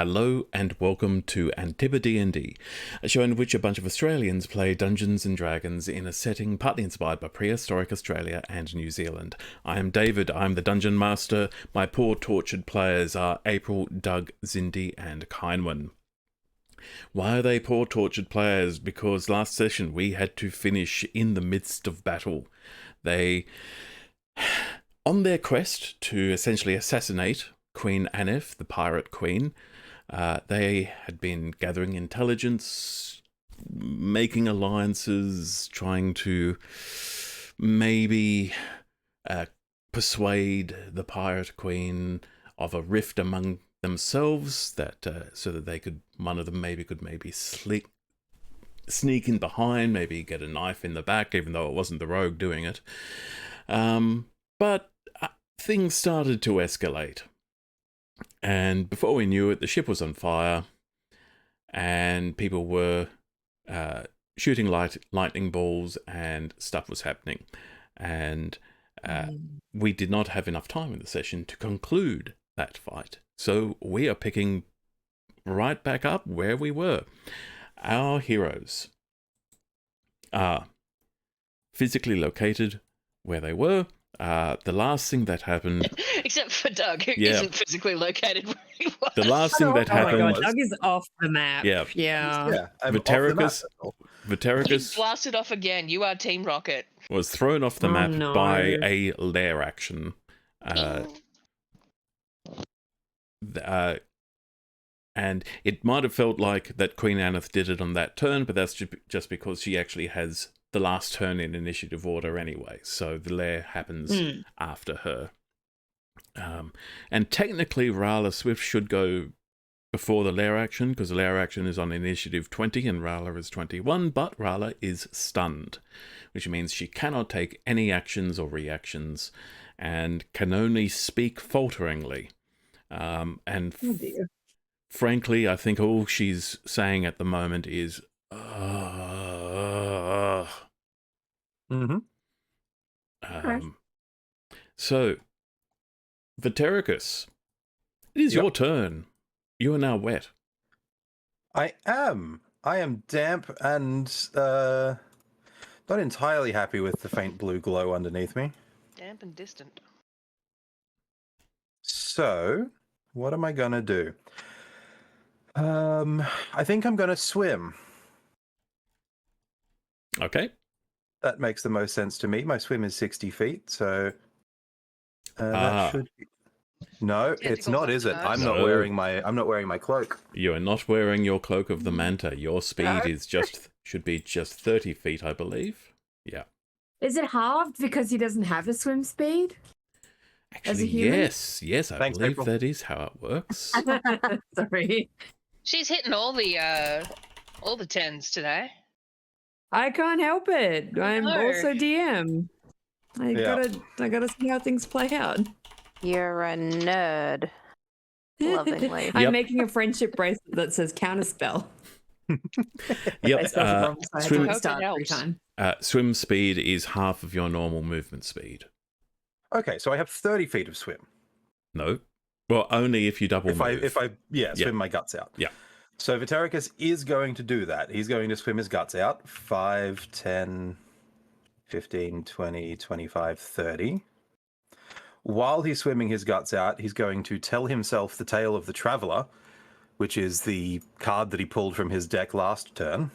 Hello and welcome to AntipoDnD, a show in which a bunch of Australians play Dungeons and Dragons in a setting partly inspired by prehistoric Australia and New Zealand. I am David, I'm the Dungeon Master. My poor tortured players are April, Doug, Zindy and Kynwin. Why are they poor tortured players? Because last session we had to finish in the midst of battle. They, on their quest to essentially assassinate Queen Anif, the pirate queen, they had been gathering intelligence, making alliances, trying to maybe persuade the pirate queen of a rift among themselves, that so that they could, one of them could sneak in behind, maybe get a knife in the back, even though it wasn't the rogue doing it. But things started to escalate. And before we knew it, the ship was on fire, and people were shooting lightning balls, and stuff was happening. And we did not have enough time in the session to conclude that fight. So we are picking right back up where we were. Our heroes are physically located where they were. The last thing that happened... Except for Doug, who isn't physically located where he was. The last thing that happened... Oh my God, Doug is off the map. Yeah. Vitericus He's blasted off again. You are Team Rocket. Was thrown off the map by a lair action. And it might have felt like that Queen Anith did it on that turn, but that's just because she actually has the last turn in initiative order anyway, so the lair happens after her. And technically, Rala Swift should go before the lair action, because the lair action is on initiative 20 and Rala is 21, but Rala is stunned, which means she cannot take any actions or reactions and can only speak falteringly. And frankly, I think all she's saying at the moment is, So, Vitericus, it is your turn. You are now wet. I am damp and not entirely happy with the faint blue glow underneath me. Damp and distant. So, what am I gonna do? I think I'm gonna swim. Okay. That makes the most sense to me. My swim is 60 feet, so that should be... No, it's not, is it? I'm not wearing my cloak. You are not wearing your cloak of the manta. Your speed is should be just 30 feet, I believe. Yeah. Is it halved because he doesn't have a swim speed? Actually, yes, I believe April. That is how it works. Sorry. She's hitting all the 10s today. I can't help it. I'm also DM. I gotta see how things play out. You're a nerd. Lovingly. I'm making a friendship bracelet that says counterspell. Swim speed is half of your normal movement speed. Okay, so I have 30 feet of swim. No. Well, only if you double move. If I swim my guts out. Yeah. So Vitericus is going to do that. He's going to swim his guts out. 5, 10, 15, 20, 25, 30. While he's swimming his guts out, he's going to tell himself the tale of the Traveller, which is the card that he pulled from his deck last turn.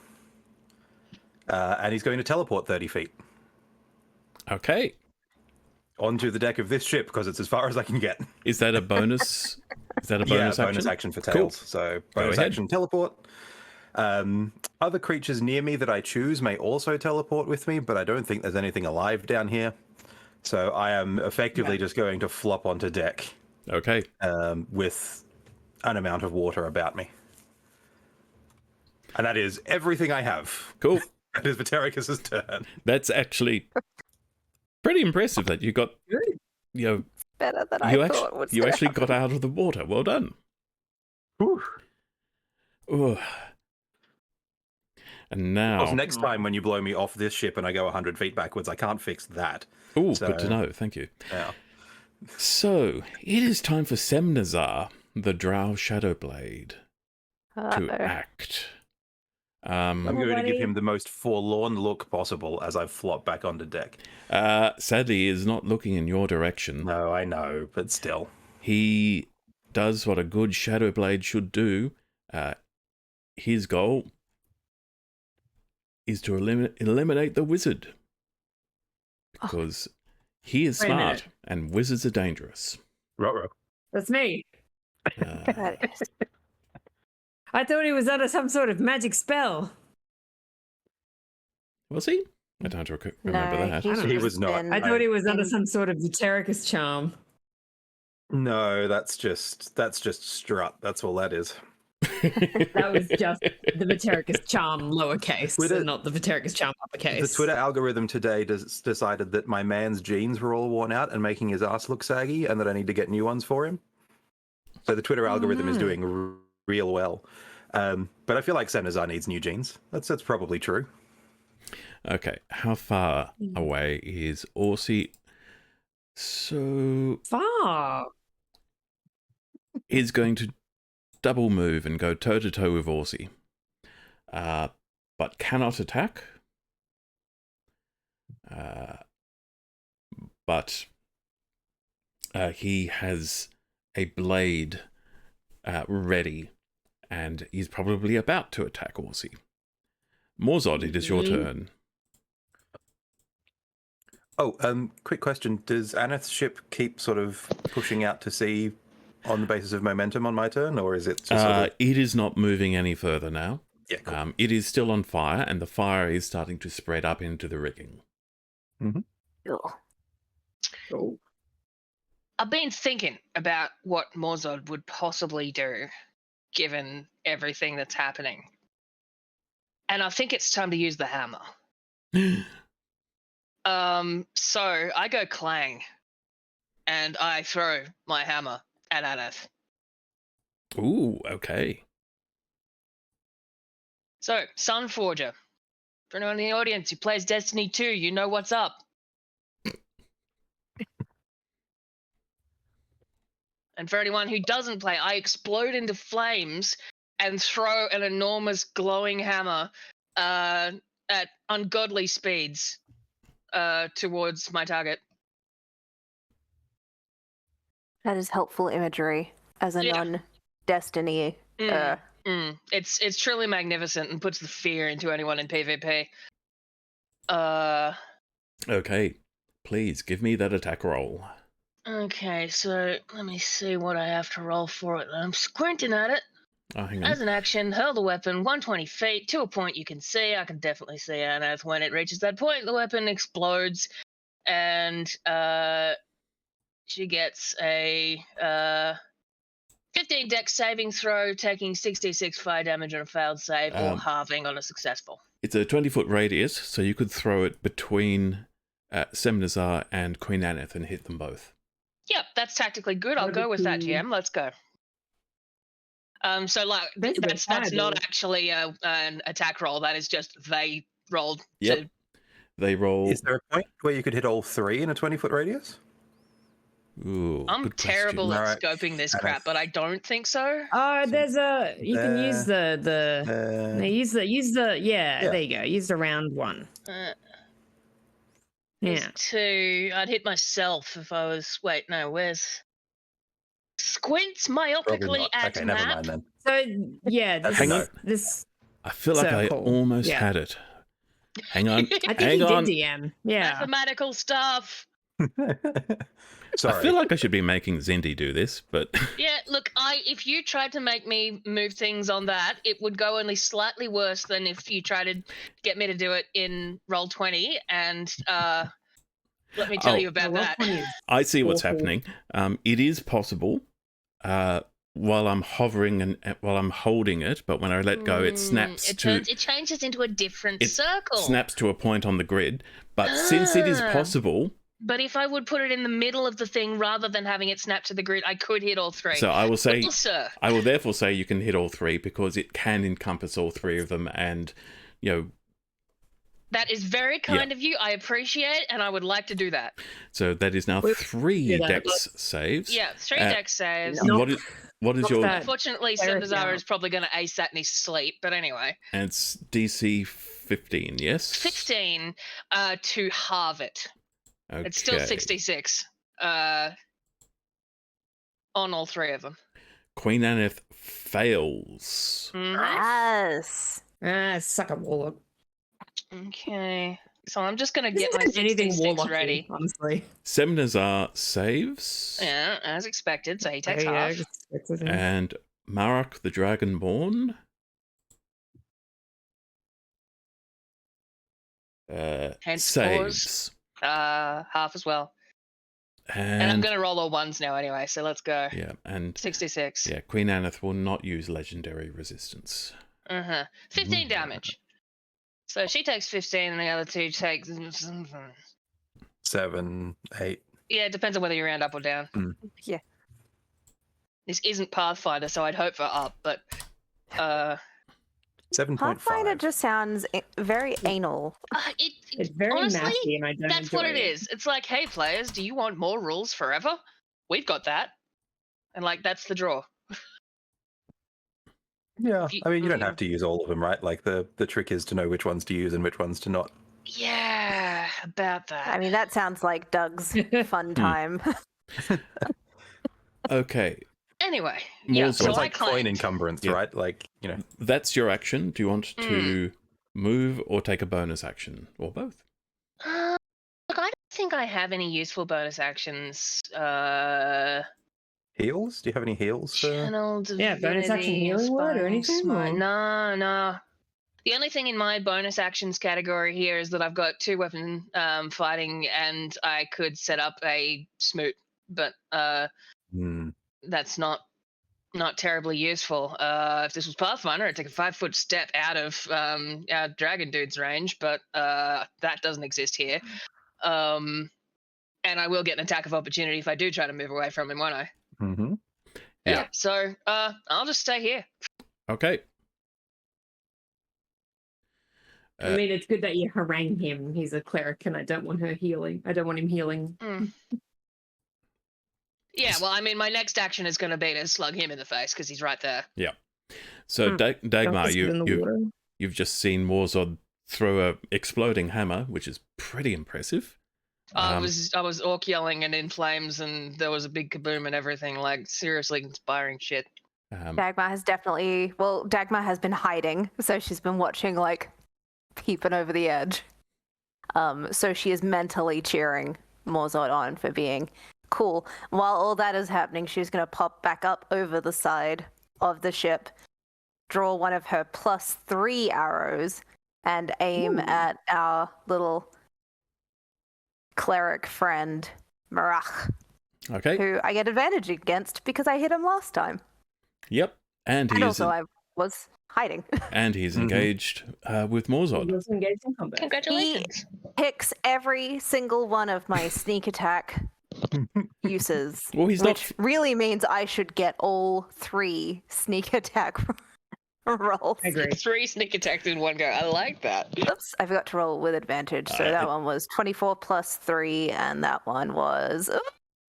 And he's going to teleport 30 feet. Okay. Onto the deck of this ship, because it's as far as I can get. Is that a bonus? Is that a bonus action? Bonus action for tails. Cool. So bonus action teleport. Other creatures near me that I choose may also teleport with me, but I don't think there's anything alive down here. So I am effectively just going to flop onto deck. Okay. With an amount of water about me. And that is everything I have. Cool. That is Vitericus's turn. That's actually pretty impressive that you got, better than I thought was you actually got out of the water. Well done. Whew. Ooh. And now... next time when you blow me off this ship and I go 100 feet backwards, I can't fix that. Oh, good to know. Thank you. Yeah. So, it is time for Semnazar, the Drow Shadowblade to act. I'm going to give him the most forlorn look possible as I flop back onto deck. Sadly, he is not looking in your direction. No, I know, but still. He does what a good Shadowblade should do. His goal is to eliminate the wizard. Because he is smart and wizards are dangerous. Ruh-roh. That's me. That is. I thought he was under some sort of magic spell. Was he? I don't remember that. He was not. I thought he was under some sort of Eutericus charm. No, that's just strut. That's all that is. That was just the Eutericus charm lowercase, and not the Eutericus charm uppercase. The Twitter algorithm today decided that my man's jeans were all worn out and making his ass look saggy, and that I need to get new ones for him. So the Twitter algorithm is doing real well. But I feel like Semnazar needs new jeans. That's probably true. Okay, how far away is Orsi? So far. He's going to double move and go toe-to-toe with Orsi. But cannot attack. But he has a blade ready, and he's probably about to attack Orsi. Morzod, it is your turn. Oh, quick question. Does Aneth's ship keep sort of pushing out to sea on the basis of momentum on my turn, or is it just It is not moving any further now. Yeah, cool. It is still on fire, and the fire is starting to spread up into the rigging. Oh. I've been thinking about what Morzod would possibly do, given everything that's happening. And I think it's time to use the hammer. So I go clang, and I throw my hammer at Aneth. Ooh, okay. So, Sunforger. For anyone in the audience who plays Destiny 2, you know what's up. And for anyone who doesn't play, I explode into flames and throw an enormous glowing hammer at ungodly speeds towards my target. That is helpful imagery as a non-Destiny. It's truly magnificent and puts the fear into anyone in PvP. Okay, please give me that attack roll. Okay, so let me see what I have to roll for it. I'm squinting at it. Oh, hang on. As an action, hurl the weapon 120 feet to a point you can see. I can definitely see Aneth. When it reaches that point, the weapon explodes, and she gets a 15 dex saving throw, taking 66 fire damage on a failed save, or halving on a successful. It's a 20-foot radius, so you could throw it between Semnazar and Queen Aneth and hit them both. Yep, that's tactically good. I'll go with that, GM. Let's go. So like that's not actually an attack roll. That is just they rolled. Yep. They roll. Is there a point where you could hit all three in a 20-foot radius? Ooh, I'm terrible at scoping this crap, but I don't think so. Oh, there's a you can use use the there you go. Use the round one. Yeah. Two. I'd hit myself if I was. Wait, no. Where's squints myopically at okay, map? never mind then. So yeah, hang on. This. I feel like I almost had it. Hang on. I think you did, DM. Yeah. Mathematical stuff. Sorry. I feel like I should be making Zindy do this, but yeah, look, if you tried to make me move things on that, it would go only slightly worse than if you tried to get me to do it in Roll20, and let me tell you about that. I see what's happening. It is possible while I'm hovering and while I'm holding it, but when I let go, it snaps it changes into a different circle. Snaps to a point on the grid, but since it is possible. But if I would put it in the middle of the thing rather than having it snap to the grid, I could hit all three. So I will say, I will therefore say you can hit all three because it can encompass all three of them, and that is very kind of you. I appreciate, and I would like to do that. So that is now 3 dex saves. Yeah, 3 dex saves. What is What's your... that? Unfortunately, Cleric Simbazzar now. is probably going to ace that in his sleep. But anyway, And it's DC 15, yes? 16 to halve it. Okay. It's still 66 on all three of them. Queen Aneth fails. Mhm. Yes. Suck a warlock. Okay. So I'm just going to This get my isn't anything 66 warlocky, ready. honestly. Semnazar saves. Yeah, as expected. So he takes Yeah, half. I guess that's the thing. And Marak the Dragonborn Hence saves. Half as well. And I'm going to roll all ones now anyway. So let's go. Yeah, and 66. yeah, Queen Aneth will not use legendary resistance. 15 Ooh. damage. So she takes 15 and the other two take... 7, 8. Yeah, it depends on whether you round up or down. Yeah. This isn't Pathfinder, so I'd hope for up, but 7.5. Pathfinder just sounds very anal. It's very honestly, nasty, and I don't that's what enjoy it is. It's like, hey, players, do you want more rules forever? We've got that. And, like, that's the draw. Yeah, I mean, you don't Mhm. have to use all of them, right? Like, the trick is to know which ones to use and which ones to not. Yeah, about that. I mean, that sounds like Doug's fun time. Okay, Anyway, More yeah, so so it's I like coin claimed. encumbrance, Yeah. right? Like, that's your action. Do you want to move or take a bonus action? Or both? Look, I don't think I have any useful bonus actions. heals? Do you have any heals? Channel Yeah, bonus action Divinity, healing word or Inspiring anything, Smite. or- No. The only thing in my bonus actions category here is that I've got 2 weapon fighting, and I could set up a smoot, but that's not terribly useful. If this was Pathfinder, I'd take a 5-foot step out of our dragon dude's range, but that doesn't exist here. And I will get an attack of opportunity if I do try to move away from him, won't I? Mm-hmm. Yeah. So I'll just stay here. Okay. I mean, it's good that you harangue him. He's a cleric, and I don't want her healing. I don't want him healing. Yeah, well, I mean, my next action is going to be to slug him in the face because he's right there. Yeah. So Dagmar, Darkest good in the water. you've just seen Warzod throw a exploding hammer, which is pretty impressive. I was orc yelling and in flames, and there was a big kaboom and everything. Like, seriously inspiring shit. Dagmar has Dagmar has been hiding, so she's been watching, like, peeping over the edge. So she is mentally cheering Morzod on for being cool. While all that is happening, she's going to pop back up over the side of the ship, draw one of her +3 arrows, and aim at our little cleric friend, Marach, Okay. who I get advantage against because I hit him last time. Yep. And And he's also I was hiding. and he's engaged with Morzod. He was engaged in combat. Congratulations. Picks every single one of my sneak attack uses, Well, he's which not. really means I should get all 3 sneak attack rolls. I agree. 3 sneak attacks in one go. I like that. Oops, I forgot to roll with advantage. So that one was 24 plus 3, and that one was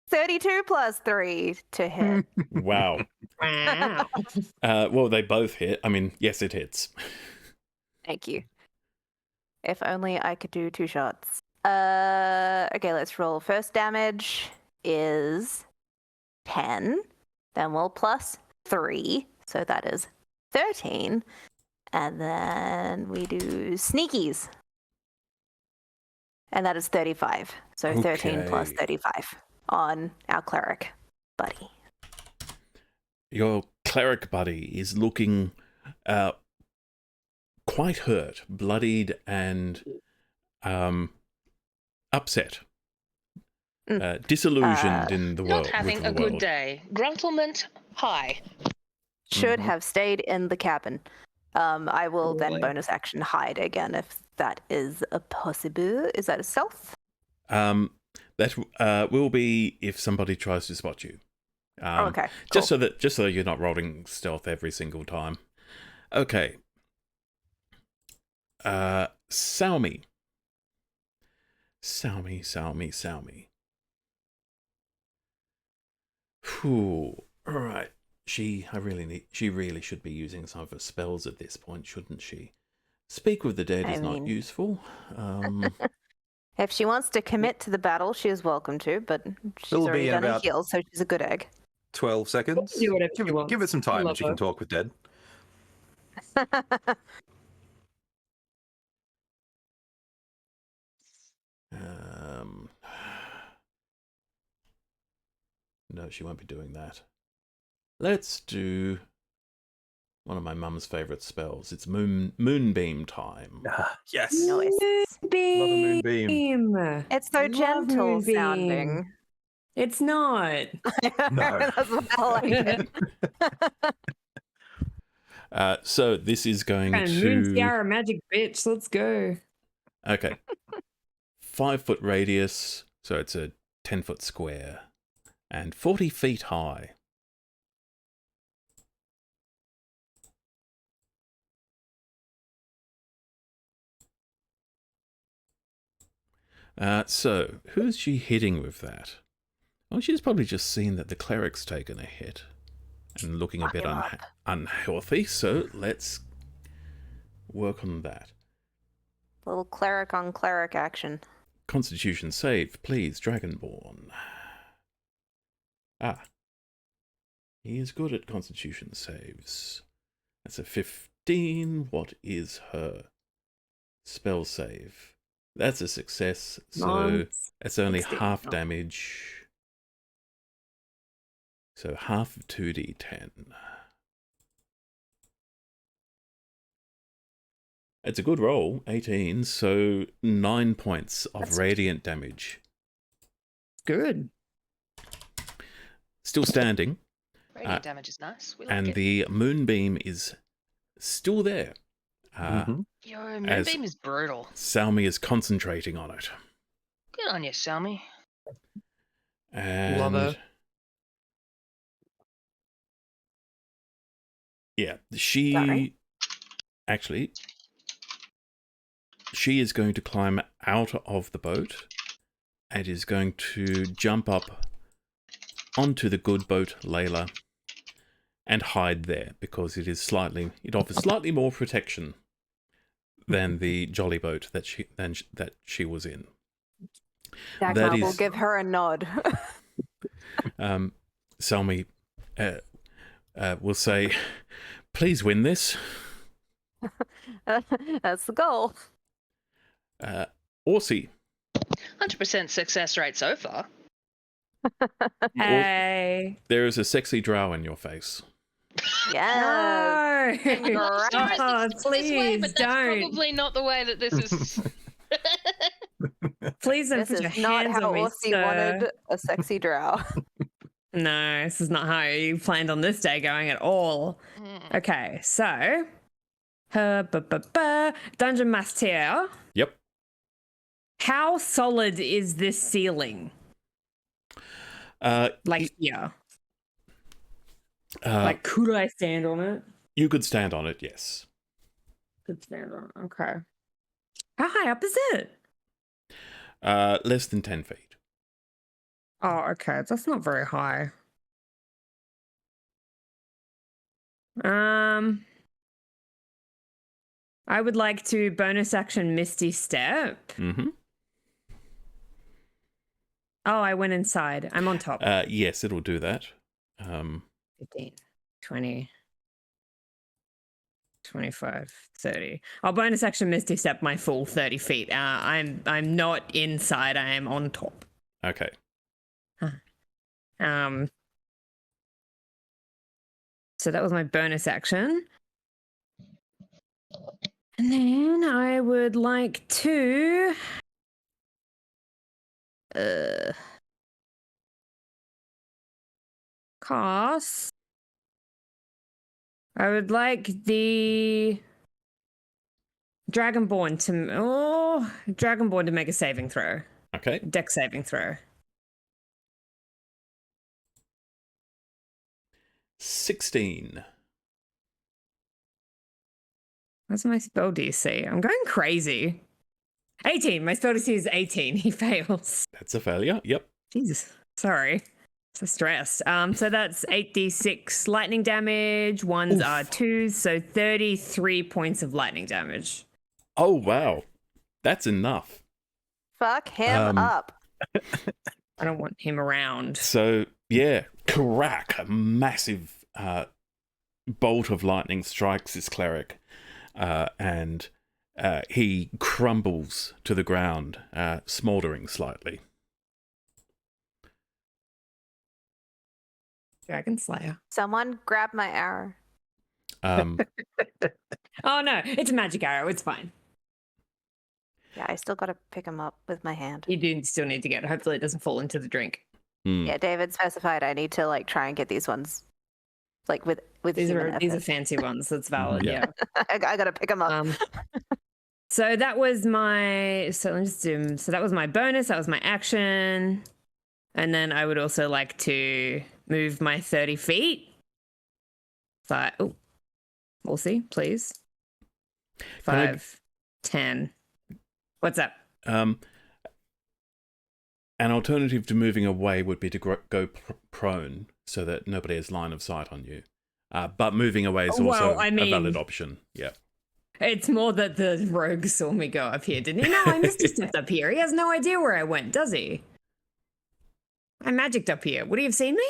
32 plus 3 to hit. Wow. Wow. Well, they both hit. I mean, yes, it hits. Thank you. If only I could do 2 shots. Okay, let's roll. First damage is 10. Then we'll plus 3. So that is 13. And then we do sneakies. And that is 35. So 13 plus Okay. 35 on our cleric buddy. Your cleric buddy is looking quite hurt, bloodied, and upset. Disillusioned in the world. Not having a good day. Gruntlement high. Should have stayed in the cabin. I will then Boy. bonus action hide again if that is a possible. Is that a stealth? That will be if somebody tries to spot you. Okay. Just Cool. so that you're not rolling stealth every single time. Okay. Salmi. Whew. All right. She really should be using some of her spells at this point, shouldn't she? Speak with the dead is not useful. If she wants to commit to the battle, she is welcome to, but she's It'll be already in done a about- heal, so she's a good egg. 12 seconds. Do whatever she wants. Give it some I time love and she her. can talk with dead. No, she won't be doing that. Let's do one of my mum's favourite spells. It's moonbeam time. Yes. Nice. Moonbeam. Moonbeam. It's so Love gentle Moonbeam. sounding. It's not. No. That's why I like it. So this is going And Moon to... Tiara magic bitch. Let's go. Okay. 5 foot radius, so it's a 10-foot square. And 40 feet high. So, who's she hitting with that? Well, she's probably just seen that the cleric's taken a hit and looking a bit unhealthy, so let's work on that. Little cleric on cleric action. Constitution save, please, Dragonborn. Ah. He is good at Constitution saves. That's a 15. What is her spell save? That's a success, so Nice. it's only 16. half Oh. damage. So half of 2d10. It's a good roll, 18, so 9 points of That's- radiant damage. Good. Still standing, Radiant damage is nice. We like and it. the moonbeam is still there. Mhm. Yo, as- Moonbeam is brutal. Salmi is concentrating on it. Good on you, Salmi. And Love her. yeah, she Sorry? actually she is going to climb out of the boat and is going to jump up onto the good boat, Layla, and hide there because it offers slightly more protection than the jolly boat that she was in. Dagmar will is- give her a nod. Salmi will say, "Please win this." That's the goal. Orsi, 100% success rate so far. Hey. there is a sexy drow in your face. Yes. No. Right. Oh, This way, please but that's don't. probably not the way that this is. Please don't This put your is not hands how on me, Orsi sir. wanted a sexy drow. No, this is not how you planned on this day going at all. Mm. Okay, so Dungeon Master. Yep. How solid is this ceiling? Like here. Like, could I stand on it? You could stand on it, yes. Could stand on it. Okay. How high up is it? Less than 10 feet. Oh, okay. That's not very high. I would like to bonus action Misty Step. Mm-hmm. Oh, I went inside. I'm on top. Yes, it'll do that. 15, 20, 25, 30. I'll bonus action Misty Step my full 30 feet. I'm not inside. I am on top. Okay. So that was my bonus action. And then I would like to cast. I would like the Dragonborn to make a saving throw. Okay. Dex saving throw. 16. What's my spell DC? I'm going crazy. 18. My spell DC is 18. He fails. That's a failure. Yep. Jesus. Sorry. So stressed. So that's 8d6 lightning damage. Ones are 2s, so 33 points of lightning damage. Oh, wow. That's enough. Fuck him up. I don't want him around. So, yeah, crack, a massive bolt of lightning strikes this cleric, and he crumbles to the ground, smouldering slightly. Dragon Slayer. Someone grab my arrow. Oh no, it's a magic arrow. It's fine. Yeah, I still got to pick him up with my hand. You do still need to get it. Hopefully it doesn't fall into the drink. Yeah, David specified I need to like try and get these ones like with These human are effort. fancy ones. That's valid. Yeah. Yeah. I got to pick them up. So that was my. So let me just do. So that was my bonus. That was my action, and then I would also like to move my 30 feet. So, we'll see, please. 5, 10. What's up? An alternative to moving away would be to go prone so that nobody has line of sight on you. But moving away is also a valid option. Yeah. It's more that the rogue saw me go up here, didn't he? No, I missed a step up here. He has no idea where I went, does he? I magicked up here. Would he have seen me?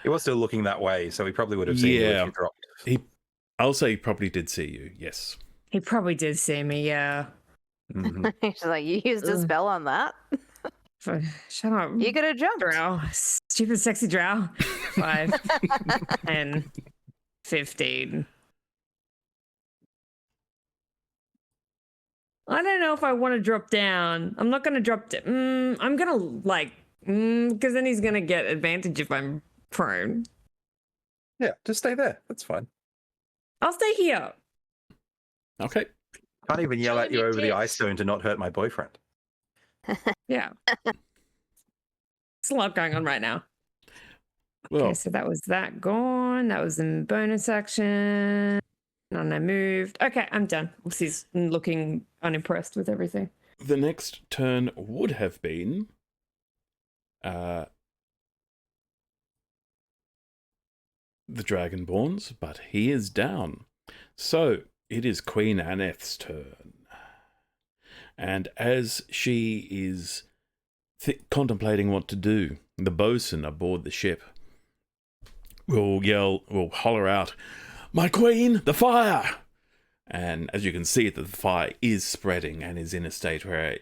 He was still looking that way, so he probably would have seen you if you dropped. I'll say he probably did see you, yes. He probably did see me, yeah. Mm-hmm. She's like, you used a spell on that? Shut up. You could have jumped. Drow. Stupid sexy drow. 5, 10, 15. I don't know if I want to drop down. I'm not going to drop down. I'm going to because then he's going to get advantage if I'm prone. Yeah, just stay there. That's fine. I'll stay here. Okay. Can't even yell Show at you your over the tits. ice stone to not hurt my boyfriend. Yeah. There's a lot going on right now. Well, Okay, so that was that gone. That was in bonus action. And I moved. Okay, I'm done. He's looking unimpressed with everything. the next turn would have been the Dragonborn's, but he is down. So it is Queen Aneth's turn. And as she is contemplating what to do, the bosun aboard the ship will holler out, "My queen, the fire!" And as you can see, the fire is spreading and is in a state where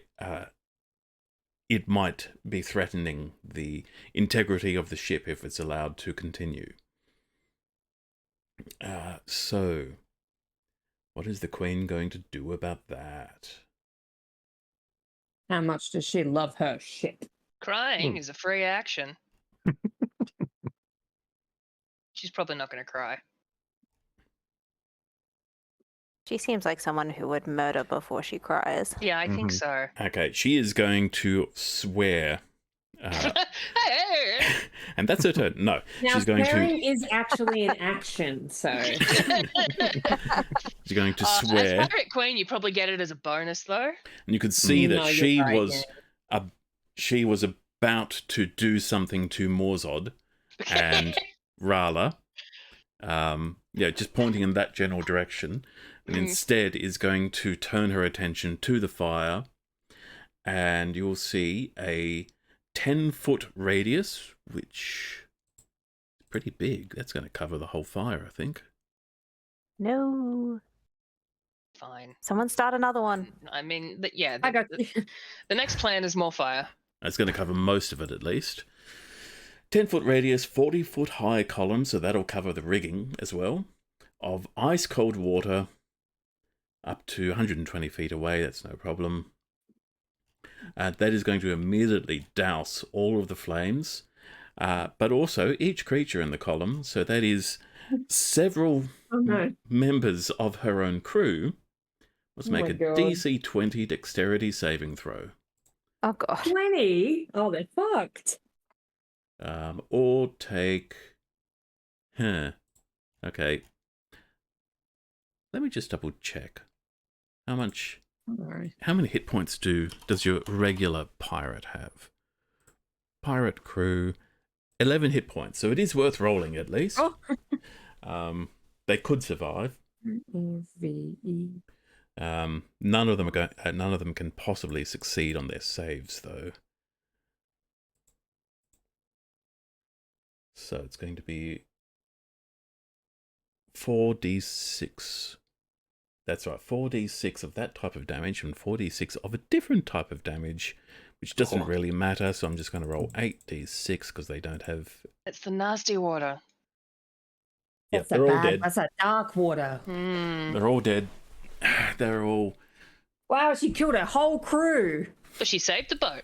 it might be threatening the integrity of the ship if it's allowed to continue. So, what is the queen going to do about that? How much does she love her ship? Crying is a free action. She's probably not going to cry. She seems like someone who would murder before she cries. Yeah, I think so. Okay, she is going to swear. Hey! And that's her turn. No, Now, she's going swearing to. is actually an action, so She's going to As swear, Pirate Queen, you probably get it as a bonus, though. and you could see that No, you're she right, she was about to do something to Morzod and Rala. Just pointing in that general direction, and instead is going to turn her attention to the fire, and you'll see a 10-foot radius, which is pretty big. That's going to cover the whole fire, I think. No. Fine. Someone start another one. I mean, I got the next plan is more fire. It's going to cover most of it, at least. 10-foot radius, 40-foot high column, so that'll cover the rigging as well, of ice-cold water up to 120 feet away. That's no problem. That is going to immediately douse all of the flames, but also each creature in the column, so that is several members of her own crew, must make a God. DC 20 dexterity saving throw. Oh god. 20. Oh, they're fucked. Or take... Okay. Let me just double check. How many hit points does your regular pirate have? Pirate crew, 11 hit points, so it is worth rolling at least. Oh. They could survive. E-V-E. None of them can possibly succeed on their saves, though. So it's going to be 4d6. That's right, 4d6 of that type of damage and 4d6 of a different type of damage, which doesn't really matter. So I'm just going to roll 8d6 because they don't have. It's the nasty water. Yeah, they're all dead. That's a dark water. They're all dead. They're all. Wow, she killed a whole crew. But she saved the boat.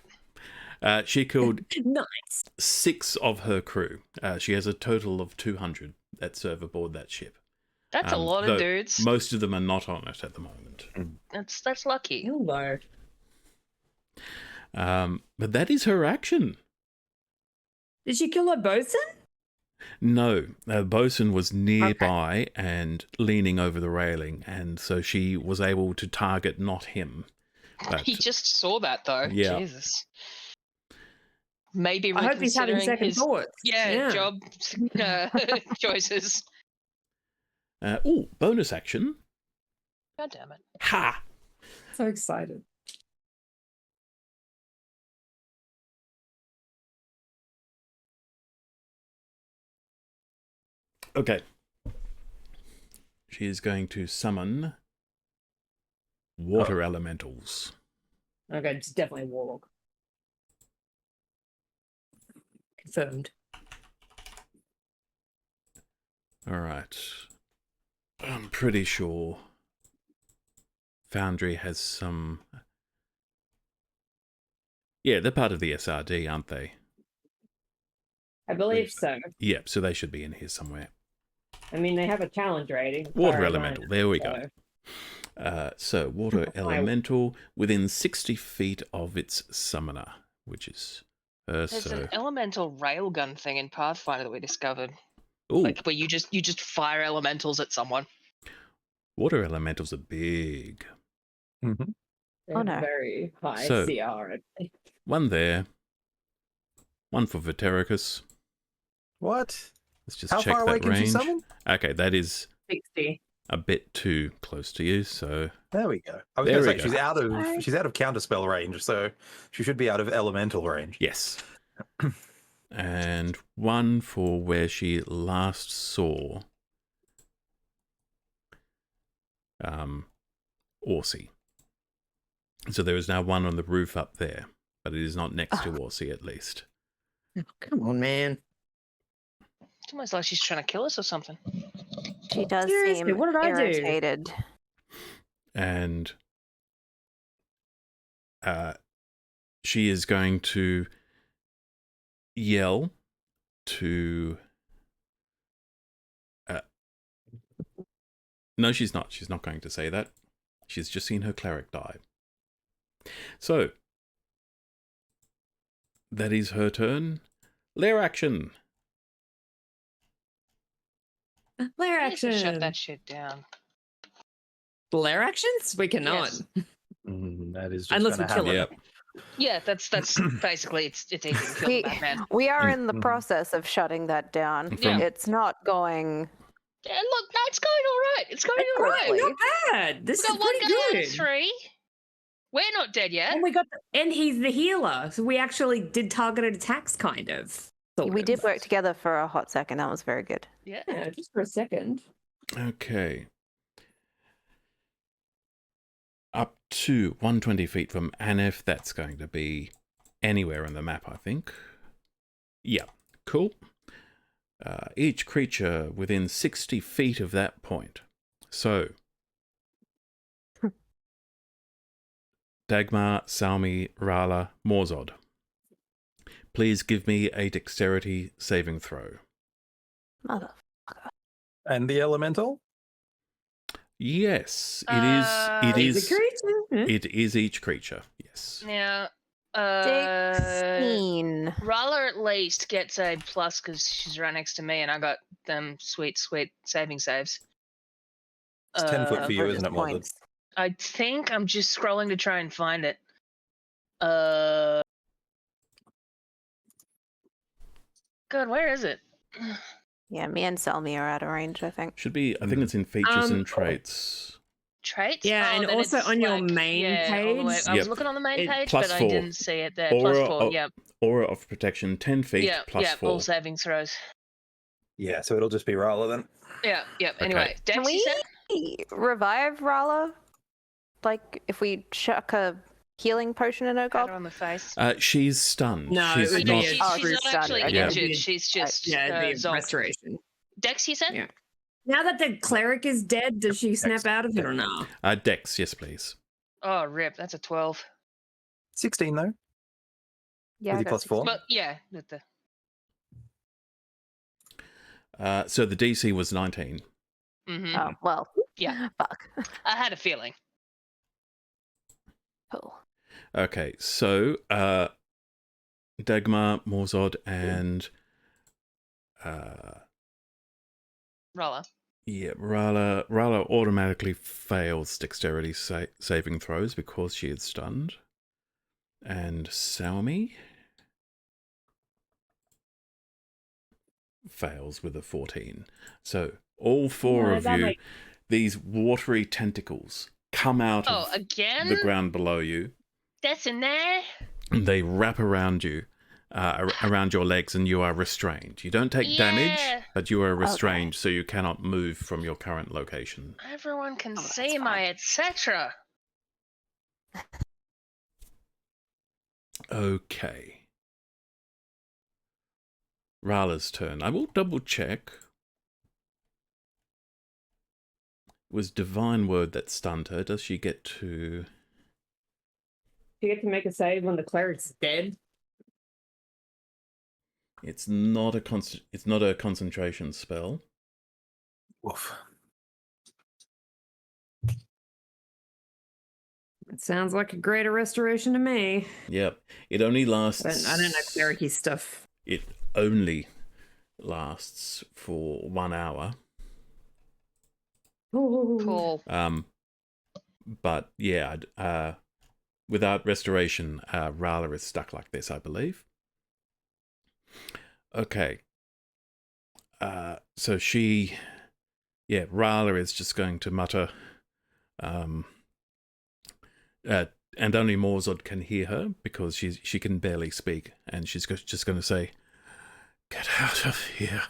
She killed Nice. 6 of her crew. She has a total of 200 that serve aboard that ship. That's a lot though of dudes. Most of them are not on it at the moment. That's lucky. Hello. But that is her action. Did she kill her bosun? No, Bosun was nearby and leaning over the railing, and so she was able to target not him. But, He just saw that though. Yeah. Jesus. Maybe I hope he's having reconsidering second his thoughts. job choices. Bonus action. God damn it. Ha! So excited. Okay. She is going to summon water elementals. Okay, it's definitely a warlock. Confirmed. All right. I'm pretty sure Foundry has some. Yeah, they're part of the SRD, aren't they? I believe so. Yep, so they should be in here somewhere. I mean, they have a challenge rating. Water Fire elemental, line, there we so- go. So, water elemental within 60 feet of its summoner, which is her. There's So, an elemental railgun thing in Pathfinder that we discovered. ooh, Like where you just fire elementals at someone. water elementals are big. They Oh, have no. a very high So- CR. One there, one for Vetericus. What? Let's just How check far away that can she range. summon? Okay, that is 60. a bit too close to you. So There we go. I was There going to we say go. she's out of counterspell range, so she should be out of elemental range. yes, and one for where she last saw Orsi. So there is now one on the roof up there, but it is not next to Orsi at least. Oh, come on, man. It's almost like she's trying to kill us or something. She does Seriously, seem what did I do? irritated. And she is going to yell to. No, she's not. She's not going to say that. She's just seen her cleric die. So, that is her turn. Lair action. Flare We need to action. shut that shit down. Flare actions? We cannot. Yes. That is just Unless we gonna kill happen. Yep. Yeah, that's basically it's easy to kill We, the Batman. we are in the Mhm. process of shutting that down. From- It's not going. Yeah, look, no, it's going all right. It's going all right. Quickly. Not bad. This We've is got one pretty guy out of good. 3. We're not dead yet. And we got and he's the healer, so we actually did targeted attacks, kind of. Sort We of. did work together for a hot second. That was very good. Yeah. Yeah, just for a second. Okay. Up to 120 feet from Anif. That's going to be anywhere on the map, I think. Yeah, cool. Each creature within 60 feet of that point. So, Dagmar, Salmi, Rala, Morzod. Please give me a dexterity saving throw. Mother. And the elemental? Yes, it He's a is. creature. Hmm? It is each creature. Yes. Now, 16. Rala at least gets a plus because she's right next to me, and I got them sweet saving saves. It's 10 foot for you, Bonus isn't it, Morbid? points. I think I'm just scrolling to try and find it. God, where is it? Yeah, me and Selmy are out of range, I think. Should be, I think it's in features and Um, traits. Traits? Yeah, and then also it's on your like, main all the way. page. I was Yep. looking on the main It- page, plus but I 4. didn't see it there. Aura, Plus 4, yep. Aura of protection, 10 feet, Yeah, plus yeah, 4. all saving throws. Yeah, so it'll just be Rala then. Yeah, yep. Okay. Anyway, Dex, Can you said? we revive Rala? Like, if we chuck a healing potion in her Pat her gob? on the face. She's stunned. No, she's it would not. be She's, a she's true not actually stun. Yeah. injured. She's just it'd be a zonked. restoration. Dex, you said? Yeah. Now that the cleric is dead, does she snap out of it or not? Dex, yes, please. Oh, rip. That's a 12. 16 though. Yeah, With I your got plus 4. But yeah, with the So the DC was 19. Oh, well. Yeah. Fuck. I had a feeling. Cool. Okay, so Dagmar, Morzod, and Rolla. yeah, Rala automatically fails dexterity saving throws because she is stunned. And Salmi fails with a 14. So all 4 of you, these watery tentacles come out Oh, of again? the ground below you. That's in there? And they wrap around you, around your legs, and you are restrained. You don't take damage, Yeah. but you are restrained, so you cannot move from your current location. Everyone can that's see my etc. Okay. Rala's turn. I will double check. It was Divine Word that stunned her. Does she get to... You get to make a save when the cleric's dead. It's not a concentration spell. Woof. It sounds like a greater restoration to me. Yep. It only lasts... I don't know cleric-y stuff. It only lasts for 1 hour. Cool. But yeah, without restoration, Rala is stuck like this, I believe. Okay. So Rala is just going to mutter, and only Morzod can hear her because she can barely speak, and she's just going to say, "Get out of here."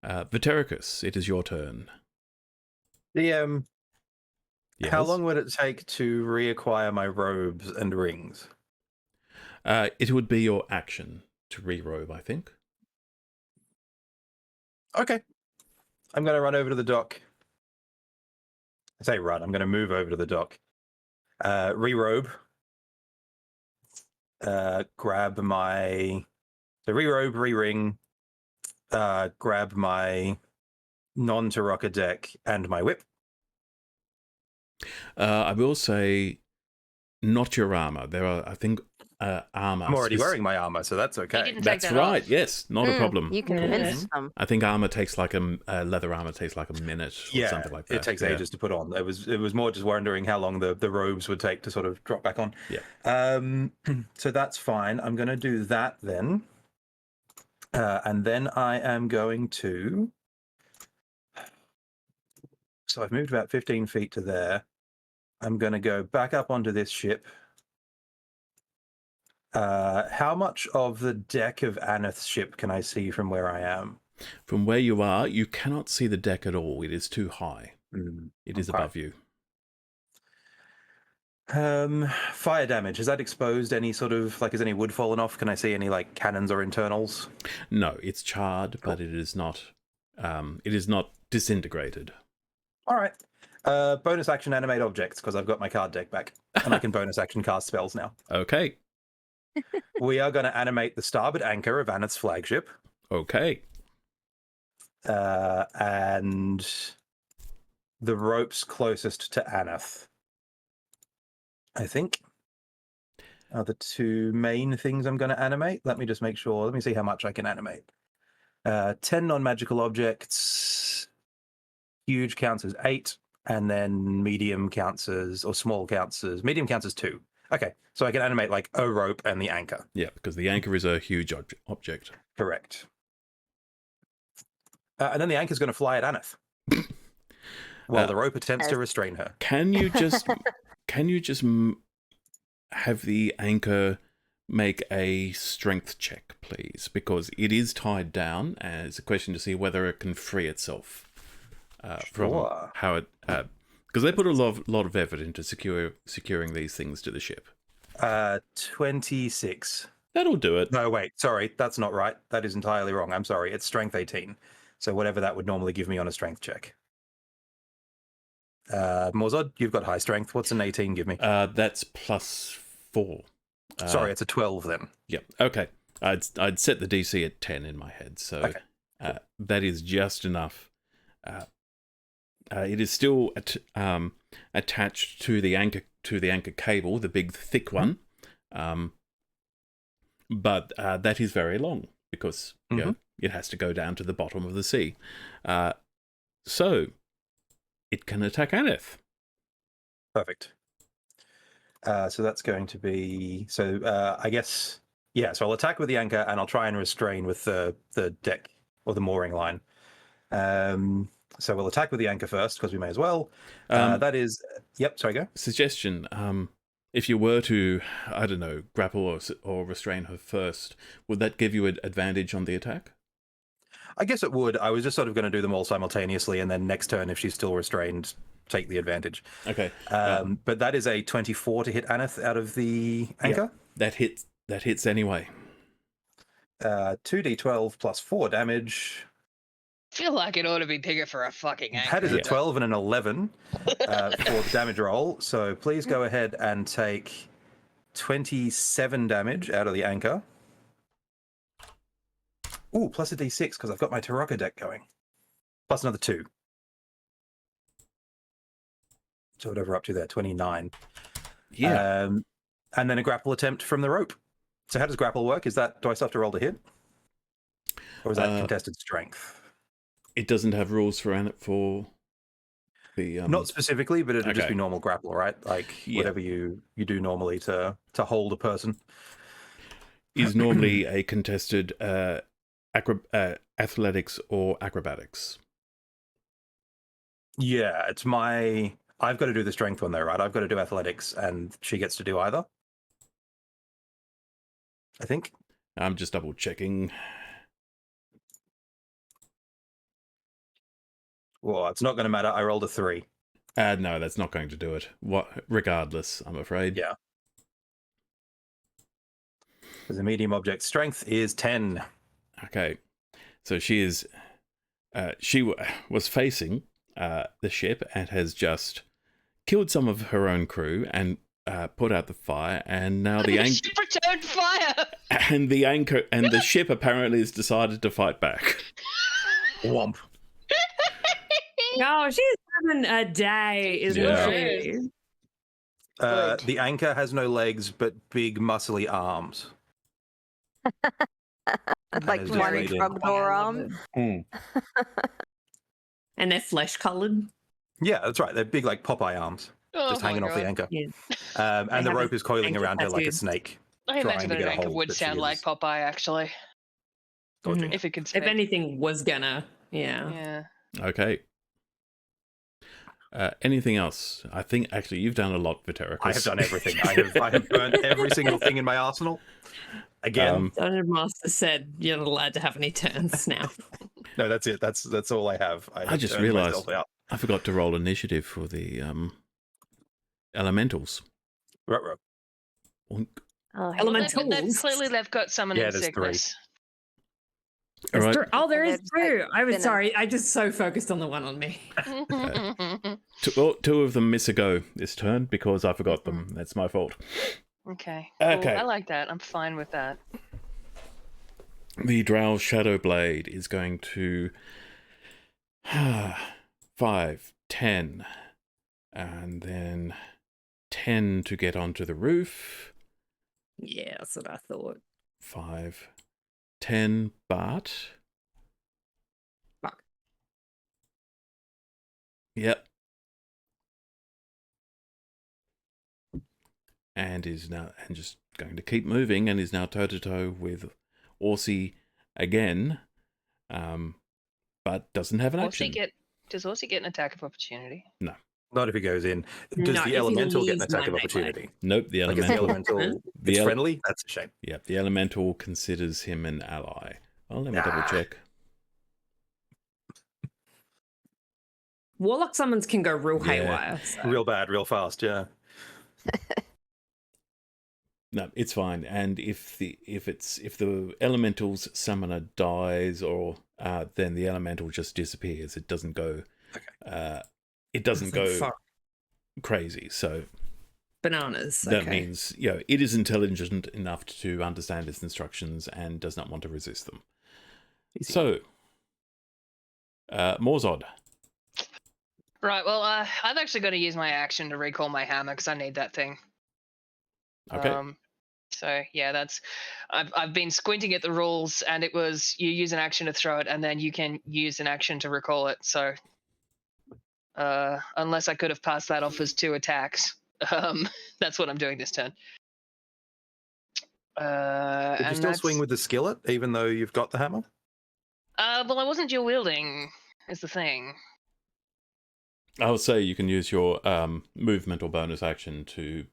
Vitericus, it is your turn. The Yes? How long would it take to reacquire my robes and rings? It would be your action to re-robe, I think. Okay. I'm going to run over to the dock. I say run, I'm going to move over to the dock. Re-robe. Grab my... So re-robe, re-ring. Grab my non-Taraka deck and my whip. I will say, not your armor. There are, I think, armor. I'm already wearing my armor, so that's He okay. didn't take That's that right. off. Yes, not a problem. You convinced them. I think armor takes like leather armor takes like a minute or something like that. It takes Yeah. ages to put on. It was more just wondering how long the robes would take to sort of drop back on. Yeah. So that's fine. I'm going to do that then. And then I am going to... So I've moved about 15 feet to there. I'm going to go back up onto this ship. How much of the deck of Aneth's ship can I see from where I am? From where you are, you cannot see the deck at all. It is too high. It is Okay. above you. Fire damage. Has that exposed any sort of, like, has any wood fallen off? Can I see any, like, cannons or internals? No, it's charred, but it is not disintegrated. All right. Bonus action animate objects, because I've got my card deck back. And I can bonus action cast spells now. Okay. We are going to animate the starboard anchor of Aneth's flagship. Okay. And the ropes closest to Aneth, I think, are the two main things I'm going to animate. Let me just make sure. Let me see how much I can animate. 10 non-magical objects. Huge counts as 8, and then medium counts as, or small counts as, medium counts as 2. Okay, so I can animate like a rope and the anchor. Yeah, because the anchor is a huge object. Correct. And then the anchor's going to fly at Aneth while the rope attempts to restrain her. Can you just have the anchor make a strength check, please? Because it is tied down, and it's a question to see whether it can free itself from Sure. how it. Because they put a lot of effort into securing these things to the ship. 26. That'll do it. No, wait, sorry, that's not right. That is entirely wrong. I'm sorry. It's strength 18. So whatever that would normally give me on a strength check. Morzod, you've got high strength. What's an 18 give me? That's +4. Sorry, it's a 12 then. Yep. Okay. I'd set the DC at 10 in my head, so Okay. that is just enough. It is still attached to the anchor cable, the big thick one, but that is very long because you know, it has to go down to the bottom of the sea. So it can attack Aneth. Perfect. So that's going to be I guess so I'll attack with the anchor and I'll try and restrain with the deck or the mooring line. So we'll attack with the anchor first because we may as well. That is sorry, go. Suggestion: if you were to, I don't know, grapple or restrain her first, would that give you an advantage on the attack? I guess it would. I was just sort of going to do them all simultaneously, and then next turn, if she's still restrained, take the advantage. Okay. But that is a 24 to hit Aneth out of the anchor. Yeah, that hits anyway. 2d12 plus 4 damage. Feel like it ought to be bigger for a fucking anchor. That is a 12 and an 11 for the damage roll. So please go ahead and take 27 damage out of the anchor. Ooh, plus a d6 because I've got my Taraka deck going. Plus another 2. So whatever up to there, 29. Yeah. And then a grapple attempt from the rope. So how does grapple work? Do I still have to roll to hit? Or is that contested strength? It doesn't have rules for the... Not specifically, but it'd just be normal grapple, right? Like whatever you do normally to hold a person. Is normally a contested athletics or acrobatics. Yeah, I've got to do the strength one though, right? I've got to do athletics and she gets to do either. I think. I'm just double checking. Well, it's not going to matter. I rolled a 3. No, that's not going to do it. Regardless, I'm afraid. Yeah. Because the medium object strength is 10. Okay. So she was facing the ship and has just killed some of her own crew and put out the fire, and now the ship returned fire. And the anchor and the ship apparently has decided to fight back. Womp. Oh, she's having a day, isn't she? The anchor has no legs, but big muscly arms. Like one trapdoor arm. And they're flesh coloured. Yeah, that's right. They're big, like Popeye arms, just hanging off the anchor. Yeah. And the rope is coiling anchor around her like a tattooed. snake. I imagine trying to an get a anchor hold, would but she sound like is Popeye, actually. dodging. If it could If speak. anything was gonna, yeah. Okay. Anything else? I think actually you've done a lot, Vitericus. I have done everything. I have burned every single thing in my arsenal. Again, Dungeon Master said you're not allowed to have any turns now. no, that's it. That's all I have. I just realised I forgot to roll initiative for the elementals. Ruh-roh. Oink. Oh, Elementals. Clearly, they've got summoning Yeah, there's sickness. All right. Oh, there is There's, two. like, I was been a- sorry. I just so focused on the one on me. Two of them miss a go this turn because I forgot them. That's my fault. Okay. Cool. Okay. I like that. I'm fine with that. The Drow Shadow Blade is going to 5, 10, and then 10 to get onto the roof. Yeah, that's what I thought. 5, 10, but... Fuck. Yep. and just going to keep moving, and is now toe to toe with Orsi again, but doesn't have an action. Does Orsi get an attack of opportunity? No. Not if he goes in. Does Not if the he elemental get an leaves attack of my opportunity? Nope, the Like, is the elemental. elemental The it's ele- friendly? That's a shame. Yeah, the elemental considers him an ally. Well, let me double check. Warlock summons can go real Yeah. haywire. So. Real bad, real fast, yeah. No, it's fine. And if the elemental's summoner dies, or then the elemental just disappears. It doesn't go. Okay. It doesn't go Fuck. crazy. So Bananas. that okay. means it is intelligent enough to understand its instructions and does not want to resist them. Easy. So, Morzod. Right. Well, I'm actually going to use my action to recall my hammer because I need that thing. Okay. So yeah, I've been squinting at the rules, and it was you use an action to throw it, and then you can use an action to recall it. So unless I could have passed that off as 2 attacks, that's what I'm doing this turn. Did you still swing with the skillet, even though you've got the hammer? Well, I wasn't dual wielding, is the thing. I would say you can use your movement or bonus action to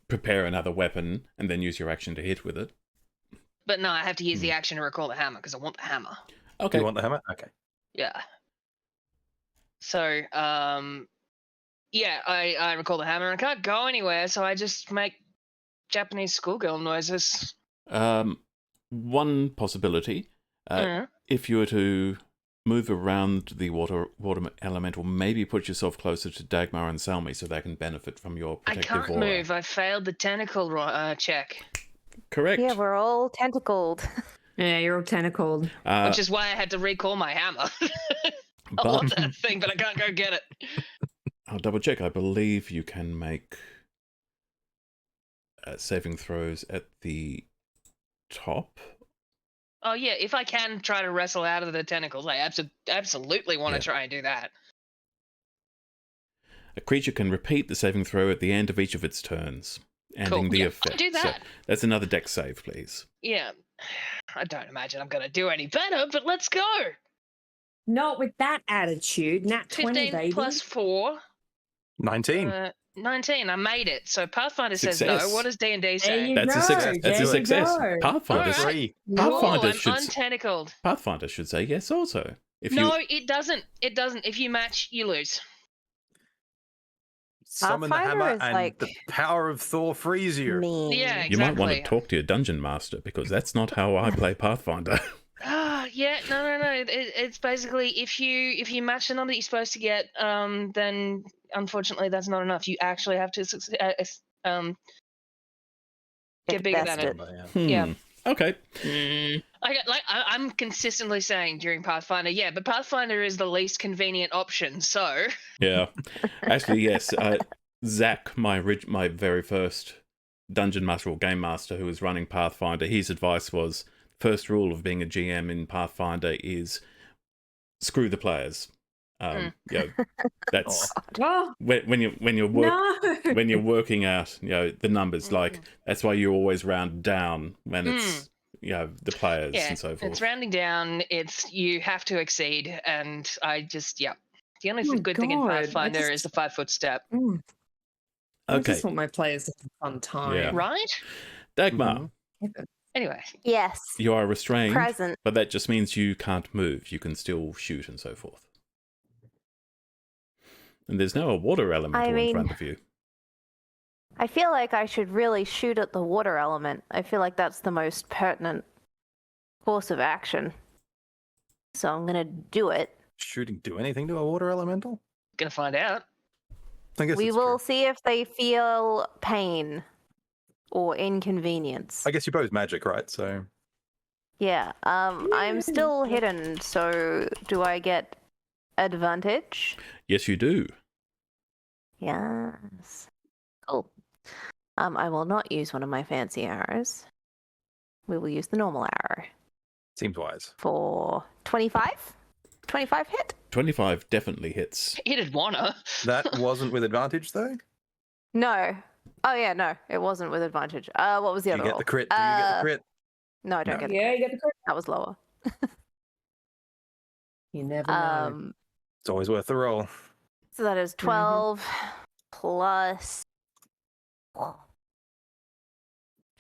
prepare another weapon and then use your action to hit with it. But no, I have to use the action to recall the hammer because I want the hammer. Okay. You want the hammer? Okay. Yeah. So, yeah, I recall the hammer, and I can't go anywhere, so I just make Japanese schoolgirl noises. One possibility, if you were to move around the water elemental, maybe put yourself closer to Dagmar and Salmi so they can benefit from your protective I can't aura. move. I failed the tentacle check. Correct. Yeah, we're all tentacled. Yeah, you're all tentacled. Which is why I had to recall my hammer. I want that thing, but I can't go get it. I'll double check. I believe you can make saving throws at the top. Oh yeah, if I can try to wrestle out of the tentacles, I absolutely want to try and do that. A creature can repeat the saving throw at the end of each of its turns, ending the effect. I'll do that. So that's another dex save, please. Yeah, I don't imagine I'm going to do any better, but let's go. Not with that attitude. Nat 20, 15 baby. plus 4. 19. 19. I made it. So Pathfinder says no. Success. What does D&D There say? you That's go. a success. That's a There you success. go. Pathfinder. All right. 3. Pathfinder I'm should. untentacled. Pathfinder should say yes. Also, if No, you. it doesn't. It doesn't. If you match, you lose. Summon the Pathfinder hammer is and like the power of Thor frees you. mean. Yeah, exactly. You might want to talk to your dungeon master because that's not how I play Pathfinder. Yeah, no. It's basically if you match the number that you're supposed to get, then unfortunately that's not enough. You actually have to get bigger than it. Yeah. Okay. I'm consistently saying during Pathfinder, yeah, but Pathfinder is the least convenient option. So Yeah. Actually, yes. Zach, my very first dungeon master or game master who was running Pathfinder, his advice was, first rule of being a GM in Pathfinder is screw the players. That's Oh, when you're when you're working out the numbers. Like that's why you always round down when it's the players and so forth. It's rounding down. It's you have to exceed, and I just The only good thing in God, Pathfinder is the 5-foot step. I Okay. just want my players to have a fun time. Yeah. Right? Dagmar, Anyway. Yes. you are restrained, Present. but that just means you can't move. You can still shoot and so forth. And there's now a water elemental in front of you. I feel like I should really shoot at the water element. I feel like that's the most pertinent course of action. So I'm going to do it. Shooting do anything to a water elemental? Gonna find out. I guess We it's will true. see if they feel pain or inconvenience. I guess your bow's magic, right? So Yeah. I'm still hidden, so do I get advantage? Yes, you do. Yes. Cool. I will not use one of my fancy arrows. We will use the normal arrow seems wise. for 25. 25 hit? 25 definitely hits. He did wanna. That wasn't with advantage though. No. Oh yeah, no, it wasn't with advantage. What was the Do other you get roll? the crit? Do you get the crit? No, I don't No. get the Yeah, crit. you get the crit. That was lower. You never know. It's always worth the roll. So that is 12 plus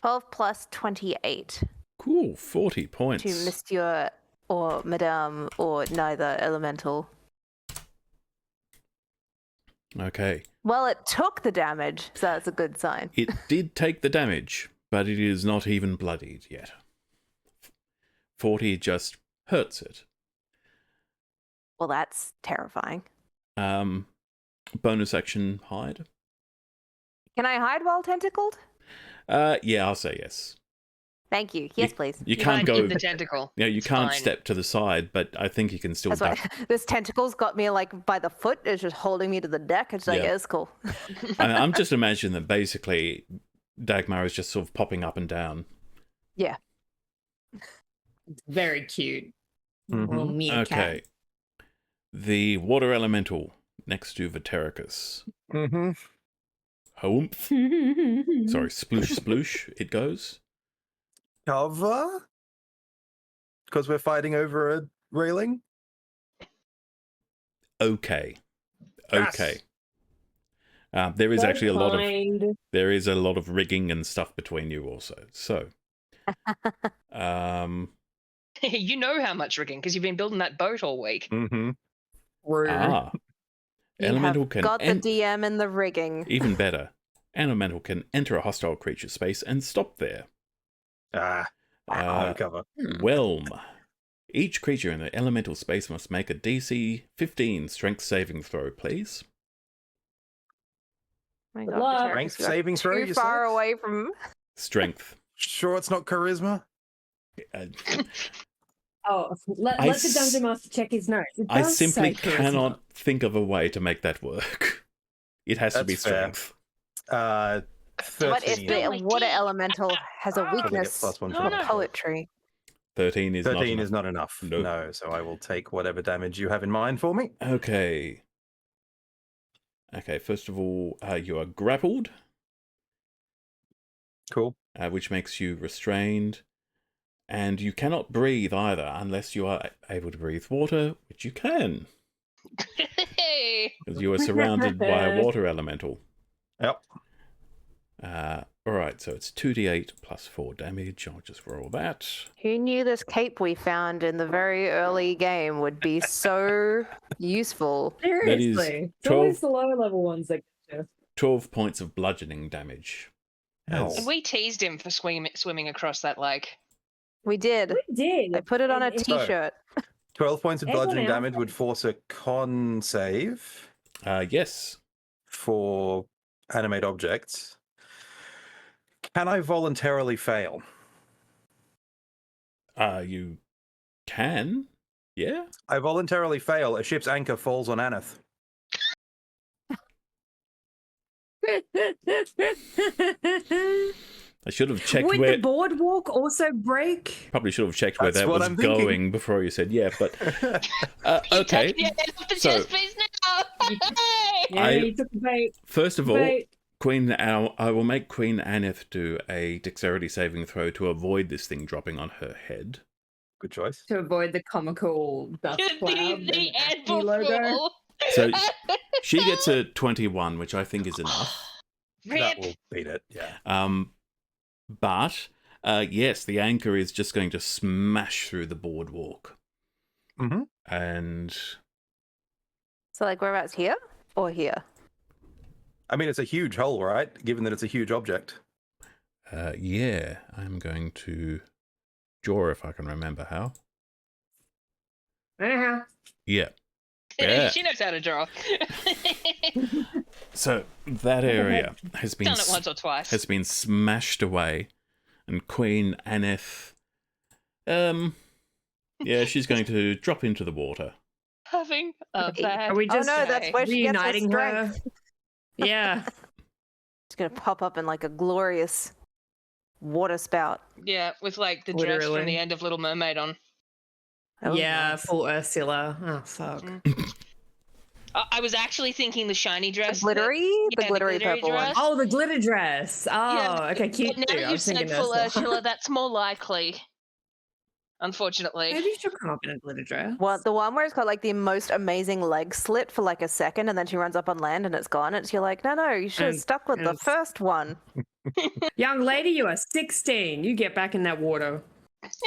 12 plus 28 Cool, 40 points. to Monsieur or Madame or neither elemental. Okay. Well, it took the damage, so that's a good sign. It did take the damage, but it is not even bloodied yet. 40 just hurts it. Well, that's terrifying. Bonus action hide. Can I hide while tentacled? Yeah, I'll say yes. Thank you. Yes, please. You You can't might go. keep the tentacle. Yeah, you It's can't fine. step to the side, but I think you can still That's duck. why this tentacle's got me like by the foot. It's just holding me to the deck. It's like, Yeah. it's cool. I'm just imagining that basically Dagmar is just sort of popping up and down. Yeah. It's very cute. Mhm. Little meerkat. Okay. The water elemental next to Vatericus. Mm-hmm. Hoomph. Sorry, sploosh sploosh, it goes. Cover? Because we're fighting over a railing? Okay. Yes. Okay. There is So actually kind. there is a lot of rigging and stuff between you also. So, You know how much rigging because you've been building that boat all week. Mm-hmm. Rude. You Elemental have can got the DM in the rigging. even better. Elemental can enter a hostile creature space and stop there. Ah, no cover. Whelm. Each creature in the elemental space must make a DC 15 strength saving throw, please. Oh my Good God, luck. Vatericus, Strength you're saving throw, too you far said? away from. Strength. Sure it's not charisma? Uh, Oh, let the dungeon master check his notes. It I does simply say charisma. cannot think of a way to make that work. It has to be That's fair. strength. 13. What if the Like water D. elemental has a Oh, So they get weakness +1 No, from no. poetry? 13 is 13 not enough. is not enough. Nope. No, so I will take whatever damage you have in mind for me. Okay. Okay, first of all, you are grappled, Cool. which makes you restrained. And you cannot breathe either unless you are able to breathe water, which you can, Hey. because you are surrounded by a water elemental. Yep. Alright, so it's 2d8 plus 4 damage. I'll just roll that. Who knew this cape we found in the very early game would be so useful? Seriously. It's 12 always the lower level ones that get you. 12 points of bludgeoning damage. Ow. As- And we teased him for swimming across that lake. We did. We did. I put it on a And t-shirt. 12 points of Everyone bludgeoning else- damage would force a con save yes. for animate objects. Can I voluntarily fail? You can. Yeah. I voluntarily fail. A ship's anchor falls on Aneth. I should have checked Would where. the boardwalk also break? Probably should have checked where That's that what was I'm thinking. going before you said yeah, but You okay. take your head off the So- chest piece now. Yeah, you took the bait. First of all, Bait. I will make Queen Aneth do a dexterity saving throw to avoid this thing dropping on her head. Good choice. To avoid the comical dust cloud and the Acme logo. anvil. So she gets a 21, which I think is enough. That Rip. will beat it, yeah. But yes, the anchor is just going to smash through the boardwalk. Mm-hmm. And So like whereabouts here or here? I mean, it's a huge hole, right? Given that it's a huge object. yeah, I'm going to draw if I can remember how. Uh-huh. Yeah. Yeah. She knows how to draw. So that area has been Done it once or twice. has been smashed away, and Queen Aneth, yeah, she's going to drop into the water. Having a bad Are we just no, that's where she gets her reuniting her? strength. Yeah. It's gonna pop up in like a glorious water spout. Yeah, with like the dress Literally. from the end of Little Mermaid on. Oh, yeah, nice. full Ursula. Oh, fuck. I was actually thinking the shiny dress. The glittery, yeah, the glittery purple one. dress. Oh, the glitter dress. Oh, okay, cute But now too. that I you've was said thinking full Ursula. Ursula, that's more likely. Unfortunately. Maybe she'll come up in a glitter dress. Well, the one where it's got like the most amazing leg slit for like a second, and then she runs up on land and it's gone. It's you're like, no, you should have And- stuck with the and- first one. Young lady, you are 16. You get back in that water.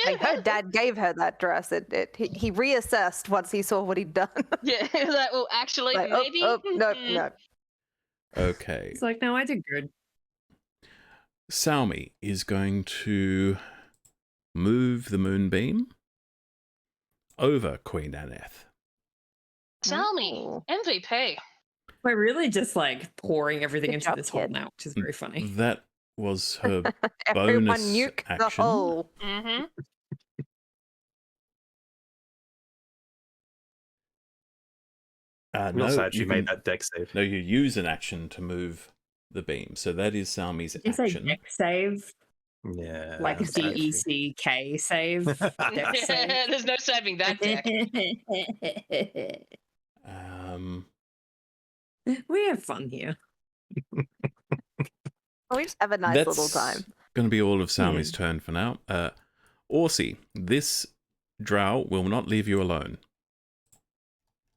Like her dad gave her that dress. He reassessed once he saw what he'd done. Yeah, like, well, actually, Like, maybe. no. Okay. It's like, no, I did good. Salmi is going to move the moonbeam over Queen Aneth. Salmi, Ooh. MVP. We're really just like pouring everything Good into job, this hole kid. now, which is very funny. That was her Everyone bonus nuke the action. hole. Mm-hmm. We also actually you made can- that deck save. No, you use an action to move the beam. So that is Salmi's Did you say action. deck save? Yeah. Like a that's actually- DECK save? Deck save? There's no saving that deck. We have fun here. We just have a nice little time. Going to be all of Salmi's turn for now. Orsi, this drow will not leave you alone.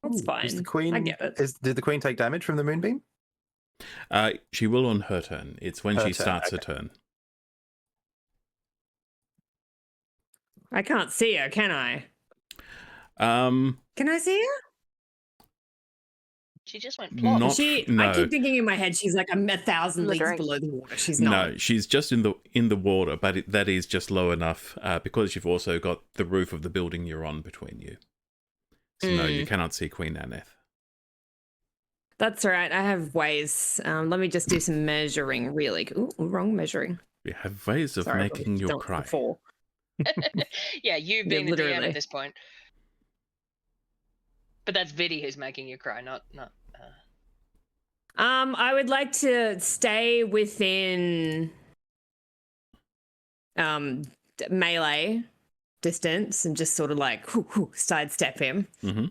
That's Ooh, fine. is the queen, I get it. Did the queen take damage from the moonbeam? She will on her turn. It's when Her she turn, starts her okay. turn. I can't see her, can I? Can I see her? She just went plop. Not no. I keep thinking in my head she's like 1,000 leagues Drink. below the water. She's not. No, she's just in the water, but that is just low enough because you've also got the roof of the building you're on between you. So no, you cannot see Queen Aneth. That's all right. I have ways. Let me just do some measuring really. Ooh, wrong measuring. You have ways of Sorry, making you don't cry. fall. Yeah, you being the DM literally. at this point. But that's Viddy who's making you cry, not. I would like to stay within melee distance and just sort of like sidestep him. Mm-hmm.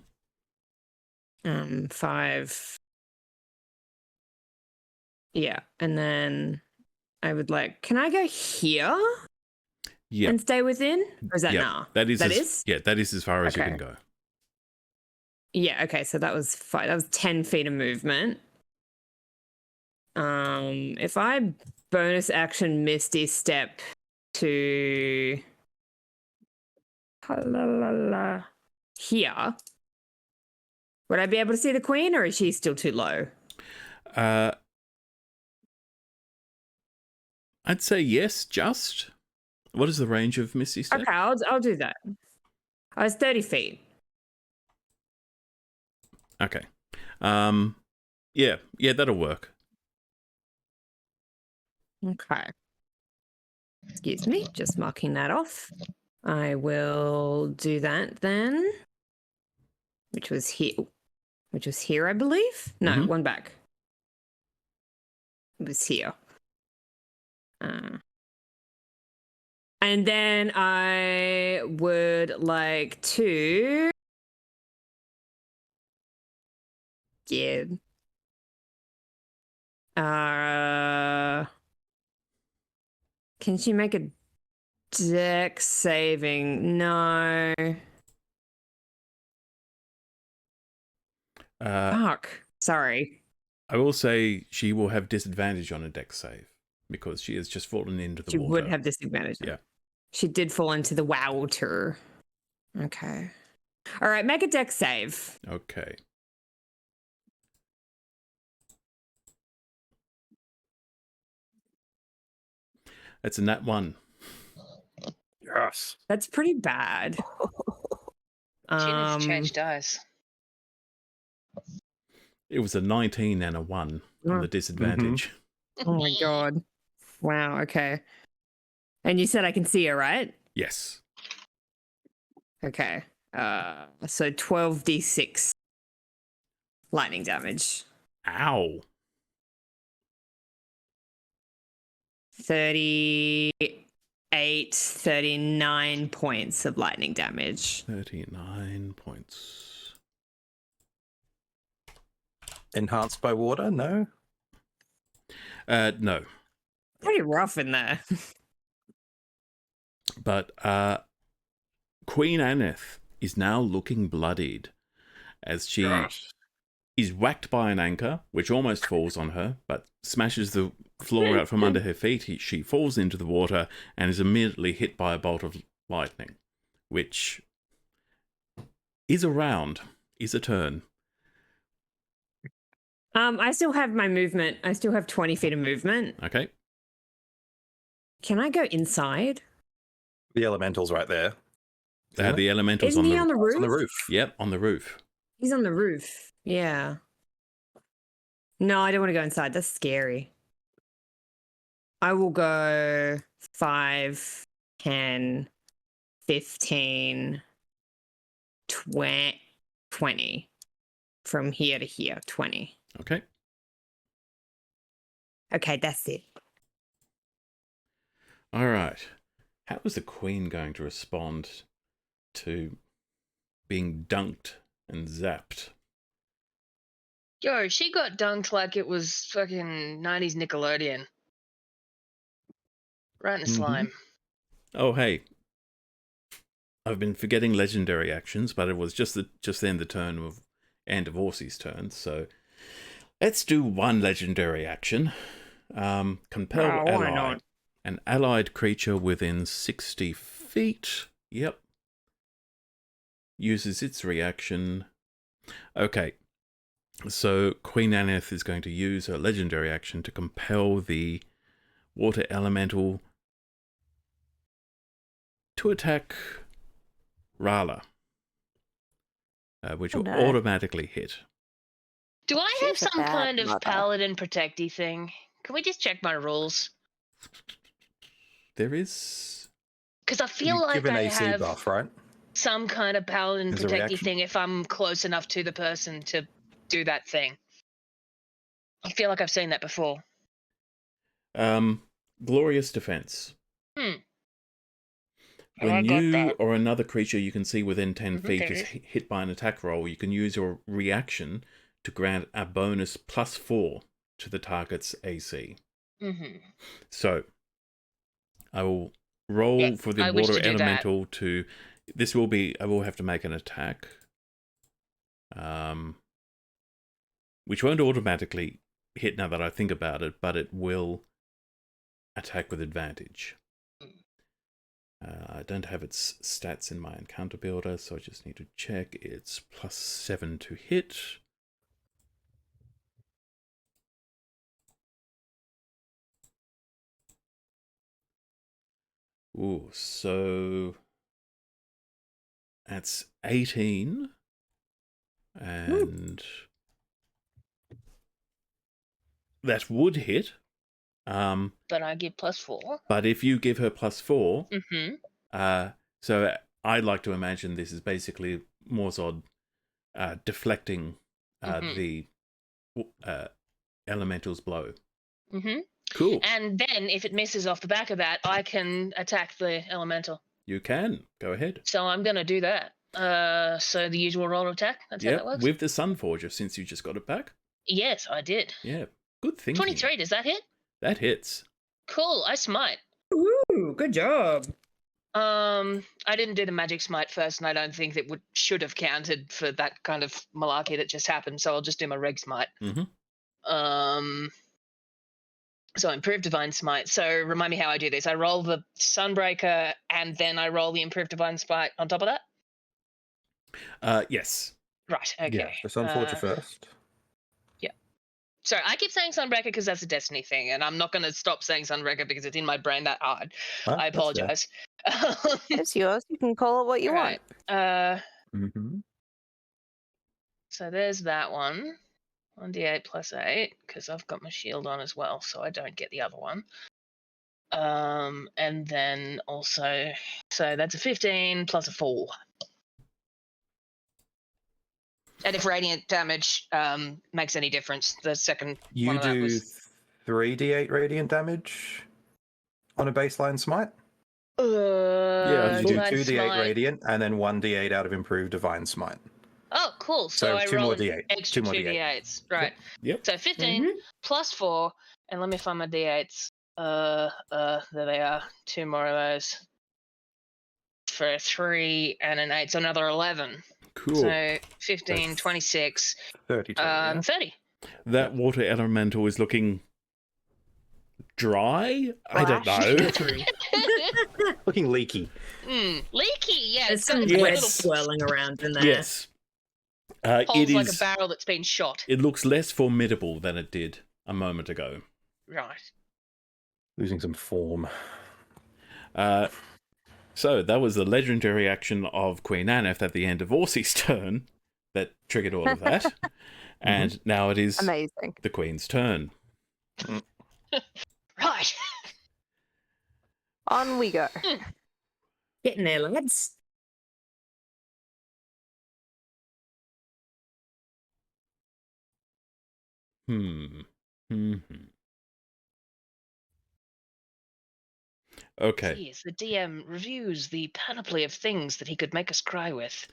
5. Yeah, and then I would like. Can I go here Yeah. and stay within? Or is that Yeah. nah? That is That as, is? Yeah, that is as far as you Okay. can go. Yeah. Okay. So that was 5. That was 10 feet of movement. If I bonus action Misty Step to here, would I be able to see the queen, or is she still too low? I'd say yes, just. What is the range of Misty Step? Okay, I'll do that. I was 30 feet. Okay. Yeah, that'll work. Okay. Excuse me, just marking that off. I will do that then. Which was here. Which was here, I believe. No, Mhm. one back. It was here. And then I would like to give can she make a deck saving? No. Fuck. Sorry. I will say she will have disadvantage on a deck save because she has just fallen into the She water. would have disadvantage. Yeah. She did fall into the water. Okay. All right, make a deck save. Okay. That's a nat 1. Yes. That's pretty bad. She needs to change dice. It was a 19 and a 1 on the disadvantage. Oh my god. Wow, okay. And you said I can see her, right? Yes. Okay. So 12d6 lightning damage. Ow. 39 points of lightning damage. 39 points. Enhanced by water? No. No, Pretty rough in there. but Queen Aneth is now looking bloodied as she is whacked by an anchor, which almost falls on her, but smashes the floor out from under her feet. She falls into the water and is immediately hit by a bolt of lightning, which is a turn. I still have my movement. I still have 20 feet of movement. Okay. Can I go inside? The elemental's right there. The elementals Isn't he on the roof? It's on the roof. Yep, on the roof. He's on the roof. Yeah. No, I don't want to go inside. That's scary. I will go 5, 10, 15, 20. From here to here, 20. Okay. Okay, that's it. All right. How is the Queen going to respond to being dunked and zapped? Yo, she got dunked like it was fucking 90s Nickelodeon. Right in the slime. Oh, hey. I've been forgetting legendary actions, but it was just then the turn of Anne Divorcey's turn. So let's do one legendary action. Compel ally. Why not? An allied creature within 60 feet. Yep. Uses its reaction. Okay. So Queen Aneth is going to use her legendary action to compel the water elemental to attack Rala, which will automatically hit. Do I have She's a some bad kind of mother. paladin protecty thing? Can we just check my rules? There is... Because I feel You like give an I AC have buff, right? some kind of paladin There's a protecty reaction. thing if I'm close enough to the person to do that thing. I feel like I've seen that before. Glorious Defense. When I got you that. or another creature you can see within 10 feet there is is. hit by an attack roll, you can use your reaction to grant a bonus +4 to the target's AC. Mm-hmm. So, I will roll Yeah, for the I wish water to do that. elemental to... This will be... I will have to make an attack. Which won't automatically hit now that I think about it, but it will attack with advantage. I don't have its stats in my encounter builder, so I just need to check. It's +7 to hit. Ooh, so that's 18. And that would hit. But I give +4. But if you give her +4, Mm-hmm. so I'd like to imagine this is basically Morzod deflecting the elemental's blow. Mm-hmm. Cool. And then if it misses off the back of that, I can attack the elemental. You can. Go ahead. So I'm going to do that. So the usual roll of attack. That's how that works? With the Sunforger, since you just got it back. Yes, I did. Yeah, good thinking. 23, does that hit? That hits. Cool, I smite. Ooh, good job. I didn't do the magic smite first, and I don't think that should have counted for that kind of malarkey that just happened, so I'll just do my reg smite. Mm-hmm. So improved divine smite. So remind me how I do this. I roll the Sunbreaker, and then I roll the improved divine smite on top of that? Yes. Right, okay. Yeah, the Sunforger first. Sorry, I keep saying Sunbreaker because that's a Destiny thing, and I'm not going to stop saying Sunbreaker because it's in my brain that hard. Huh? I That's fair. apologize. It's yours. You can call it what you want. Right. Mm-hmm. So there's that one. 1d8 plus 8, because I've got my shield on as well, so I don't get the other one. And then also, so that's a 15 plus a 4. And if radiant damage makes any difference, the second one You of that do was... 3d8 radiant damage on a baseline smite. Yeah, You do Divine 2d8 Smite. radiant and then 1d8 out of improved divine smite. Oh, cool. So, So I two roll more an D8. extra Two more 2d8s. Right. Yep. So 15 plus 4, and let me find my d8s. There they are. 2 more of those. For a 3 and an 8, so another 11. Cool. So 15, 26, 30 total, yeah? 30. That water elemental is looking dry? I don't know. Looking leaky. Leaky, yeah. There's It's some got red little swirling around in there. Yes. holes It like a is. barrel that's been shot. It looks less formidable than it did a moment ago. Right. Losing some form. So that was the legendary action of Queen Aneth at the end of Orsie's turn that triggered all of that. And now it is Amazing. the Queen's turn. Right. On we go. Getting there, lads. Okay. Jeez, the DM reviews the panoply of things that he could make us cry with.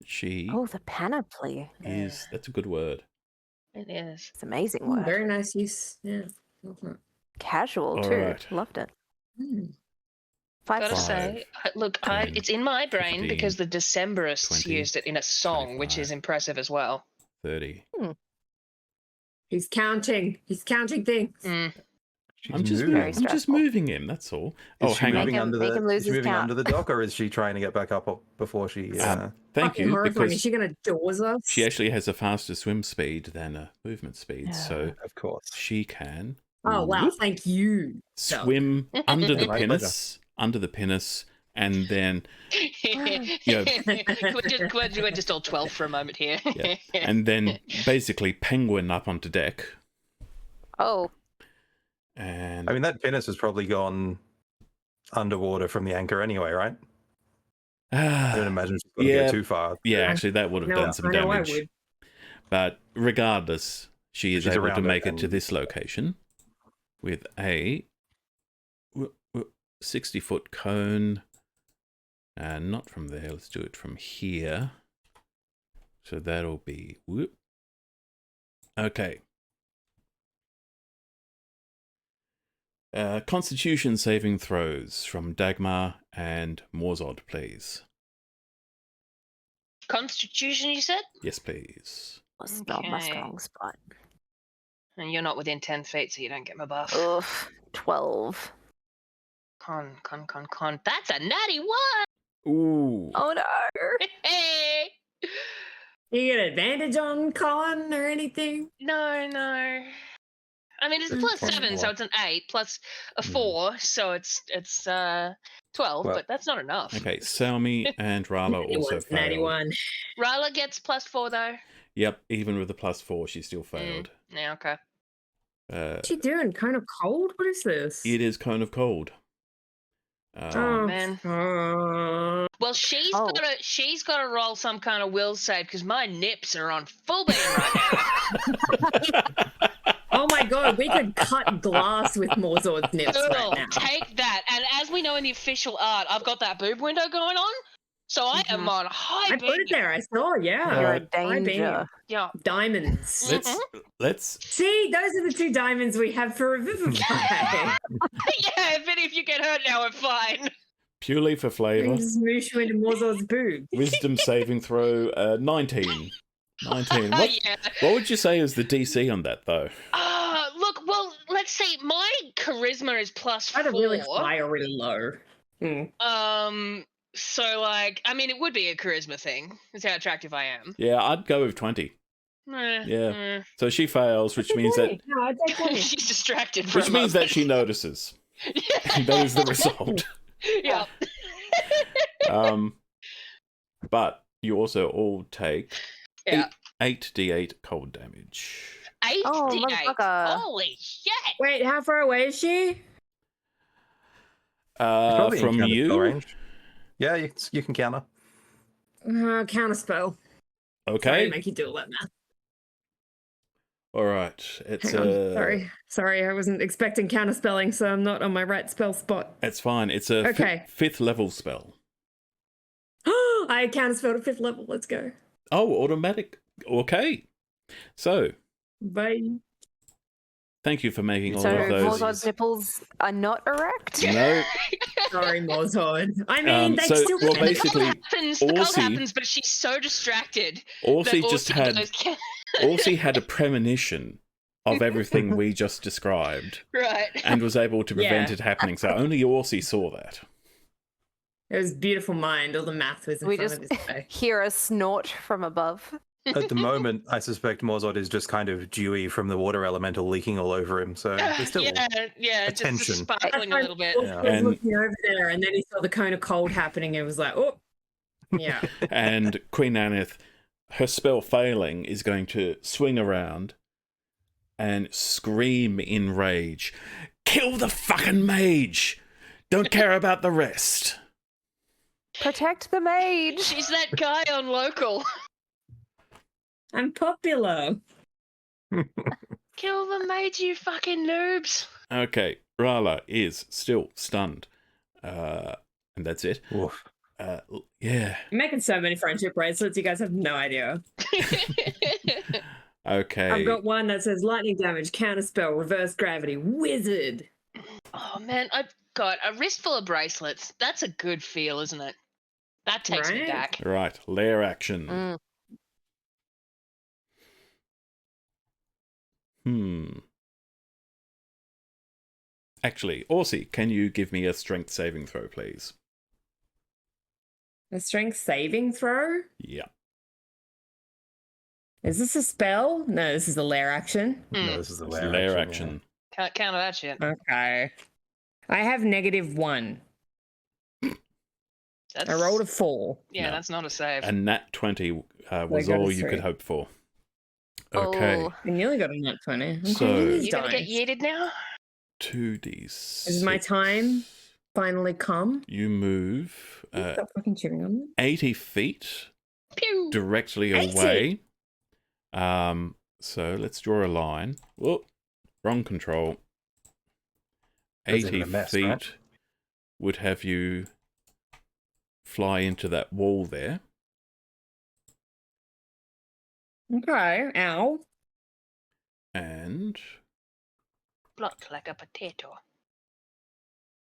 She Oh, the panoply. is. That's a good word. It is. It's an amazing word. Very nice use. Yeah. Casual, All too. right. Loved it. Mm. Gotta 5 say, look, 10, it's in my brain 15, because the Decemberists 20, used it in a song, which 25. is impressive as well. 30. He's counting. He's counting things. She's I'm just, moving. Very I'm just stressful. moving him, that's all. Is she hang on. moving Make him- under make him lose is she his moving count. under the dock, or is she trying to get back up before she? Thank Fucking you, horrifying. Is because she going to doors us? she actually has a faster swim speed than a movement speed, so of course. she can Oh, wow. Thank you. swim under the My pinnace, and then We're just all 12 for a moment here. yeah, and then basically penguin up onto deck. Oh, And I mean, that pinnace has probably gone underwater from the anchor anyway, right? I don't imagine she's going to Yeah. go too far. yeah, actually that would have done some I know I damage. would. But regardless, she is She's able to around it make it to and- this location with a 60-foot cone. And not from there, let's do it from here. So that'll be... Whoop. Okay. Constitution saving throws from Dagmar and Morzod, please. Constitution, you said? Yes, please. that's not my Okay. strong spot. And you're not within 10 feet, so you don't get my buff. Ugh, 12. Con. That's a natty one! Ooh. Oh no. Hey! You get advantage on con or anything? No. I mean, it's plus Plus 7, so four. it's an 8, plus a 4, so it's 12, Well- but that's not enough. Okay, Salmi and Rala also failed. 91. Ryla gets plus 4, though. Yep, even with the +4, she still failed. Yeah, okay. What's she doing? Kind of cold? What is this? It is Cone of Cold. Oh, man. Oh. Well, she's got to roll some kind of will save because my nips are on full beam right now. Oh my god, we could cut glass with Morzord's nips Cool, right now. take that. And as we know in the official art, I've got that boob window going on, so I am on high I beam. put it there. I saw, yeah. You're a High beam. danger. Yeah. Diamonds. Let's See, those are the 2 diamonds we have for Revivify. Yeah, if you get hurt now, we're fine. purely for We flavor. can smoosh you into Morzord's boob. Wisdom saving throw 19. 19. Yeah. What would you say is the DC on that though? Look, well, let's see. My charisma is plus Either 4. really high or really low. So like, I mean, it would be a charisma thing. That's how attractive I am. Yeah, I'd go with 20. Yeah. So she fails, which means that No, I'd say 20. She's distracted for which a means moment. that she notices. That is the result. Yeah. But you also all take Yeah. 8d8 cold damage. 8 Oh, D8. motherfucker. Holy shit! Wait, how far away is she? Probably in From counter spell you? range. Yeah, you can counter. Counterspell. Sorry Okay. to make you do all that math. All right. It's Hang on. Sorry, I wasn't expecting counterspelling, so I'm not on my right spell spot. It's fine. It's a Okay. 5th level spell. I counterspelled at 5th level. Let's go. Oh, automatic. Okay. So, Bye. thank you for making all So of those. Morzod's nipples are not erect? No. Sorry, Morzod. I mean, they So, still well, can. basically, The cult Orsi- happens, but she's so distracted Orsi that just Orsi had goes, Orsi had a premonition of everything we just described right. and was able to prevent Yeah. it happening. So only Orsi saw that. It was beautiful mind. All the math was in We front just of his face. hear a snort from above. At the moment, I suspect Morzod is just kind of dewy from the water elemental leaking all over him. So there's still yeah, just attention. sparkling a little bit. He Yeah. was And- looking over there, and then he saw the cone of cold happening, and was like, "Oh, yeah." And Queen Aneth, her spell failing, is going to swing around and scream in rage, "Kill the fucking mage! Don't care about the rest!" Protect the mage! She's that guy on local. I'm popular. Kill the mage, you fucking noobs. Okay, Rala is still stunned. And that's it. Oof. Yeah. I'm making so many friendship bracelets. You guys have no idea. Okay. I've got one that says lightning damage, counterspell, reverse gravity, wizard. Oh man, I've got a wrist full of bracelets. That's a good feel, isn't it? That takes me Right? back. Right, lair action. Mm. Actually, Orsi, can you give me a strength saving throw, please? A strength saving throw? Yeah. Is this a spell? No, this is a lair action. No, this is the It's lair, lair action. action. Can't counter that shit. Okay. I have -1. That's, I rolled a 4. Yeah, No. that's not a save. And nat 20 was got a all you 3. could hope for. Okay. Oh. I nearly got a nat 20. Okay, So- he's You gonna get dying. yeeted now? 2d6. Is my time finally come? You move Stop fucking chewing on me. 80 feet Pew! directly 80? away. So let's draw a line. Whoop. Wrong control. That's 80 even a mess, feet right? would have you fly into that wall there. Okay, ow. And Blocked like a potato.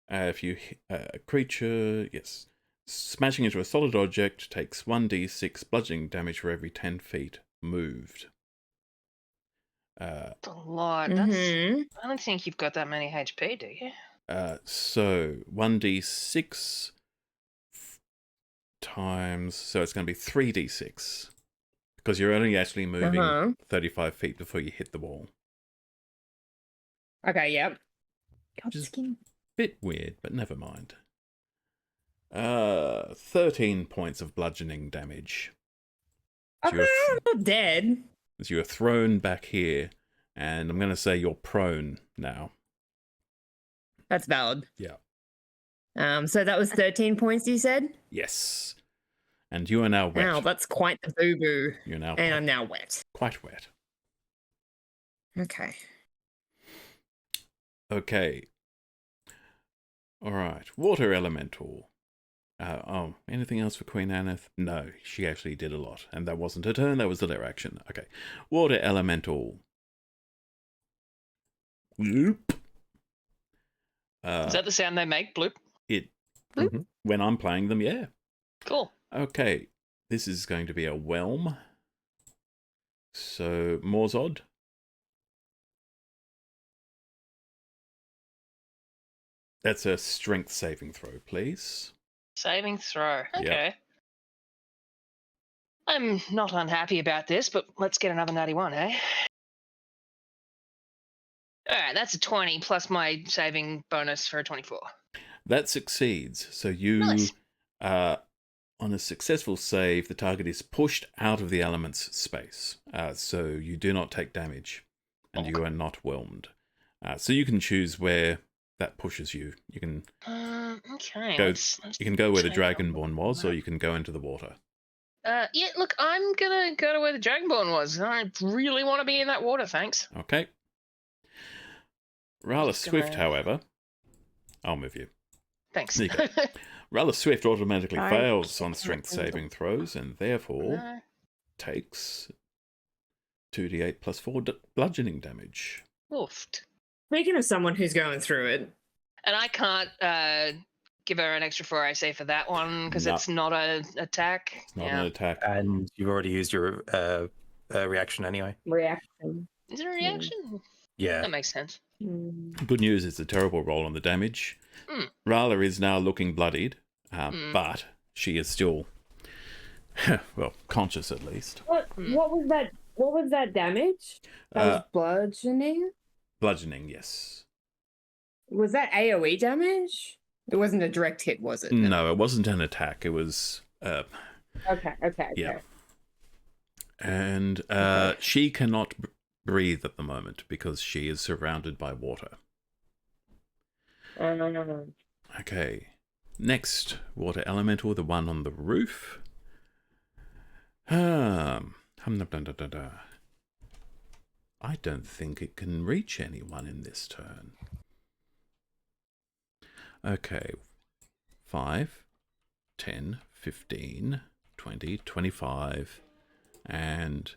if you a creature, yes, smashing into a solid object takes 1d6 bludgeoning damage for every 10 feet moved. That's a lot. Mm-hmm. I don't think you've got that many HP, do you? So 1d6 times, so it's going to be 3d6 because you're only actually moving Uh-huh. 35 feet before you hit the wall. Okay, yep. God, Just- skin. Bit weird, but never mind. 13 points of bludgeoning damage. So Okay, you're, I'm not dead. as you are thrown back here, and I'm going to say you're prone now. That's valid. Yeah. So that was 13 points, you said? Yes. And you are now wet. Wow, that's quite the boo-boo. You're now And I'm now wet. quite wet. Okay. Okay. All right. Water elemental. Anything else for Queen Aneth? No, she actually did a lot. And that wasn't her turn, that was the lair action. Okay. Water elemental. Bloop. Is that the sound they make? Bloop. When I'm playing them, yeah. Cool. Okay. This is going to be a whelm. So, Morzod. That's a strength saving throw, please. Saving throw. Yeah. Okay. I'm not unhappy about this, but let's get another natty one, eh? Alright, that's a 20 plus my saving bonus for a 24. That succeeds. So you, Nice. on a successful save, the target is pushed out of the element's space. So you do not take damage, and you are not whelmed. So you can choose where that pushes you. You can Okay. Go- let's you can go where the check out Dragonborn was, or that. you can go into the water. Yeah, look, I'm gonna go to where the Dragonborn was. I really want to be in that water, thanks. Okay. Rala Just Swift, gonna- however, I'll move you. Thanks. There you Rala Swift automatically Alright. fails on strength saving throws, and therefore takes 2d8 plus 4 bludgeoning damage. Oofed. Speaking of someone who's going through it, And I can't give her an extra 4 AC for that one because No. it's not an attack. It's not an attack. And you've already used your reaction anyway. reaction. Is it a reaction? Yeah. That makes sense. Good news, it's a terrible roll on the damage. Rala is now looking bloodied, but she is still, well, conscious at least. What was that? What was that damage? That was bludgeoning. Bludgeoning, yes. Was that AOE damage? It wasn't a direct hit, was it? No, it wasn't an attack. It was, Okay. yeah. And she cannot breathe at the moment because she is surrounded by water. Okay. Next, water elemental, the one on the roof. I don't think it can reach anyone in this turn. Okay. 5, 10, 15, 20, 25, and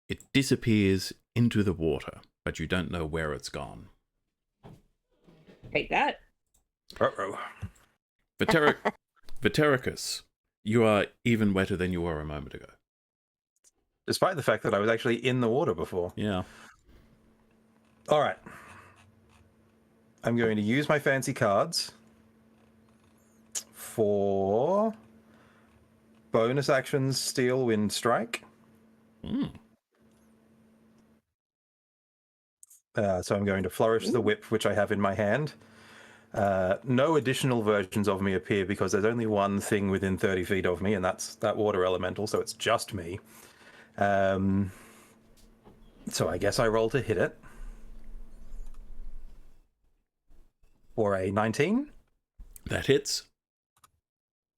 it disappears into the water, but you don't know where it's gone. Take that. Uh-oh. Vetericus, you are even wetter than you were a moment ago. Despite the fact that I was actually in the water before. Yeah. All right. I'm going to use my fancy cards for bonus actions, Steel, Wind, Strike. So I'm going to flourish the whip, which I have in my hand. No additional versions of me appear because there's only one thing within 30 feet of me, and that's that water elemental, so it's just me. So I guess I roll to hit it. For a 19. That hits.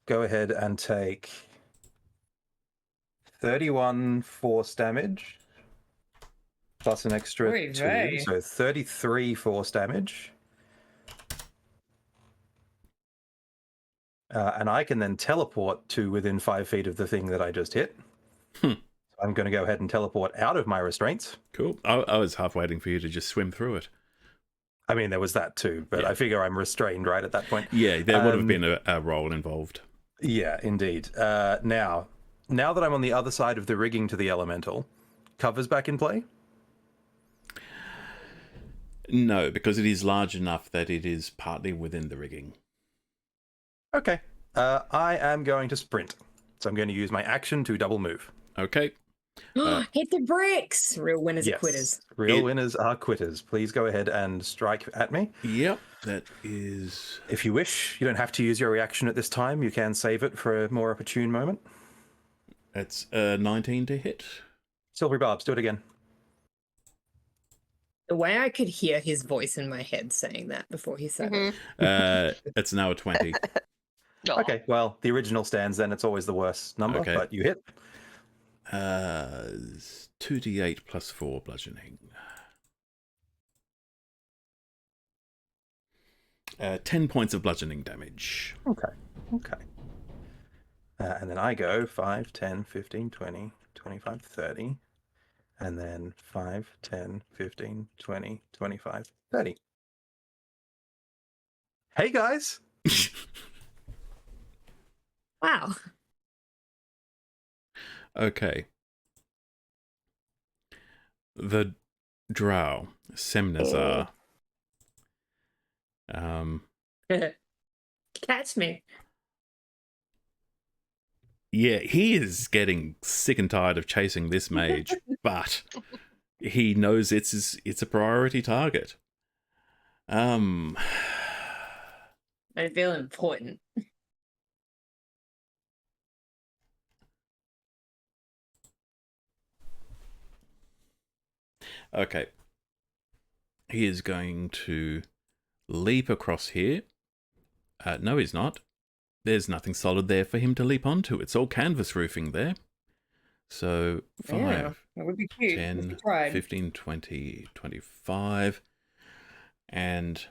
Go ahead and take 31 force damage. Plus an extra Oy 2, vey. so 33 force damage. And I can then teleport to within 5 feet of the thing that I just hit. I'm going to go ahead and teleport out of my restraints. Cool. I was half waiting for you to just swim through it. I mean, there was that too, but Yeah. I figure I'm restrained right at that point. Yeah, there would have been a roll involved. Yeah, indeed. Now that I'm on the other side of the rigging to the elemental, cover's back in play? No, because it is large enough that it is partly within the rigging. Okay. I am going to sprint. So I'm going to use my action to double move. Okay. Hit the bricks. Real winners are Yes. quitters. Real winners are quitters. Please go ahead and strike at me. Yep, that is... If you wish, you don't have to use your reaction at this time. You can save it for a more opportune moment. That's 19 to hit. Silvery Barbs, do it again. The way I could hear his voice in my head saying that before he said it. It's now a 20. Oh. Okay, well, the original stands then. It's always the worst number, Okay. but you hit. 2d8 plus 4 bludgeoning. 10 points of bludgeoning damage. Okay. And then I go 5, 10, 15, 20, 25, 30. And then 5, 10, 15, 20, 25, 30. Hey, guys. Wow. Okay. The drow, Semnazar. Catch me. Yeah, he is getting sick and tired of chasing this mage, but he knows it's a priority target. I feel important. Okay. He is going to leap across here. No, he's not. There's nothing solid there for him to leap onto. It's all canvas roofing there. So 5, Yeah, that would be cute. 10, 15, 20, 25. And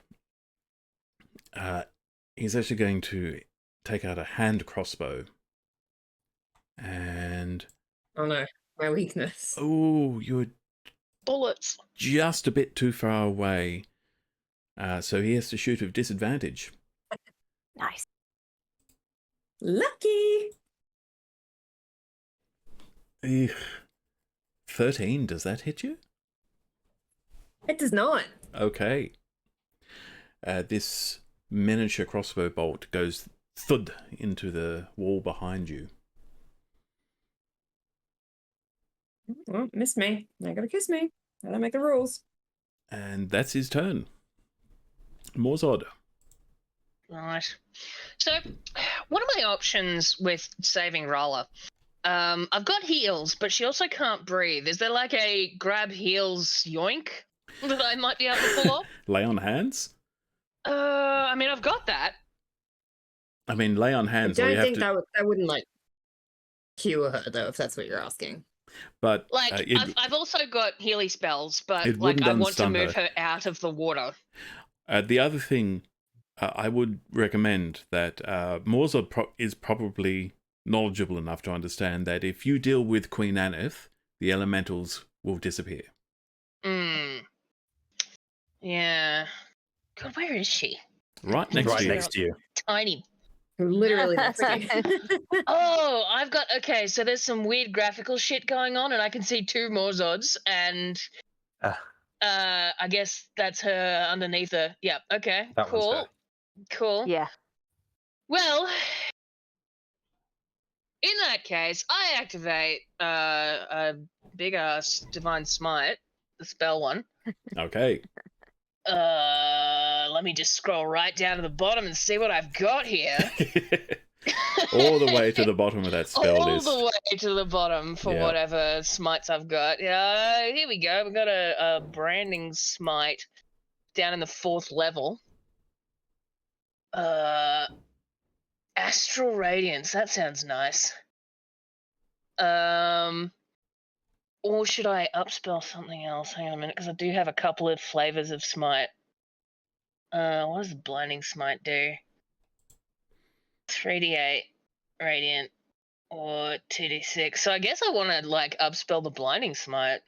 he's actually going to take out a hand crossbow and Oh no, my weakness. Oh, you're Bullets. just a bit too far away. So he has to shoot with disadvantage. Nice. Lucky. Eugh. 13, does that hit you? It does not. Okay. This miniature crossbow bolt goes thud into the wall behind you. Well, missed me. Not gonna kiss me. I don't make the rules. And that's his turn. Morzod. Right. So, what are my options with saving Rolla? I've got heals, but she also can't breathe. Is there like a grab heals yoink that I might be able to pull off? Lay on hands? I mean, I've got that. I mean, lay on I hands. All you don't have think to, that wouldn't like cure her though, if that's what you're asking. but Like, I've also got Healy spells, but it like wouldn't I want to unstun move her. her out of the water. The other thing I would recommend that Morzod is probably knowledgeable enough to understand that if you deal with Queen Aneth, the elementals will disappear. Yeah. God, where is she? Right next Right to you. next to you. Tiny. Literally next to you. Oh, I've got okay. So there's some weird graphical shit going on, and I can see 2 Morzods, and Ah. I guess that's her underneath her. Yeah. Okay. That one's Cool. her. Cool. Yeah. Well, in that case, I activate a big ass divine smite, the spell one. Okay. Let me just scroll right down to the bottom and see what I've got here. All the way to the bottom of that spell All list. the way to the bottom for Yeah. whatever smites I've got. Yeah, here we go. We've got a branding smite down in the 4th level. Astral Radiance. That sounds nice. Or should I upspell something else? Hang on a minute, because I do have a couple of flavors of smite. What does the Blinding Smite do? 3d8 radiant or 2d6. So I guess I want to like upspell the Blinding Smite.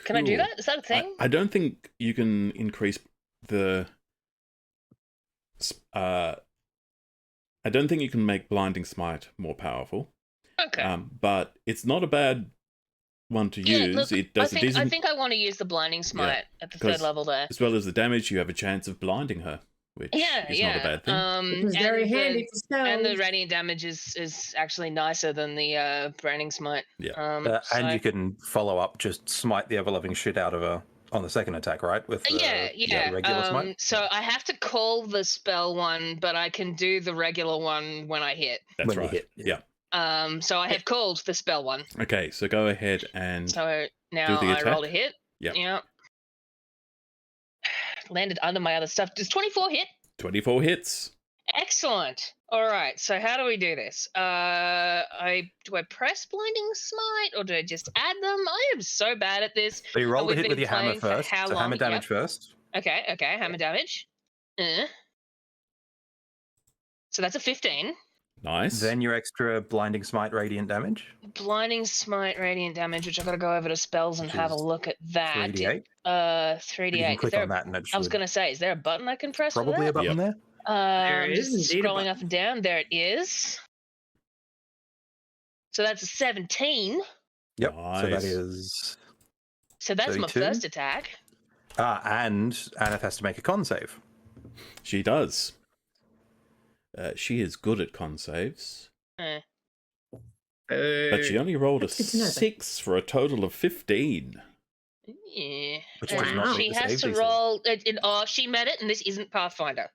Can I do Cool. that? Is that a thing? I don't think you can increase the. I don't think you can make Blinding Smite more powerful. Okay. But it's not a bad one to use. Look, It does I a decent, think I want to use the Blinding Smite at the 'cause 3rd level there. as well as the damage. You have a chance of blinding her, which Yeah, is yeah. not a bad thing. Which is very handy for spells. And the radiant damage is actually nicer than the branding smite. Yeah. And you can follow up, just smite the ever-loving shit out of her on the second attack, right? With the regular smite? So I have to call the spell one, but I can do the regular one when I hit. That's when you right. hit, Yeah. So I have called the spell one. Okay, so go ahead and So now the I rolled a attack? hit. Yep. Yeah. Landed under my other stuff. Does 24 hit? 24 hits. Excellent. All right. So how do we do this? Do I press blinding smite or do I just add them? I am so bad at this. So you roll the we've hit with been your hammer playing for first. how So hammer long? damage first. Okay. Hammer damage. So that's a 15. Nice. Then your extra blinding smite radiant damage. Blinding smite radiant damage, which I've got to go over to spells and Which have a is look at that. 3d8. 3d8. You can Is click there on that and it I was should- going to say, is there a button I can press Probably a for that? button there. There I'm is just indeed a scrolling button. up and down. There it is. So that's a 17. Yep. So that Nice. is. So that's my 32? first attack. And Aneth has to make a con save. She does. She is good at con saves, but she only rolled a That's good to know, though. 6 for a total of 15. Yeah. Which does not She meet the has save to DC. roll. Oh, she met it, and this isn't Pathfinder.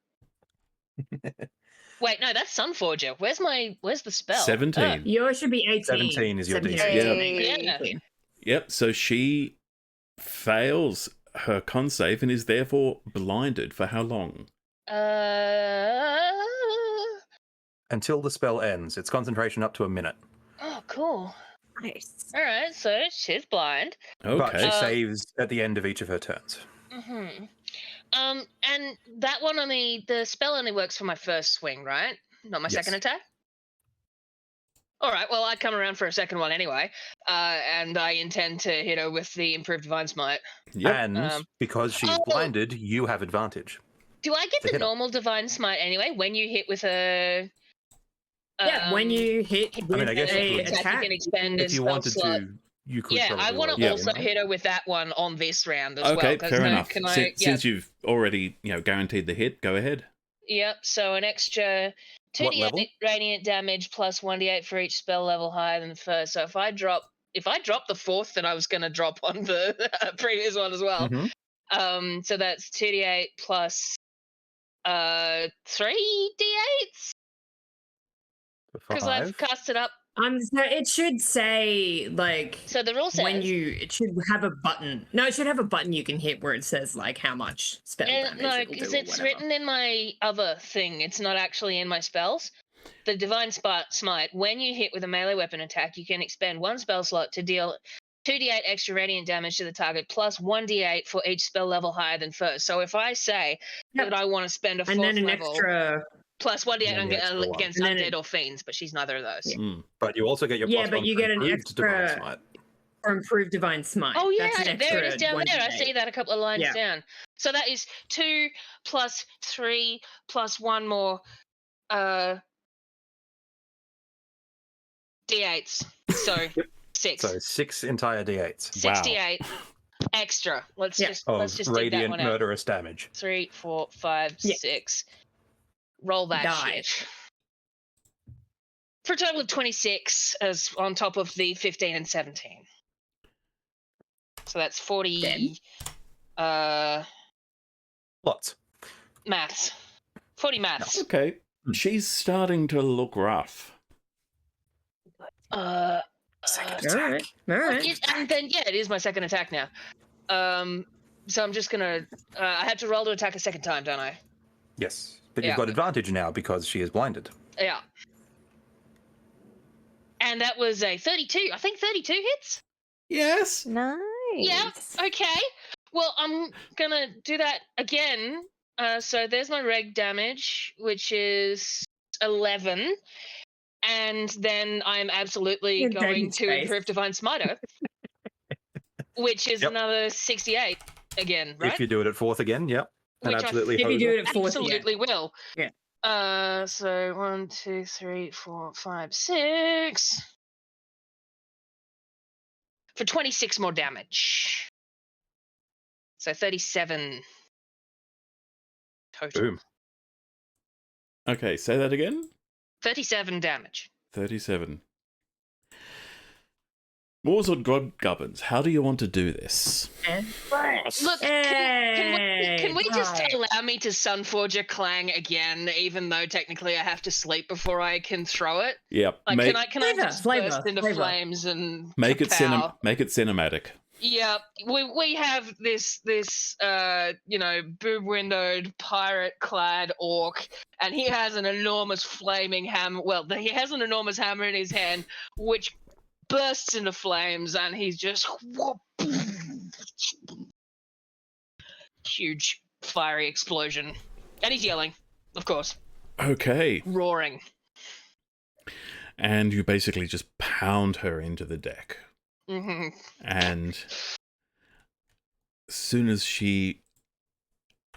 Wait, no, that's Sunforger. Where's the spell? 17. Yours should be 18. 17 is your DC. Yeah. Yep, so she fails her con save and is therefore blinded for how long? Until the spell ends. It's concentration up to a minute. Oh, cool. Nice. All right, so she's blind. But she Okay. saves at the end of each of her turns. Mm-hmm. And that one the spell only works for my first swing, right? Not my Yes. second attack. All right. Well, I come around for a second one anyway, and I intend to hit her with the improved divine smite. Yep. And because she's Oh. blinded, you have advantage. Do I get To the hit her. normal divine smite anyway when you hit with a? Yeah, when you hit with I guess a you could- you attack. can expend If a you spell wanted slot. to, you could. Yeah, I probably want roll to it also in, right? hit her with that one on this round as well. Okay, 'cause fair then enough. Can I, Since you've already, guaranteed the hit, go ahead. Yep. So an extra What level? 2d8 radiant damage plus 1d8 for each spell level higher than the first. So if I drop the fourth, then I was going to drop on the previous one as well. Mhm. So that's 2d8 plus 3d8s because I've 5. cast it up. So it should say like So the rule says it should have a button. No, it should have a button you can hit where it says like how much spell damage no, it'll because do or it's whatever. written in my other thing. It's not actually in my spells. The divine smite. When you hit with a melee weapon attack, you can expend one spell slot to deal 2d8 extra radiant damage to the target plus 1d8 for each spell level higher than first. So if I say Yep. that I want to spend a And fourth then an level extra. plus 1d8 And then the extra one. against And then undead or fiends, but she's neither of those. Yeah. Mm. But you also get your Yeah, plus but 1 you for get an improved divine extra- smite. Or improved divine smite. Oh yeah, That's an there it is extra down there. I 1d8. see that a couple of lines Yeah. down. So that is 2 plus 3 plus 1 more d8s. So 6. So 6 entire d8s 68 extra. Let's Yeah. just of dig that radiant one out. murderous damage. 3, 4, 5, Yeah. 6. Roll that Die. shit. For a total of 26 as on top of the 15 and 17. So that's 40 Dead. Lots. maths. 40 maths. Okay. She's starting to look rough. Second All right. All right. And then it is my second attack now. So I'm just gonna I have to roll to attack a second time, don't I? Yes. But Yeah. you've got advantage now because she is blinded. Yeah. And that was a 32. I think 32 hits. Yes. Nice. Yeah. Okay. Well, I'm gonna do that again. So there's my reg damage, which is 11, and then I'm absolutely Yeah, going David's to face. improve Divine Smiter, which is Yep. another 68 again, right? If you do it at 4th again, yep. And Which I absolutely If you hose do her. it at 4th, absolutely will. Yeah. So 1, 2, 3, 4, 5, 6 for 26 more damage. So 37 total. Boom. Okay, say that again. 37 damage. 37. Warzone God Gubbins, how do you want to do this? Look, can we just Hey, allow me to Sunforger Clang again, even though technically I have to sleep before I can throw it? Yep. Like, make can I just burst into flavor. flames and make it kapow? make it cinematic. Yeah, we have this boob windowed pirate clad orc, and he has an enormous flaming hammer. Well, he has an enormous hammer in his hand, which bursts into flames, and he's just huge fiery explosion, and he's yelling, of course, Okay. roaring. And you basically just pound her into the deck. Hmm. And as soon as she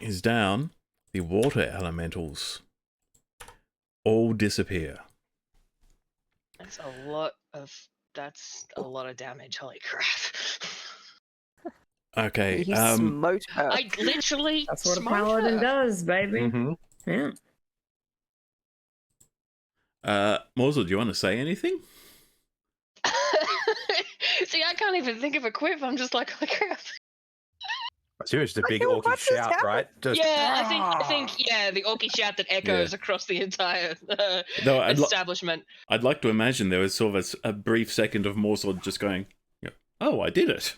is down, the water elementals all disappear. That's a lot of damage. Holy crap! Okay. You smote her. I literally That's what a smote paladin her. does, baby. Mm-hmm. Yeah. Morsel, do you want to say anything? See, I can't even think of a quip. I'm just like, holy crap. Seriously, just a big What orky just shout, happened? right? Just, Yeah, I think, the orky shout that echoes across the entire No, establishment. I'd like to imagine there was sort of a brief second of Morsel just going, "Oh, I did it."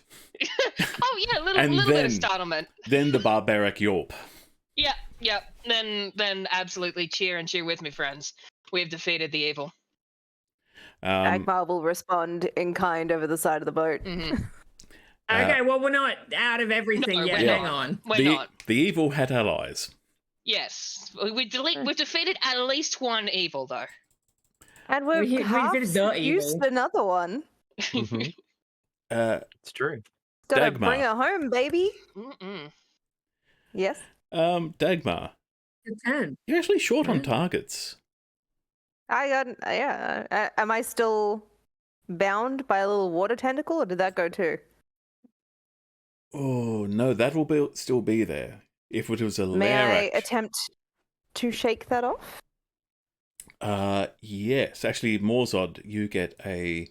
Oh yeah, And little bit then- of startlement. Then the barbaric yawp. Yeah. Then absolutely cheer and cheer with me, friends. We've defeated the evil. Dagmar will respond in kind over the side of the boat. Hmm. Okay, well, we're not out of everything No, yet. we're Hang not. on. We're not. The evil had allies. Yes, we've defeated at least one evil though. And we're We half finished not used evil. another one. Mhm. It's true. Gotta Dagmar. bring it home, baby. Mm-mm. Yes. Dagmar, Good turn. you're actually short on Yeah. targets. I got. Yeah. Am I still bound by a little water tentacle, or did that go too? Oh no, that will still be there. If it was a May lair I act, attempt to shake that off? yes. Actually, Morzod, you get a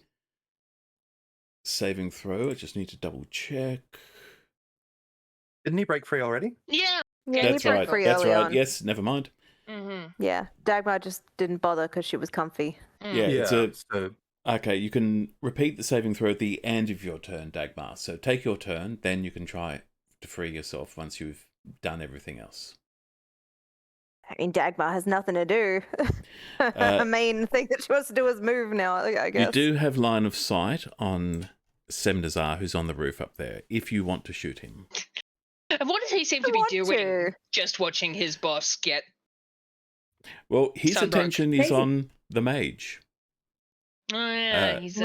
saving throw. I just need to double check. Didn't he break free already? Yeah. Yeah, That's he broke right. free That's early right. on. Yes, never mind. Mm-hmm. Yeah, Dagmar just didn't bother because she was comfy. Yeah, it's a So okay. You can repeat the saving throw at the end of your turn, Dagmar. So take your turn, then you can try to free yourself once you've done everything else. I mean, Dagmar has nothing to do. The main thing that she wants to do is move now, I guess. You do have line of sight on Semnazar, who's on the roof up there, if you want to shoot him. And what does he seem I to be want doing? to. Just watching his boss get. Well, his Sunbroke. attention is Crazy. on the mage. Oh yeah, he's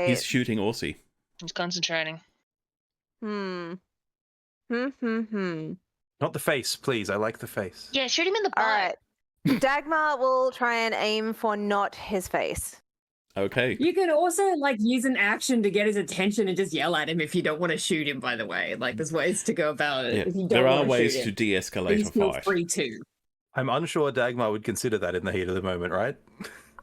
He's shooting Orsi. he's concentrating. Hmm. not the face, please. I like the face. Yeah, shoot him in the butt. All right. Dagmar will try and aim for not his face. Okay. You can also like use an action to get his attention and just yell at him if you don't want to shoot him. By the way, like there's ways to go about it. Yeah, If you don't there are wanna ways shoot to him, de-escalate please a feel fight. free to. I'm unsure Dagmar would consider that in the heat of the moment, right?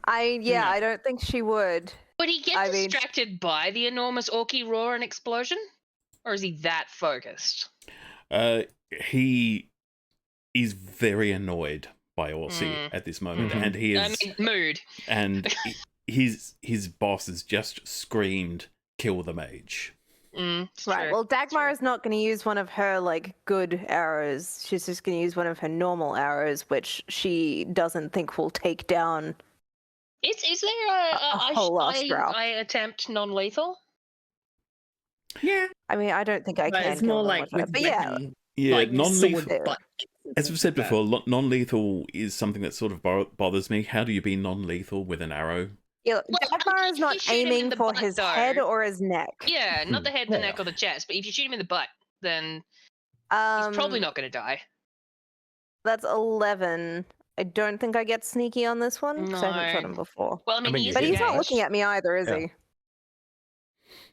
No. I don't think she would. Would he get I mean- distracted by the enormous orky roar and explosion? Or is he that focused? He is very annoyed by Orsi at this moment, Mhm. and he is, I mean, mood. and his boss has just screamed, "Kill the mage!" It's Right. true. Well, Dagmar true. is not going to use one of her like good arrows. She's just going to use one of her normal arrows, which she doesn't think will take down. Is there A whole lot of strap. I attempt non-lethal? Yeah, I mean, I don't think I but can. it's kill more them like with her, with but yeah, weapon, Yeah, like non-lethal. sword butt. As we've said But- before, non-lethal is something that sort of bothers me. How do you be non-lethal with an arrow? yeah. Look, Well, Dagmar if is you not shoot him in aiming the for butt, his though- head or his neck. Yeah, not the head, the Yeah. neck, or the chest. But if you shoot him in the butt, then he's probably not going to die. That's 11. I don't think I get sneaky on this one because I haven't shot No. him before. Well, I mean, mean, he you is But he's not engaged. looking at me either, is Yeah. he?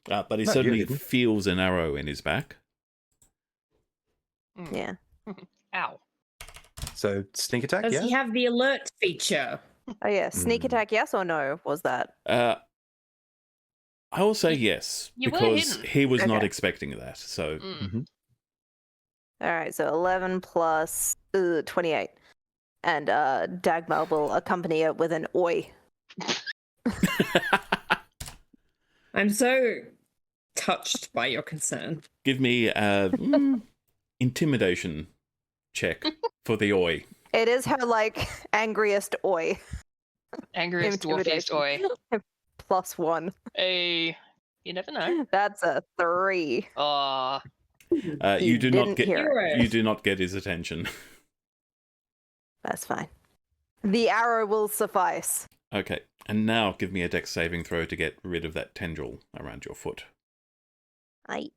But he No, you certainly didn't. feels an arrow in his back. Mm. Yeah. Ow. So sneak attack, Does yeah. he have the alert feature? Oh yeah. Sneak Mm. attack, yes or no? Was that? I will say yes, you were because hidden. he was not Okay. expecting that. So Mm. All right. So 11 plus 28, and Dagmar will accompany it with an oi. I'm so touched by your concern. give me a intimidation check for the oi. It is her like angriest oi. Angriest dwarfiest oi. +1. You never know. That's a 3. Aw. You do not didn't get hear it. you do not get his attention. That's fine. The arrow will suffice. Okay, and now give me a dex saving throw to get rid of that tendril around your foot. Aight.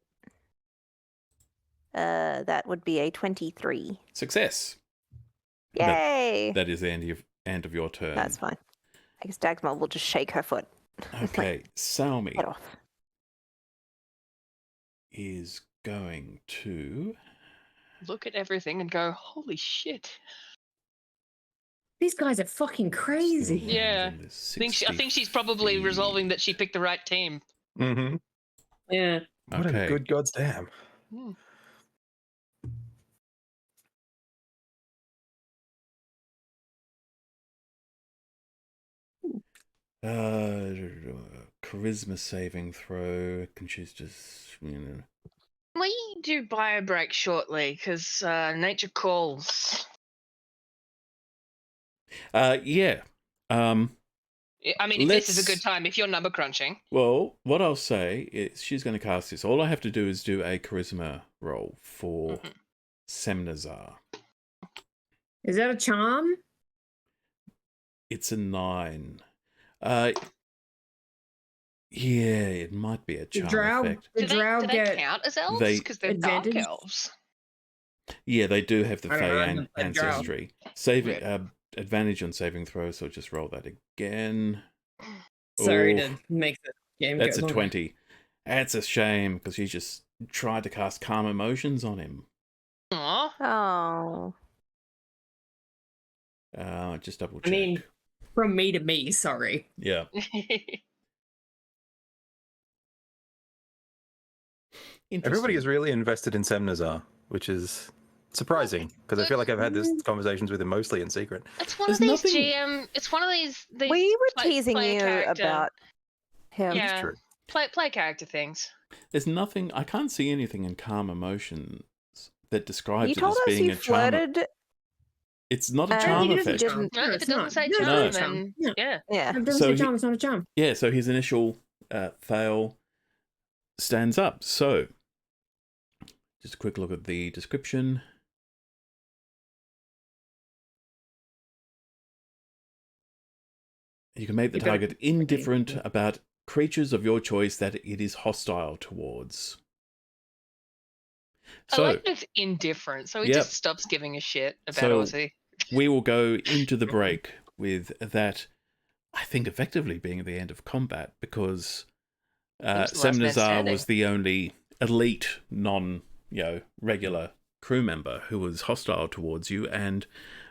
That would be a 23. Success. Yay! That is the end of your turn. That's fine. I guess Dagmar will just shake her foot. Okay, Salmi Head off. is going to. Look at everything and go, holy shit. These guys are fucking crazy. Yeah. I think she's probably resolving that she picked the right team. Mm-hmm. Yeah. What Okay. a good god's damn. Hmm. Charisma saving throw. Can choose to. We do bio break shortly because nature calls. Yeah. I mean, if this is a Let's- good time, if you're number crunching. Well, what I'll say is she's going to cast this. All I have to do is do a charisma roll for Mhm. Semnazar. Is that a charm? It's a 9. Yeah, it might be a The charm drow, effect. the Do drow they get count as elves? they- Because they're dark advantage? elves. Yeah, they do have the I don't know, Fey I haven't played drow. ancestry. Saving Yeah. advantage on saving throws, so just roll that again. Sorry Ooh, to make the game that's go a longer. 20. That's a shame because you just tried to cast calm emotions on him. Aw. Oh. Just double check. I mean, from me to me, sorry. Yeah. Everybody Interesting. is really invested in Semnazar, which is surprising because I feel like I've had this conversations with him mostly in secret. It's one There's of these nothing- GM. It's one of these. We were play- teasing play you character- about him. Yeah. It's true. play character things. There's nothing. I can't see anything in calm emotions that describes You it told as us being you a charm. flirted. It's not a I charm think it is a effect. charm. No, if it's it doesn't not. say No, it's charm, not a then charm. Yeah. Yeah. It doesn't So say he- charm, it's not a charm. Yeah, so his initial fail stands up. So, just a quick look at the description. You can make the You've got to- target indifferent about creatures of your choice that it is hostile towards. So, I like that it's indifferent, so he Yep. just stops giving a shit about So- Aussie. we will go into the break with that, I think, effectively being the end of combat because was the last man Semnazar standing. was the only elite, regular crew member who was hostile towards you, and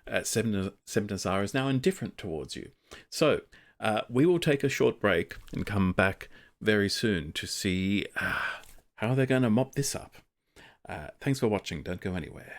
Semnazar is now indifferent towards you. So we will take a short break and come back very soon to see how they're going to mop this up. Thanks for watching. Don't go anywhere.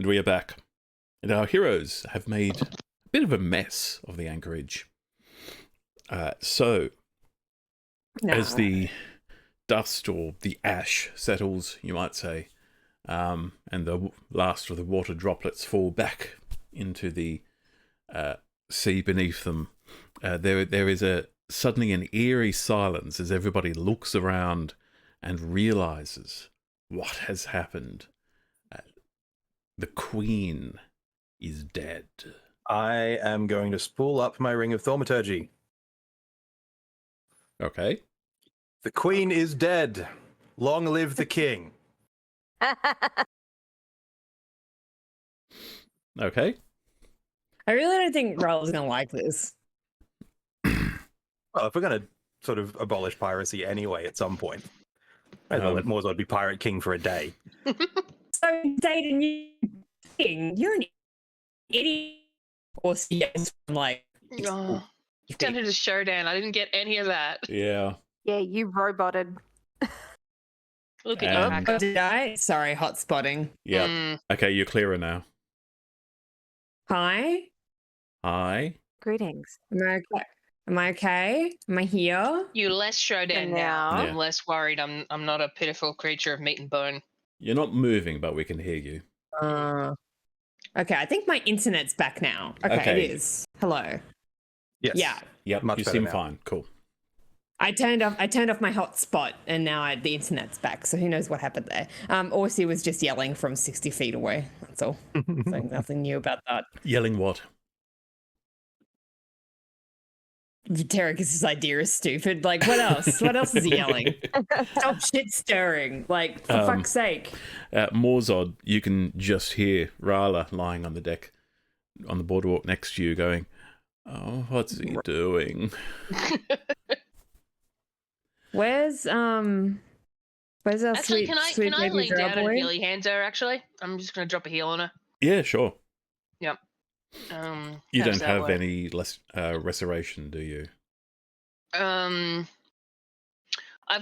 And we are back. And our heroes have made a bit of a mess of the anchorage. So, as the dust or the ash settles, you might say, and the last of the water droplets fall back into the sea beneath them, there is suddenly an eerie silence as everybody looks around and realizes what has happened. The Queen is dead. I am going to spool up my ring of thaumaturgy. Okay. The Queen is dead. Long live the King. Okay. I really don't think Raul's gonna like this. Well, if we're going to sort of abolish piracy anyway at some point, I'd let Morzod be Pirate King for a day. So, Dayton, you're an idiot. Or yes, I'm like, Oh, turned into Showdown. I didn't get any of that. Yeah. Yeah, you roboted. Look at And- you, hacker. did I? Sorry, hot spotting. Yeah. Mm, Okay, you're clearer now. Hi, Hi. Greetings. am I okay? Am I okay? Am I here? you less Showdown now. now. Yeah. I'm less worried. I'm not a pitiful creature of meat and bone. You're not moving, but we can hear you. Okay, I think my internet's back now. Okay, Okay. it is. Hello. Yes. Yeah, Yep, Much you better seem now. fine. Cool. I turned off my hotspot, and now the internet's back. So who knows what happened there? Orsi was just yelling from 60 feet away. That's all. So nothing new about that. Yelling what? Terracus's idea is stupid. Like, what else? What else is he yelling? Stop shit stirring. Like, for fuck's sake. Morzod, you can just hear Rala lying on the deck, on the boardwalk next to you, going, "Oh, what's he doing?" Where's our Actually, sweet, can I sweet baby lean girl down and boy? healy hands her? Actually, I'm just gonna drop a heal on her. Yeah, sure. Yep. You how don't does that have work? any less restoration, do you? I've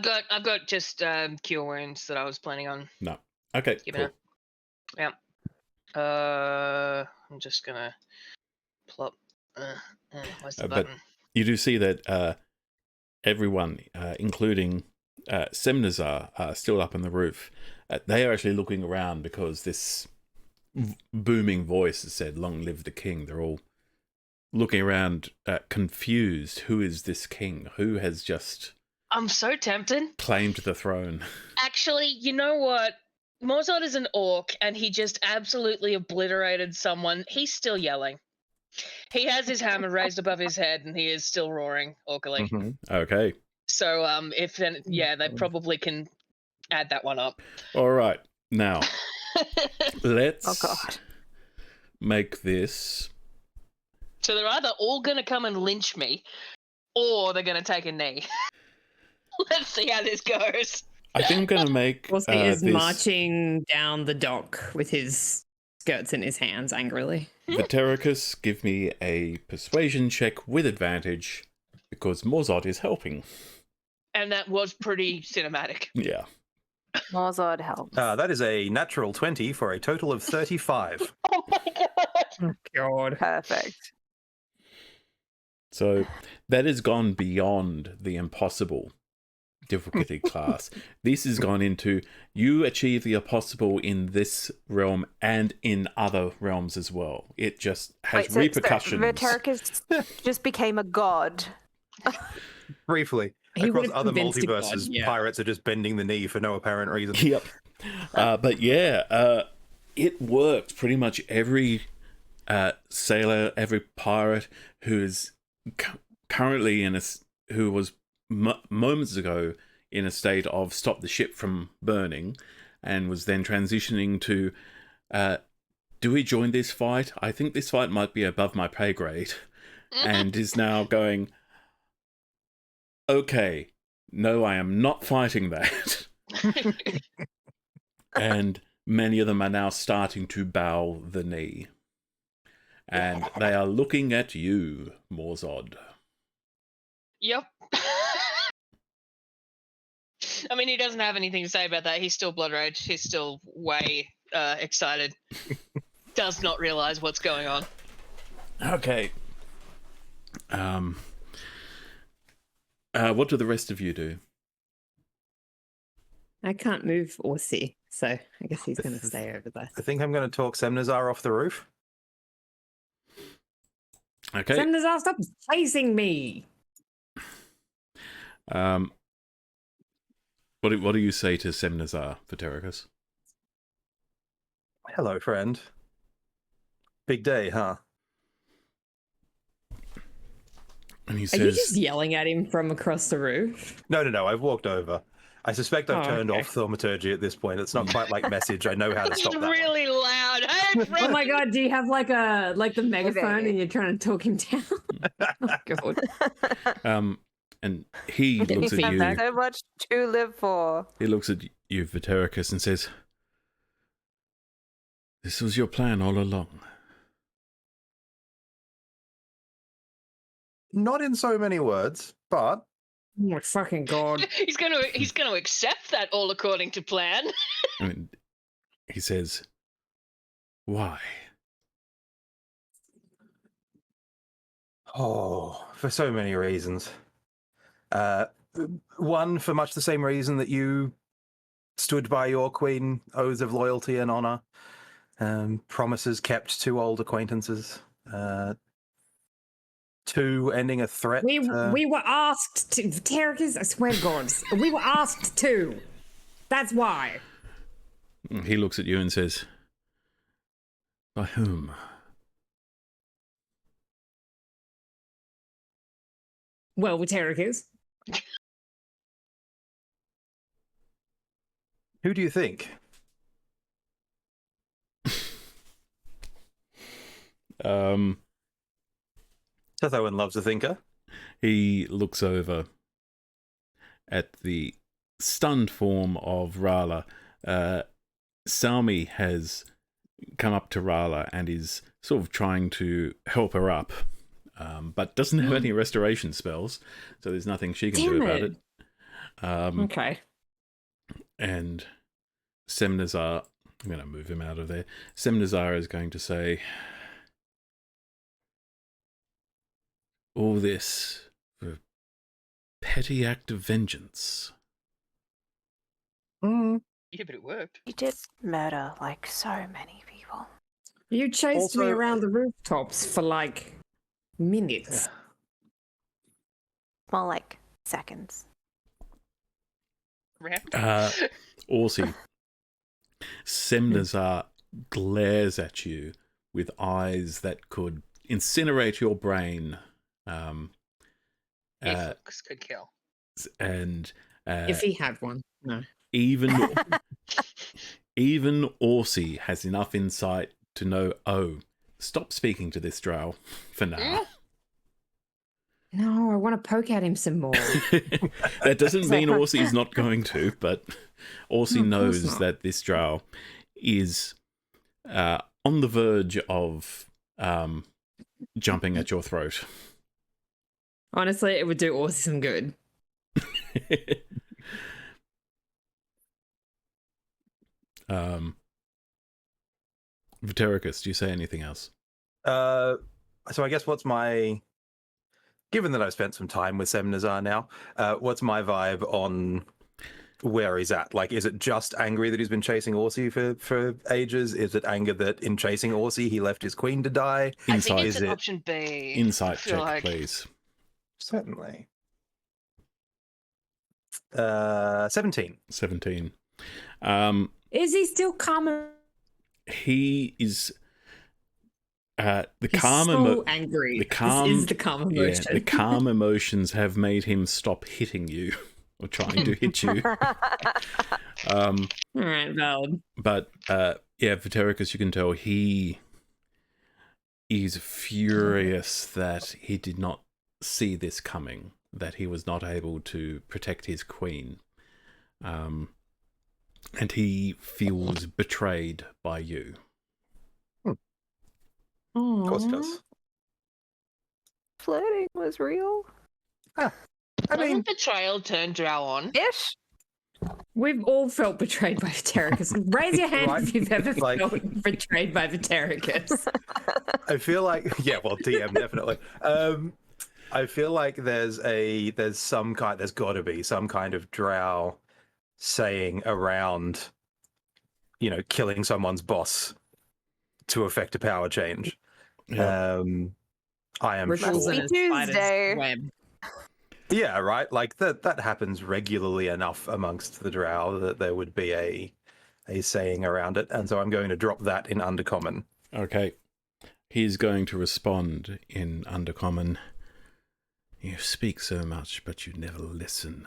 got just cure wounds that I was planning on No. Okay, giving cool. her. Yep. I'm just gonna plop. Where's the But button? you do see that everyone, including Semnazar, are still up on the roof. They are actually looking around because this booming voice has said, "Long live the king." They're all looking around, confused. Who is this king? Who has just I'm so tempted. claimed the throne? Actually, you know what? Morzod is an orc, and he just absolutely obliterated someone. He's still yelling. He has his hammer raised above his head, and he is still roaring orcally. Mhm. Okay. So, if then, yeah, they probably can add that one up. All right. Now, let's Oh, God. make this... So they're either all gonna come and lynch me, or they're gonna take a knee. Let's see how this goes. I think I'm going to make Orsi is this... marching down the dock with his skirts in his hands angrily. Vetericus, give me a persuasion check with advantage, because Morzod is helping. And that was pretty cinematic. Yeah. Morzod helps. That is a natural 20 for a total of 35. Oh my god! Oh, God. Perfect. So that has gone beyond the impossible difficulty class. This has gone into you achieve the impossible in this realm and in other realms as well. It just has repercussions. Vetericus just became a god. Briefly. He Across would've other convinced a god, multiverses, yeah. pirates are just bending the knee for no apparent reason. Yep. But yeah, it worked. Pretty much every sailor, every pirate who's currently who was moments ago in a state of stop the ship from burning, and was then transitioning to, do we join this fight? I think this fight might be above my pay grade, and is now going, okay, no, I am not fighting that. And many of them are now starting to bow the knee. And they are looking at you, Morzod. Yep. I mean, he doesn't have anything to say about that. He's still blood rage. He's still way excited. does not realize what's going on. Okay. What do the rest of you do? I can't move or see, so I guess he's going to stay over there. I think I'm going to talk Semnazar off the roof. Okay. Semnazar, stop chasing me! What do you say to Semnazar, Vatericus? Hello, friend. Big day, huh? And he Are you just says, yelling at him from across the roof? No. I've walked over. I suspect I've Oh, turned okay. off thaumaturgy at this point. It's not quite like message. I know how to It's stop that one. really loud. Hey, Oh friend! my god, do you have like the megaphone and you're trying to talk him down? Oh god. and he Get looks me at you. feedback. So much to live for. He looks at you, Vatericus, and says, "This was your plan all along." Not in so many words, but Oh my fucking god. He's gonna accept that all according to plan. I mean, he says, "Why?" for so many reasons. One, for much the same reason that you stood by your queen, oaths of loyalty and honor, promises kept to old acquaintances. Two, ending a threat. We were asked to, Terracus, I swear to God, we were asked to. That's why. He looks at you and says, "By whom?" Well, with Terracus. Who do you think? Seth Owen loves a thinker. He looks over at the stunned form of Rala. Salmi has come up to Rala and is sort of trying to help her up, but doesn't have any restoration spells, so there's nothing she can do about it. Okay. And Semnazar, I'm going to move him out of there. Semnazar is going to say, "All this for a petty act of vengeance." Yeah, but it worked. You did murder like so many people. You chased me Also- around the rooftops for like minutes. More like seconds. Round. Orsi, Semnazar glares at you with eyes that could incinerate your brain. If looks could kill. And If he had one. No. even Orsi has enough insight to know, oh, stop speaking to this drow for now. No, I want to poke at him some more. That doesn't mean Orsi is not going to, but Orsi No, of course knows not. that this drow is on the verge of jumping at your throat. Honestly, it would do Orsi some good. Vatericus, do you say anything else? So I guess given that I've spent some time with Semnazar now, what's my vibe on where he's at? Like, is it just angry that he's been chasing Orsi for ages? Is it anger that in chasing Orsi he left his queen to die? I think Insight. it's Is an it- option B. I Insight feel check, like- please. Certainly. 17. 17. Is he still calm? He is the He's calm so angry. the calm- This is the calm emotion. Yeah, the calm emotions have made him stop hitting you or trying to hit you. All right, valid. But yeah, Vatericus, you can tell he is furious that he did not see this coming, that he was not able to protect his queen. And he feels betrayed by you. Of course he does. Flirting was real. I mean, Doesn't betrayal turn drow on? Ish. We've all felt betrayed by Vitericus. Raise your hand Right. if you've ever Like- felt betrayed by Vitericus. I feel like DM definitely. I feel like there's got to be some kind of drow saying around, killing someone's boss to effect a power change. Yeah. I am Ripples sure. in a spider's Tuesday. web. Yeah, right. Like that happens regularly enough amongst the drow that there would be a saying around it, and so I'm going to drop that in Undercommon. Okay. He's going to respond in Undercommon. You speak so much, but you never listen.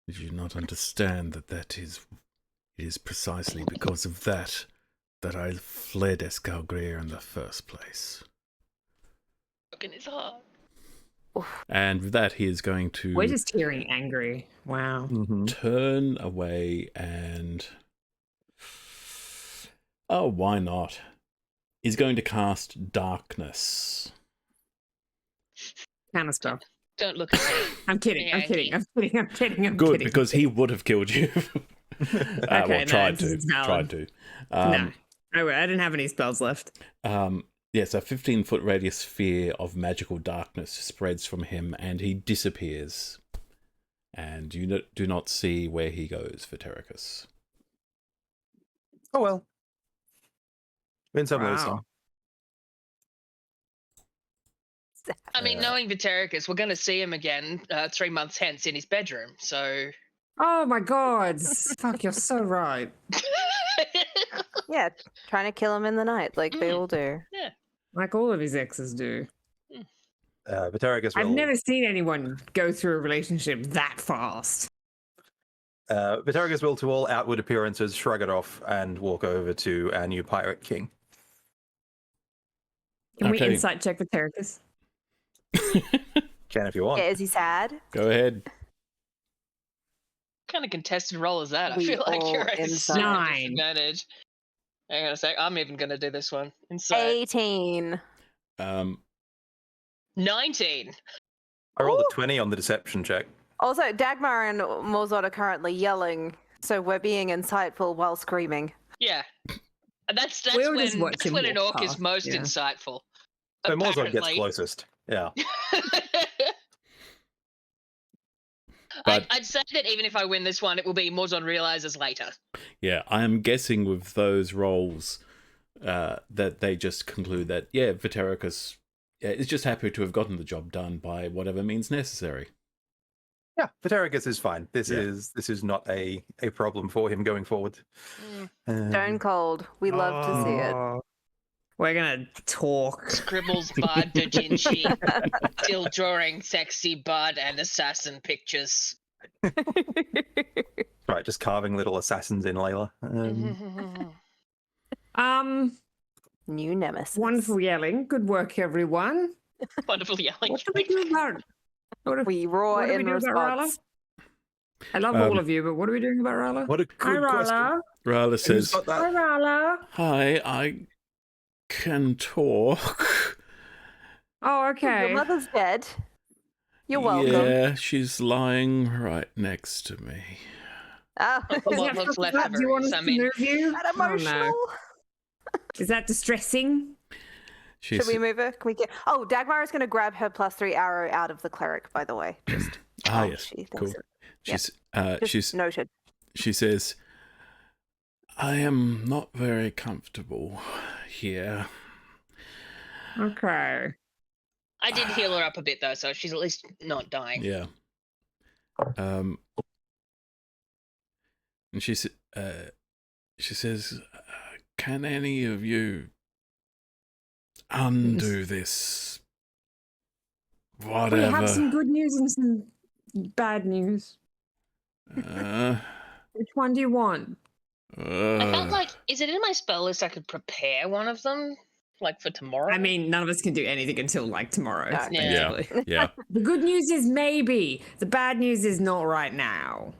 Did you not understand that it is precisely because of that I fled Escalgrir in the first place? Broken his heart. And with that, he is going to We're just hearing angry. Wow. turn away and... Oh, why not? He's going to cast Darkness. Kind of stuff. Don't look at me. I'm kidding. I'm kidding. I'm kidding. I'm kidding. I'm Good, kidding. because he would have killed you. Okay, Well, no, tried this to. is valid. Tried to. No, I didn't have any spells left. Yes, a 15-foot radius sphere of magical darkness spreads from him, and he disappears. And you do not see where he goes, Vitericus. Oh well. Win some, lose Wow. some. I mean, knowing Vitericus, we're going to see him again 3 months hence in his bedroom. So, Oh my god. Fuck, you're so right. Yeah, trying to kill him in the night like they all do. Like all of his exes do. Vitericus I've will. never seen anyone go through a relationship that fast. Vitericus will, to all outward appearances, shrug it off and walk over to our new pirate king. Can we Okay. insight check Vitericus? Can if you want. Yeah, is he sad? Go ahead. what kind of contested role is that? I We feel like all you're at a inside. super 9. disadvantage. Hang on a sec. I'm even going to do this one. Inside 18. 19. I rolled a 20 on the deception check. Also, Dagmar and Morzod are currently yelling, so we're being insightful while screaming. Yeah. And that's We'll just when, watch that's him when an walk orc is past, most yeah. insightful. So Morzod gets apparently. closest. Yeah. But- I'd say that even if I win this one, it will be Morzon realizes later. Yeah, I am guessing with those rolls that they just conclude that, yeah, Vitericus is just happy to have gotten the job done by whatever means necessary. Yeah, Vitericus is fine. This Yeah. is not a problem for him going forward. Stone cold. We love to see it. We're gonna talk. Scribbles Bard Dojinshi, still drawing sexy bard and assassin pictures. Right, just carving little assassins in Layla. New nemesis. Wonderful yelling. Good work, everyone. Wonderful yelling. What do we do about? We roar What do we in do about Rala? response. I love all of you, but what are we doing about Rala? What a Hi, good question. Rala. Rala Who's says, got Hi, that? Rala. "Hi, I can talk." Oh, Your okay. mother's dead. You're welcome. Yeah, she's lying right next to me. Ah, What looks left of Do you her want is, us I to mean, move you? that Oh, no. emotional. Is that distressing? She Should we sa- move her? Can we get? Oh, Dagmar is going to grab her +3 arrow out of the cleric. By the way, just Ah, oh, yes, she thinks cool. it. Yep. Just She's noted. she says, "I am not very comfortable here." Okay. I did heal her up a bit though, so she's at least not dying. Yeah. And she says, "Can any of you undo this? Whatever." We have some good news and some bad news. Uh, Which one do you want? I felt uh, like, is it in my spell list I could prepare one of them? Like for tomorrow? I mean, none of us can do anything until like tomorrow. No. Yeah. basically. yeah. The good news is maybe. The bad news is not right now.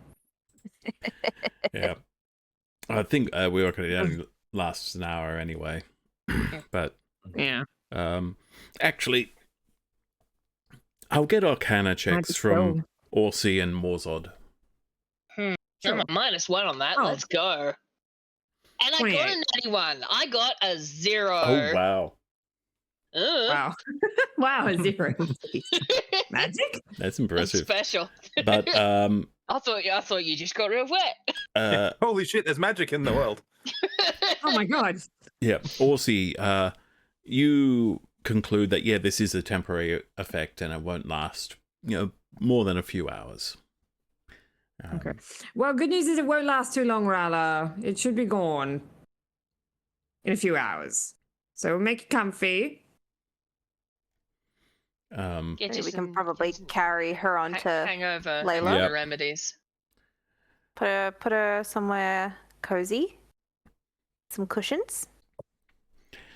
Yeah. I think we were going to only last an hour anyway. But Yeah. actually, I'll get Arcana checks just from go. Orsi and Morzod. I'm Sure. a -1 on that. Oh. Let's go. And I got 28. a natty one. I got a 0. Oh wow, Wow. Wow, a 0. Magic? that's That's impressive. special. But I thought you just got real wet. Holy shit, there's magic in the world. Oh my god. yeah, Orsi, you conclude that this is a temporary effect and it won't last, more than a few hours. Okay. Well, good news is it won't last too long, Rala. It should be gone in a few hours. So we'll make it comfy. Get Maybe you we can some- probably get some carry her onto hangover Layla. Yep. remedies. put her somewhere cozy. Some cushions.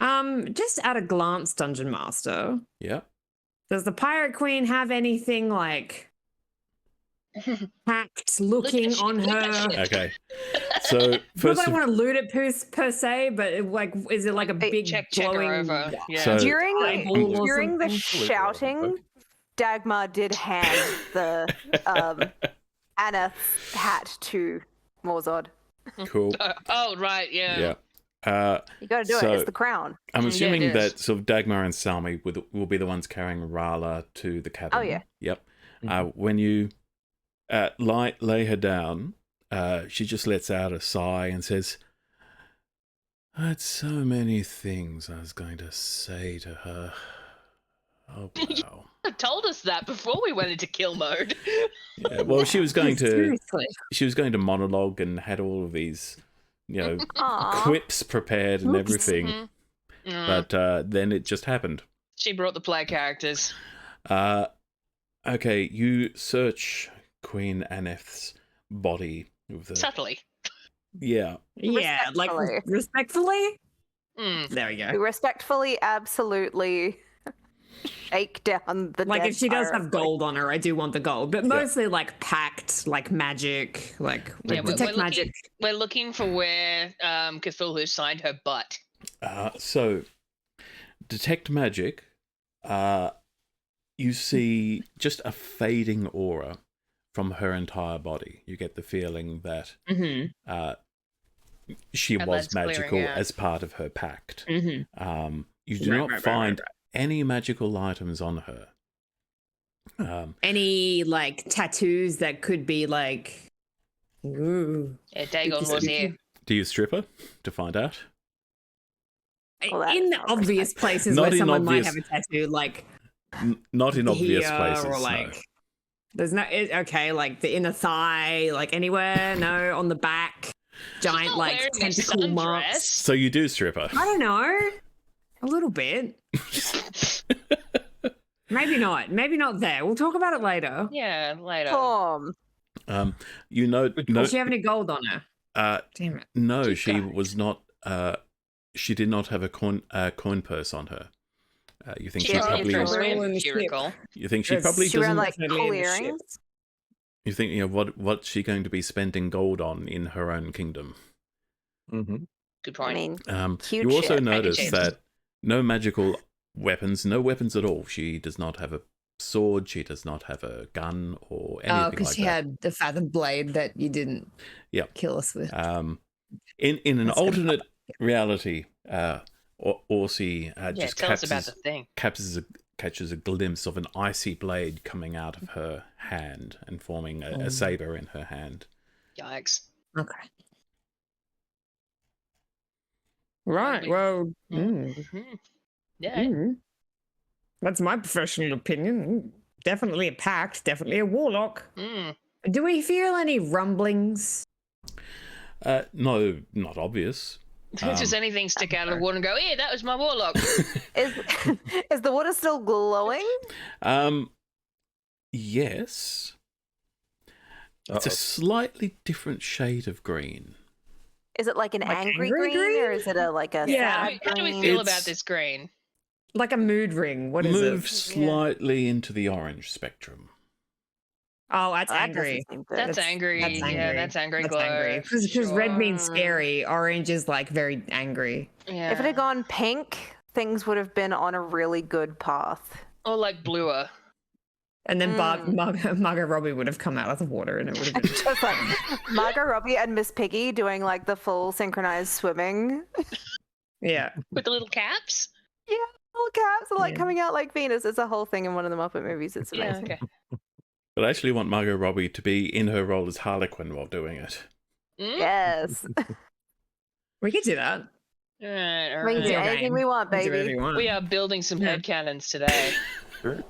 Just at a glance, Dungeon Master, Yeah. does the Pirate Queen have anything like hacked looking Look at on shit, look at her? shit. Okay. So Not first that I of, want to loot it per se, but is it like a big Check her glowing over. Yeah. So- During eyeball or during the something? shouting, Dagmar did hand the Aneth's hat to Morzod. cool. Oh, right, yeah. Yeah. You got to do So- it. It's the crown. I'm Yeah, assuming it is. that sort of Dagmar and Salmi will be the ones carrying Rala to the cabin. Oh, yeah. Yep. When you lay her down, she just lets out a sigh and says, "I had so many things I was going to say to her. Oh wow." You told us that before we went into kill mode. Yeah, well, she was going to Seriously. monologue and had all of these, Aw. quips prepared and Oops. everything. Mhm. Mm, But then it just happened. she brought the play characters. Okay, you search Queen Aneth's body with the Subtly. yeah. Yeah, like respectfully. Mm. There we We go. respectfully, absolutely shake down the Like dead if she does pirate have queen. gold on her, I do want the gold, but mostly like packed, like magic, like Yeah, detect magic. We're looking for where Cthulhu signed her butt. So detect magic. You see just a fading aura from her entire body. You get the feeling that Mm-hmm. she And was that's clearing magical out. as part of her pact. Mm-hmm. You do not find any magical items on her. Any like tattoos that could be like, ooh. Yeah, Dagon was here. Do you strip her to find out? Well, that in the sounds obvious places Not where in someone obvious- might have a tattoo, like Not in obvious here places. or like there's no okay, like the inner thigh, like anywhere, no, on the back, giant not like wearing a tentacle marks. sundress. So you do strip her. I don't know, a little bit. Maybe not there. We'll talk about it later. Yeah, later. Tom. You know, Does she have any gold on her? Damn it. no, Good she guys. was not. She did not have a coin purse on her. You think she Yeah, probably? it's First a wave, in the if you ship. recall. You think she Yes, probably She wearing doesn't? like Definitely cool in the ship. earrings. You think what's she going to be spending gold on in her own kingdom? Mm-hmm. Good I point. mean, You Huge also ship. notice James. that no magical weapons, no weapons at all. She does not have a sword. She does not have a gun or anything Oh, because like she that. had the fathom blade that you didn't Yep. kill us with. In an That's gonna alternate reality, Orsi Yeah, just tell us about the thing. catches a glimpse of an icy blade coming out of her hand and forming a saber in her hand. Yikes. Okay. Right. Well, Mhm. Yeah. that's my professional opinion. Definitely a pact. Definitely a warlock. Mm. Do we feel any rumblings? No, not obvious. Does anything stick out of the water and go, "Yeah, that was my warlock"? is is the water still glowing? Yes. It's a slightly different shade of green. Is it like an Like angry angry green, or green? is it a like a Yeah. sad How do we green? feel It's- about this green? Like a mood ring. What is Move it? slightly into the orange spectrum. Oh, that's Oh, that angry. doesn't seem good. That's angry. That's angry. Yeah, that's angry That's glow. angry. Because red means Sure. scary. Orange is like very angry. Yeah. If it had gone pink, things would have been on a really good path. or like bluer. And then Margot Robbie would have come out of the water, and it would have been Just like Margot Robbie and Miss Piggy doing like the full synchronized swimming. yeah. With the little caps? Yeah, little caps are like Yeah. coming out like Venus. It's a whole thing in one of the Muppet movies. It's Yeah, amazing. okay. But I actually want Margot Robbie to be in her role as Harlequin while doing it. Mm? Yes. We could do that. All right, all We can do Yeah. right. anything we want, We can do whatever baby. you want. We are building some Yeah. headcanons today. Sure.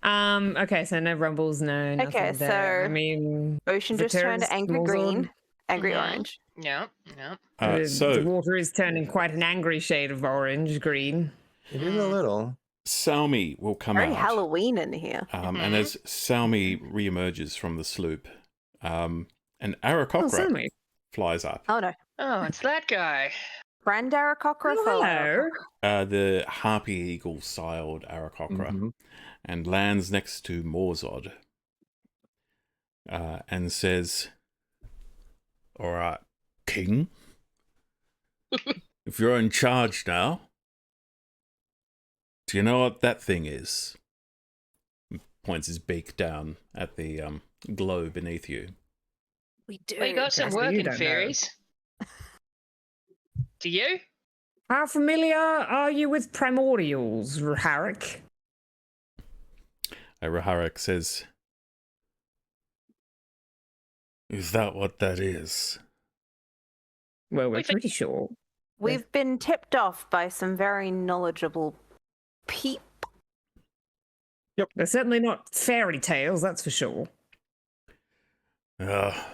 Okay, so no rumbles, no nothing Okay, there. I so- mean, Ocean just turned Viter's angry Morzord. green, angry Mhm. orange. Yeah, yeah. the So, water is turning quite an angry shade of orange, green. It is a little. Salmi will come Very out. Halloween in here. And as Salmi reemerges from the sloop, an Oh, Aarakocra Sammy. flies up. Oh no. Oh, it's that guy. Brandara Cockra. Oh, hello. The harpy eagle styled Aarakocra, Mhm. and lands next to Morzod, and says, "All right, King, if you're in charge now, do you know what that thing is?" Points his beak down at the glow beneath you. We do. Well, you got some Guess you working don't know. fairies. Do you? How familiar are you with primordials, Raharik? Raharik says, "Is that what that is?" Well, we're We think- pretty sure. We've been tipped off by some very knowledgeable people. They're certainly not fairy tales, that's for sure. How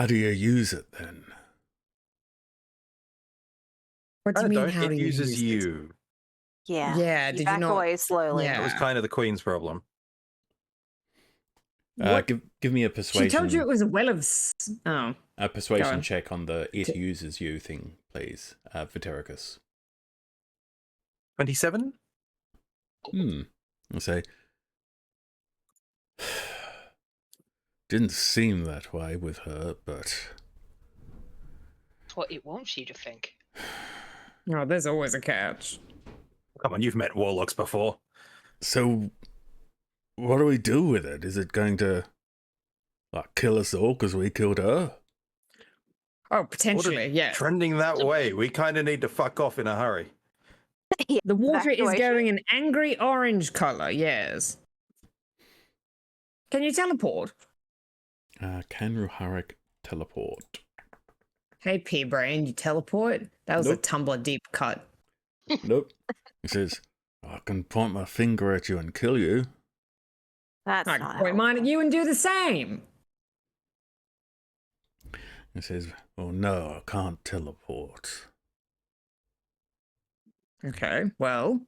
do you use it then? What do you I mean? don't. How do It you uses use it? you. Yeah. Yeah, You did you back not? away slowly. Yeah. That was kind of the Queen's problem. What? Give me a persuasion. She told you it was a well of. Oh, A Go persuasion on. check on the "it uses you" thing, please, Vitericus. 27? I'll say, didn't seem that way with her, but That's what it wants you to think. oh, there's always a catch. Come on, you've met warlocks before. so what do we do with it? Is it going to like kill us all because we killed her? Oh, potentially, yeah. Trending that way. We kind of need to fuck off in a hurry. The water is Evacuation? going an angry orange color. Yes. Can you teleport? Can Ruharik teleport? Hey, P-Brain, you teleport? That was a Nope. Tumblr deep cut. Nope. He says, "I can point my finger at you and kill you." That's I not can point mine at you and do the same. He says, "Oh no, I can't teleport." Okay, well,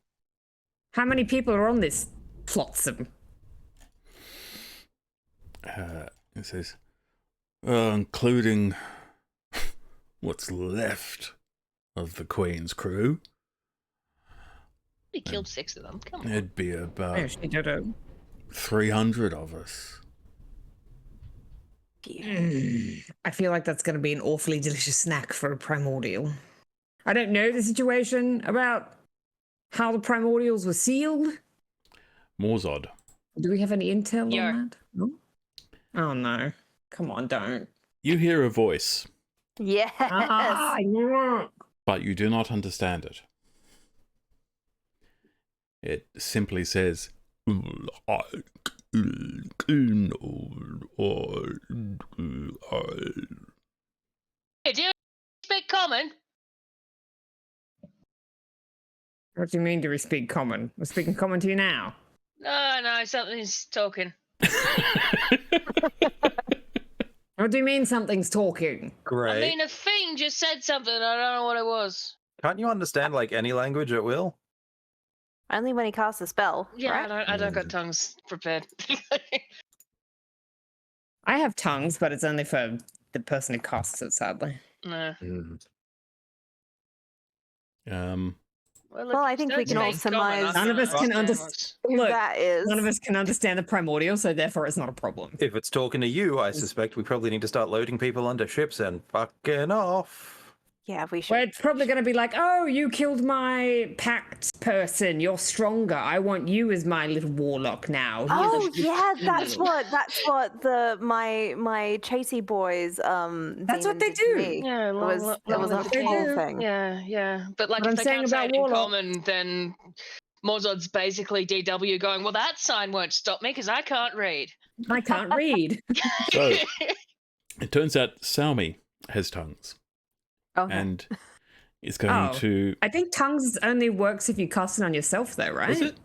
how many people are on this flotsam? He says, including what's left of the Queen's crew, We killed 6 of them. Come on. it'd be Oh, about she did it. 300 of us. I feel like that's going to be an awfully delicious snack for a primordial. I don't know the situation about how the primordials were sealed. Morzod. Do we have any intel Yeah. on that? No? Oh no. Come on, don't. You hear a voice, Yes. Ah, yeah. but you do not understand it. It simply says, Hey, do you speak common? What do you mean, do we speak common? We're speaking common to you now. No, something's talking. What do you mean something's talking? Great. I mean, a thing just said something. I don't know what it was. Can't you understand like any language at will? Only when he casts a spell. Yeah, right? I don't got tongues prepared. I have tongues, but it's only for the person who casts it, sadly. No. Well, I think we can all surmise- None of us can understand. Who Look, that is. none of us can understand the primordial, so therefore it's not a problem. If it's talking to you, I suspect we probably need to start loading people onto ships and fucking off. Yeah, we Where should. it's probably going to be like, oh, you killed my pact person. You're stronger. I want you as my little warlock now. Oh Here's a yeah, shield." that's what the my Chasey boys That's what demon they did to do. me. Yeah, It was long a live the whole king. thing. Yeah. But like, What if I'm they saying can't say about it in warlock- common, then Morzod's basically DW going, well, that sign won't stop me because I can't read. I can't read. So it turns out Salmi has tongues Okay. and is going Oh. to. I think tongues only works if you cast it on yourself, though, right? Was it?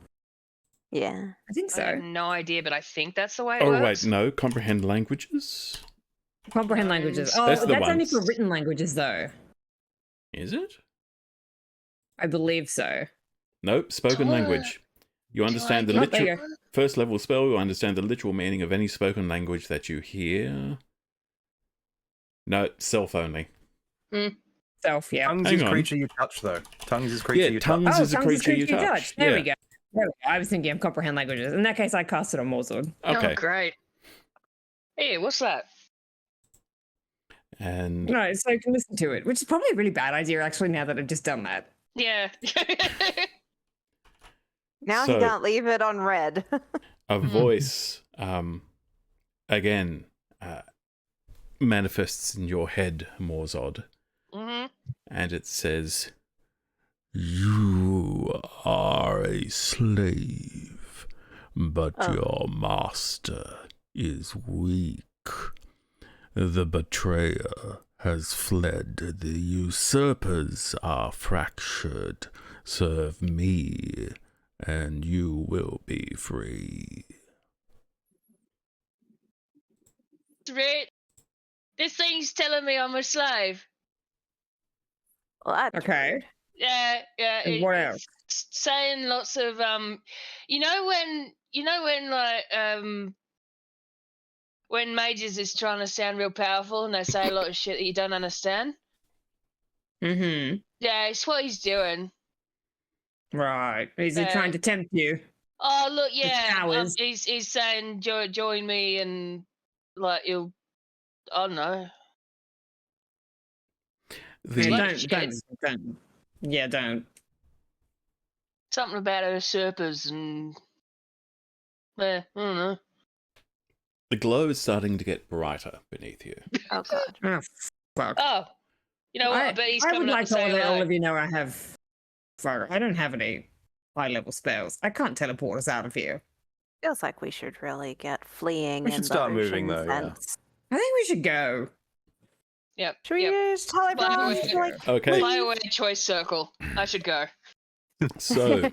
Yeah. I think I have so. no idea, but I think that's the way it Oh works. wait, no. Comprehend languages. Comprehend languages. Oh, That's that's the only ones. for written languages, though. Is it? I believe so. Nope. Spoken Oh. language. You understand the Oh, there you literal first level spell. You understand the literal meaning of any spoken language that you hear. No, self only. Self, yeah. Tongues Hang is on. creature you touch, though. Tongues is creature Yeah, you tongues touch. is a tongues is creature you touch. There Yeah. we go. There we go. I was thinking of comprehend languages. In that case, I cast it on Morzod. Okay. Oh, great. Hey, what's that? And No, so you can listen to it, which is probably a really bad idea, actually, now that I've just done that. Yeah. Now So- he can't leave it on red. a voice, again, manifests in your head, Morzod, hmm and it says, "You are a slave, but Oh. your master is weak. The betrayer has fled. The usurpers are fractured. Serve me, and you will be free." Right. This thing's telling me I'm a slave. Well, that's Okay. rude. Yeah. And what else? It's saying lots of when mages is trying to sound real powerful and they say a lot of shit that you don't understand. Mm-hmm. Yeah, it's what he's doing. Right. Is he Yeah. trying to tempt you? Oh look, yeah. powers. He's saying join me and like you'll. I don't know. The Like- Don't. Yeah, don't. Something about usurpers and. I don't know. the glow is starting to get brighter beneath you. Oh god. Oh, fuck. Oh, you know what? I bet he's I coming would up like to to say let all hello. of you know I have. Fuck, I don't have any high-level spells. I can't teleport us out of here. Feels like we should really get fleeing. We should in the start moving, ocean though, yeah. sense. I think we should go. Yep. Should we yep. just teleport Fly off? away. Like, Okay, Fly away choice circle. I should go. so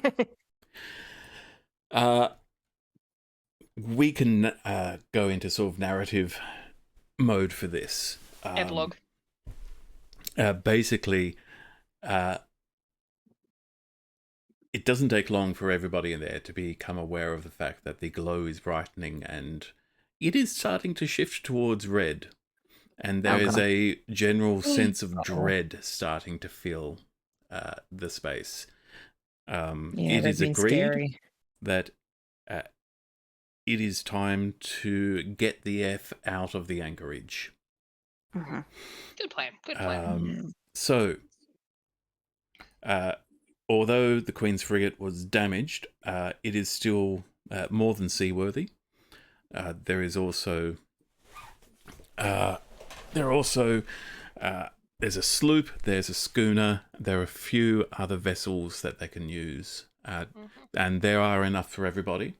we can go into sort of narrative mode for this. Epilogue. Basically, it doesn't take long for everybody in there to become aware of the fact that the glow is brightening and it is starting to shift towards red. And there is a general sense of dread starting to fill the space. It is agreed that it is time to get the F out of the anchorage. Mhm. Good plan. Good plan. So, although the Queen's frigate was damaged, it is still more than seaworthy. There's a sloop, there's a schooner, there are a few other vessels that they can use, and there are enough for everybody.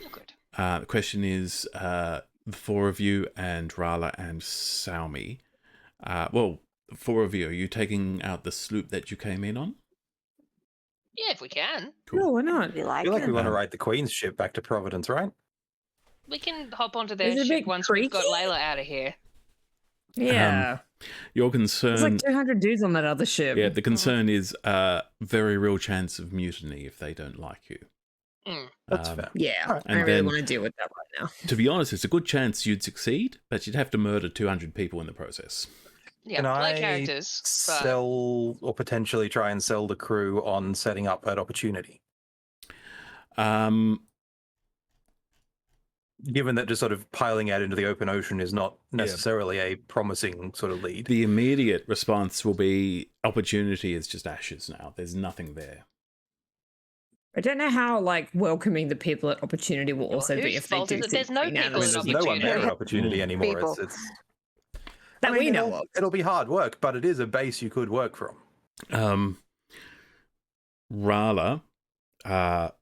Oh, good. The question is, the four of you and Rala and Salmi. Well, the four of you, are you taking out the sloop that you came in on? Yeah, if we can, No, why not? We I like feel like it. we want to ride the Queen's ship back to Providence, right? we can hop onto their Is it a ship bit once we've got creaky? Layla out of here. Yeah. Your There's concern, like 200 dudes on that other ship. yeah, the concern is very real chance of mutiny if they don't like you. Mm. That's Um, fair. Yeah, Alright. I And really then- want to deal with that right now. To be honest, it's a good chance you'd succeed, but you'd have to murder 200 people in the process. Yeah, Can play I characters. But sell or potentially try and sell the crew on setting up that opportunity? given that just sort of piling out into the open ocean is not necessarily a promising sort of lead. The immediate response will be opportunity is just ashes now. There's nothing there. I don't know how welcoming the people at Opportunity will also be whose if they fault do is it there's no something out people of at there's the no one there at opportunity. Opportunity anymore. People. It's That we know of. It'll be hard work, but it is a base you could work from. Rala, Rala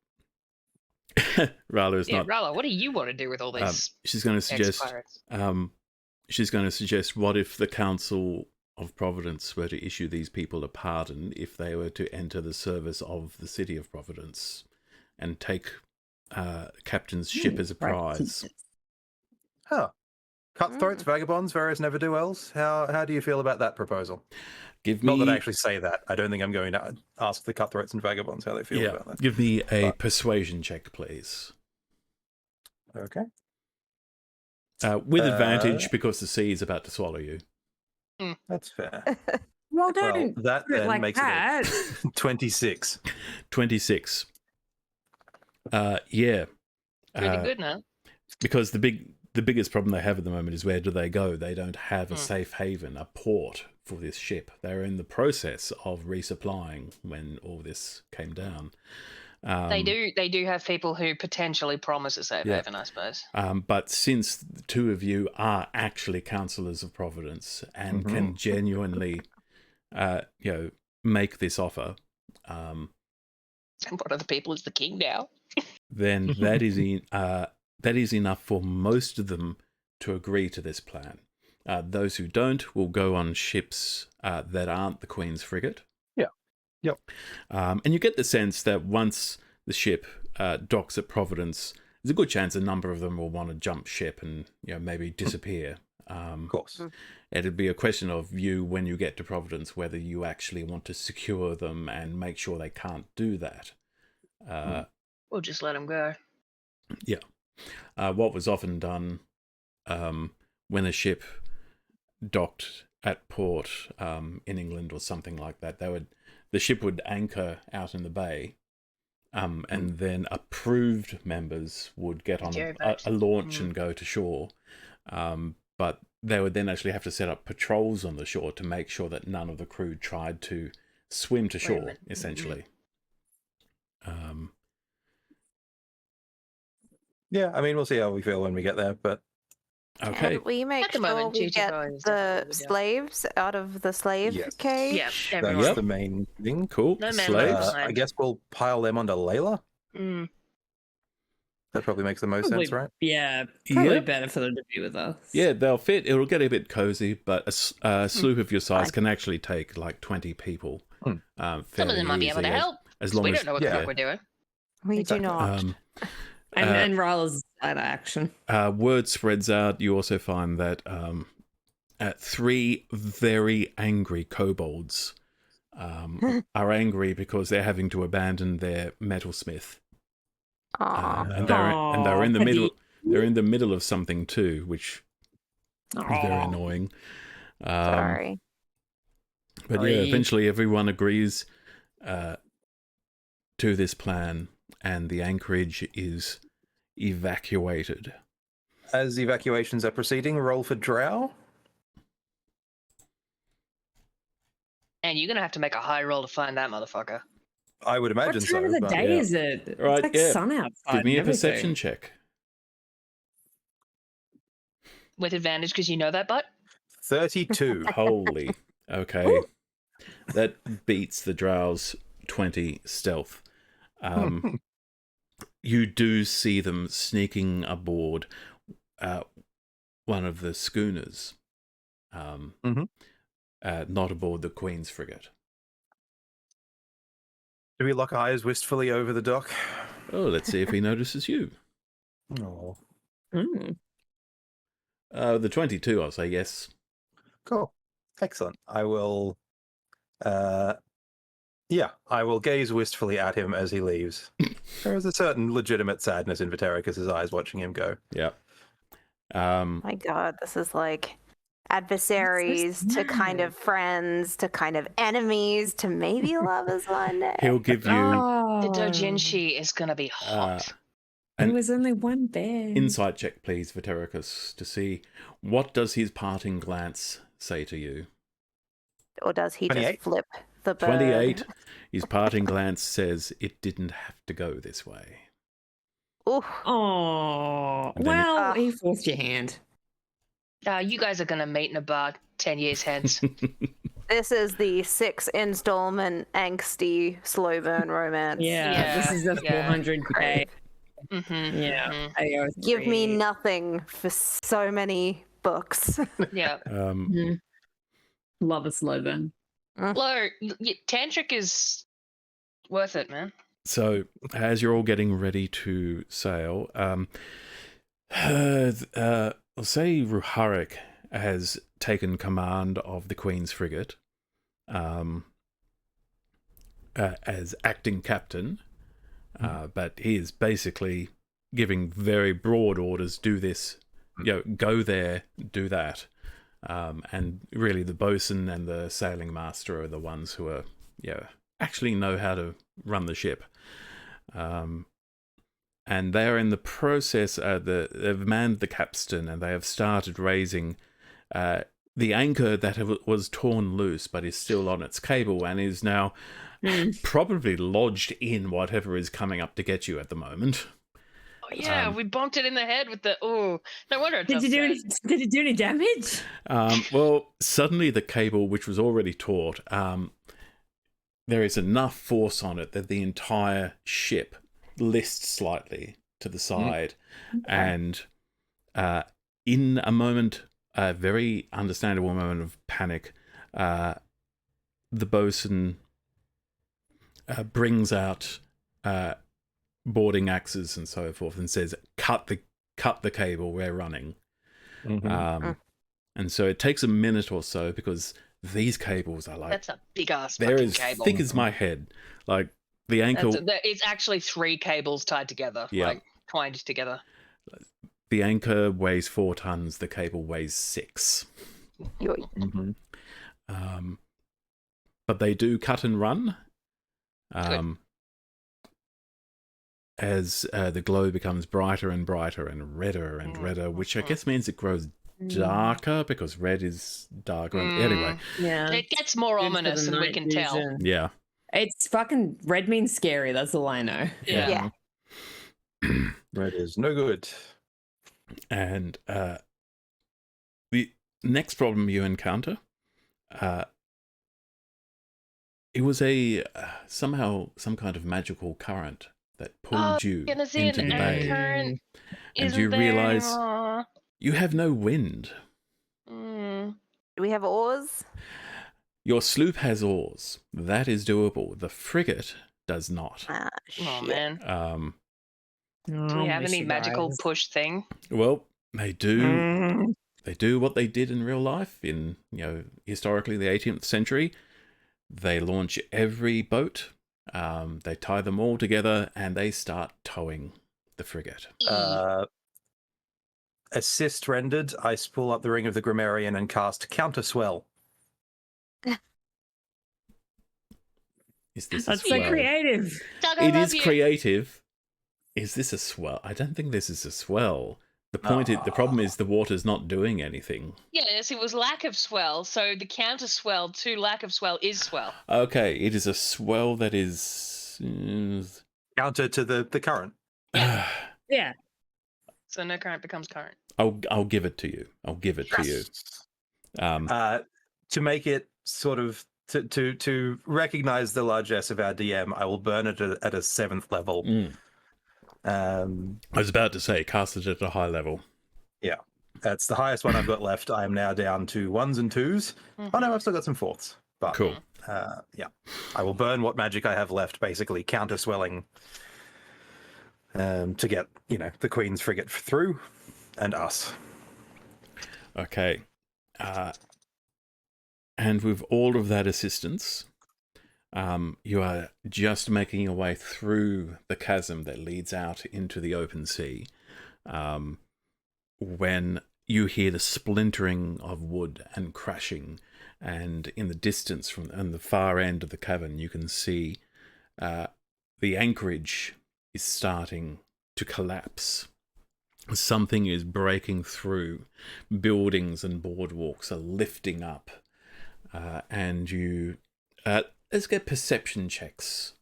is not. Rala, what do you want to do with all these She's going to suggest. ex-pirates? She's going to suggest, what if the Council of Providence were to issue these people a pardon if they were to enter the service of the City of Providence and take Captain's ship as a prize? Cutthroats, vagabonds, various never-do-wells. How do you feel about that proposal? Give me, Not that I actually say that. I don't think I'm going to ask the cutthroats and vagabonds how they feel about that. Give me a persuasion check, please. Okay. With advantage, because the sea is about to swallow you. That's fair. Well, don't Well, that do it then like makes that. it 26. 26. Yeah. Pretty good now. Because the biggest problem they have at the moment is, where do they go? They don't have a safe haven, a port for this ship. They're in the process of resupplying when all this came down. They do have people who potentially promise a safe haven, I suppose. But since the two of you are actually councillors of Providence and can genuinely, make this offer, And what other people is the king now? then that is enough for most of them to agree to this plan. Those who don't will go on ships that aren't the Queen's frigate. Yeah. Yep. And you get the sense that once the ship docks at Providence, there's a good chance a number of them will want to jump ship and maybe disappear. Of course. It'd be a question of you, when you get to Providence, whether you actually want to secure them and make sure they can't do that. We'll just let them go. Yeah. What was often done when a ship docked at port in England or something like that, the ship would anchor out in the bay, and then approved members would get on a launch and go to shore. But they would then actually have to set up patrols on the shore to make sure that none of the crew tried to swim to shore, essentially. Yeah, I mean, we'll see how we feel when we get there, but... Okay. And we make At the sure moment, we GTFO get is the definitely good, slaves out of the slave Yes. cage. Yeah, That's everyone. the main thing. Cool. No man Slaves. left. I guess we'll pile them onto Layla. That probably makes the most sense, right? Yeah, probably Yep. better for them to be with us. Yeah, they'll fit. It'll get a bit cozy, but a sloop of your size can actually take 20 people. Some of them might be able to help. As long We as don't know what the fuck we're doing. We Exactly. do not. And Ryla's out of action. Word spreads out. You also find that 3 very angry kobolds are angry because they're having to abandon their metalsmith. And they're in the middle. They're in the middle of something too, which is very annoying. Sorry. But yeah, eventually everyone agrees to this plan, and the anchorage is evacuated. As evacuations are proceeding, roll for drow. And you're going to have to make a high roll to find that motherfucker. I would imagine What time so. of the but- day yeah. is it? Right, It's yeah. sun outside. Give me a and everything. perception check. With advantage because you know that, but 32. Holy. Okay. That beats the drow's 20 stealth. You do see them sneaking aboard one of the schooners. Not aboard the Queen's frigate. Do we lock eyes wistfully over the dock? Oh, let's see if he notices you. Oh, The 22, I'll say yes. cool. Excellent. I will... I will gaze wistfully at him as he leaves. There is a certain legitimate sadness in Vitericus's eyes watching him go. Yeah. My God, this is like adversaries to kind of friends to kind of enemies to maybe lovers one day. He'll give you the dojinshi is going to be hot. There was only one bear. Insight check, please, Vetericus, to see what does his parting glance say to you. Or does he 28? just flip the bird? 28. His parting glance says it didn't have to go this way. Ooh. Oh, And then well, it- he forced your hand. You guys are gonna meet in a bar 10 years hence. This is the 6 installment angsty slow burn romance. Yeah, this is the Yeah. 400k. Mm-hmm. Yeah, I Give me agree. nothing for so many books. Yeah. Mhm. Love a slow burn. Lo, Tantric is worth it, man. So, as you're all getting ready to sail, I'll say Ruharik has taken command of the Queen's frigate as acting captain, but he is basically giving very broad orders: do this, go there, do that. And really, the bosun and the sailing master are the ones who are, actually know how to run the ship. And they are in the process. They've manned the capstan and they have started raising the anchor that was torn loose, but is still on its cable and is now probably lodged in whatever is coming up to get you at the moment. Oh, yeah, we bumped it in the head with the. Oh, no wonder it's Did upset. it do any damage? Well, suddenly the cable, which was already taut, there is enough force on it that the entire ship lists slightly to the side. And in a moment, a very understandable moment of panic, the bosun brings out boarding axes and so forth and says, cut the cable, we're running. And so it takes a minute or so because these cables are like, That's a big ass they're fucking as cable. thick as my head. Like the anchor, It's actually 3 cables tied together, like twined together. the anchor weighs 4 tons. The cable weighs 6. Yoy. But they do cut and run. As the glow becomes brighter and brighter and redder, which I guess means it grows darker because red is darker. Anyway, Yeah. It gets more ominous than we can tell. yeah. It's fucking red means scary. That's all I know. Yeah. Red is no good. And the next problem you encounter, it was somehow some kind of magical current that pulled you Gonna see into an the bay. current. And Isn't you there realise anymore. you have no wind. Do we have oars? Your sloop has oars. That is doable. The frigate does not. Ah, Oh shit. man. Do we have any magical push thing? Well, they do. They do what they did in real life in, historically the 18th century. They launch every boat. They tie them all together and they start towing the frigate. Assist rendered, I spool up the Ring of the Grammarian and cast Counterswell. Is this That's a so swell? creative. Doug, I It love is you. creative. Is this a swell? I don't think this is a swell. The problem is the water's not doing anything. Yes, it was lack of swell, so the counter swell to lack of swell is swell. Okay, it is a swell that is. Counter to the current. Yeah. So no current becomes current. I'll give it to you. I'll give it to you. To make it sort of to recognize the largesse of our DM, I will burn it at a 7th level. I was about to say, cast it at a high level. Yeah, that's the highest one I've got left. I am now down to 1s and 2s. Oh no, I've still got some 4ths. But Cool. yeah, I will burn what magic I have left, basically counter swelling, to get the Queen's frigate through, and us. Okay. And with all of that assistance, you are just making your way through the chasm that leads out into the open sea, when you hear the splintering of wood and crashing, and in the distance from the far end of the cavern, you can see the anchorage is starting to collapse. Something is breaking through. Buildings and boardwalks are lifting up. And you... let's get perception checks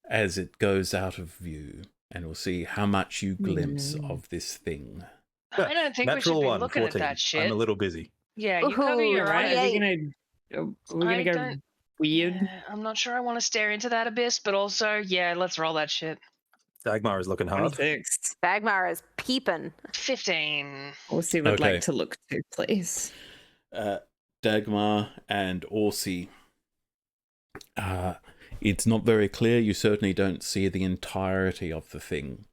as it goes out of view. And we'll see how much you glimpse of this thing. I don't think we should Natural be one, looking 14. at that shit. I'm a little busy. Yeah, you cover Ooh, your Right? eyes. Are we gonna I go don't- weird? Yeah, I'm not sure I want to stare into that abyss, but also, yeah, let's roll that shit. Dagmar is looking hard. 26. Dagmar is peeping. 15. Orsi would Okay. like to look too, please. Dagmar and Orsi. It's not very clear. You certainly don't see the entirety of the thing.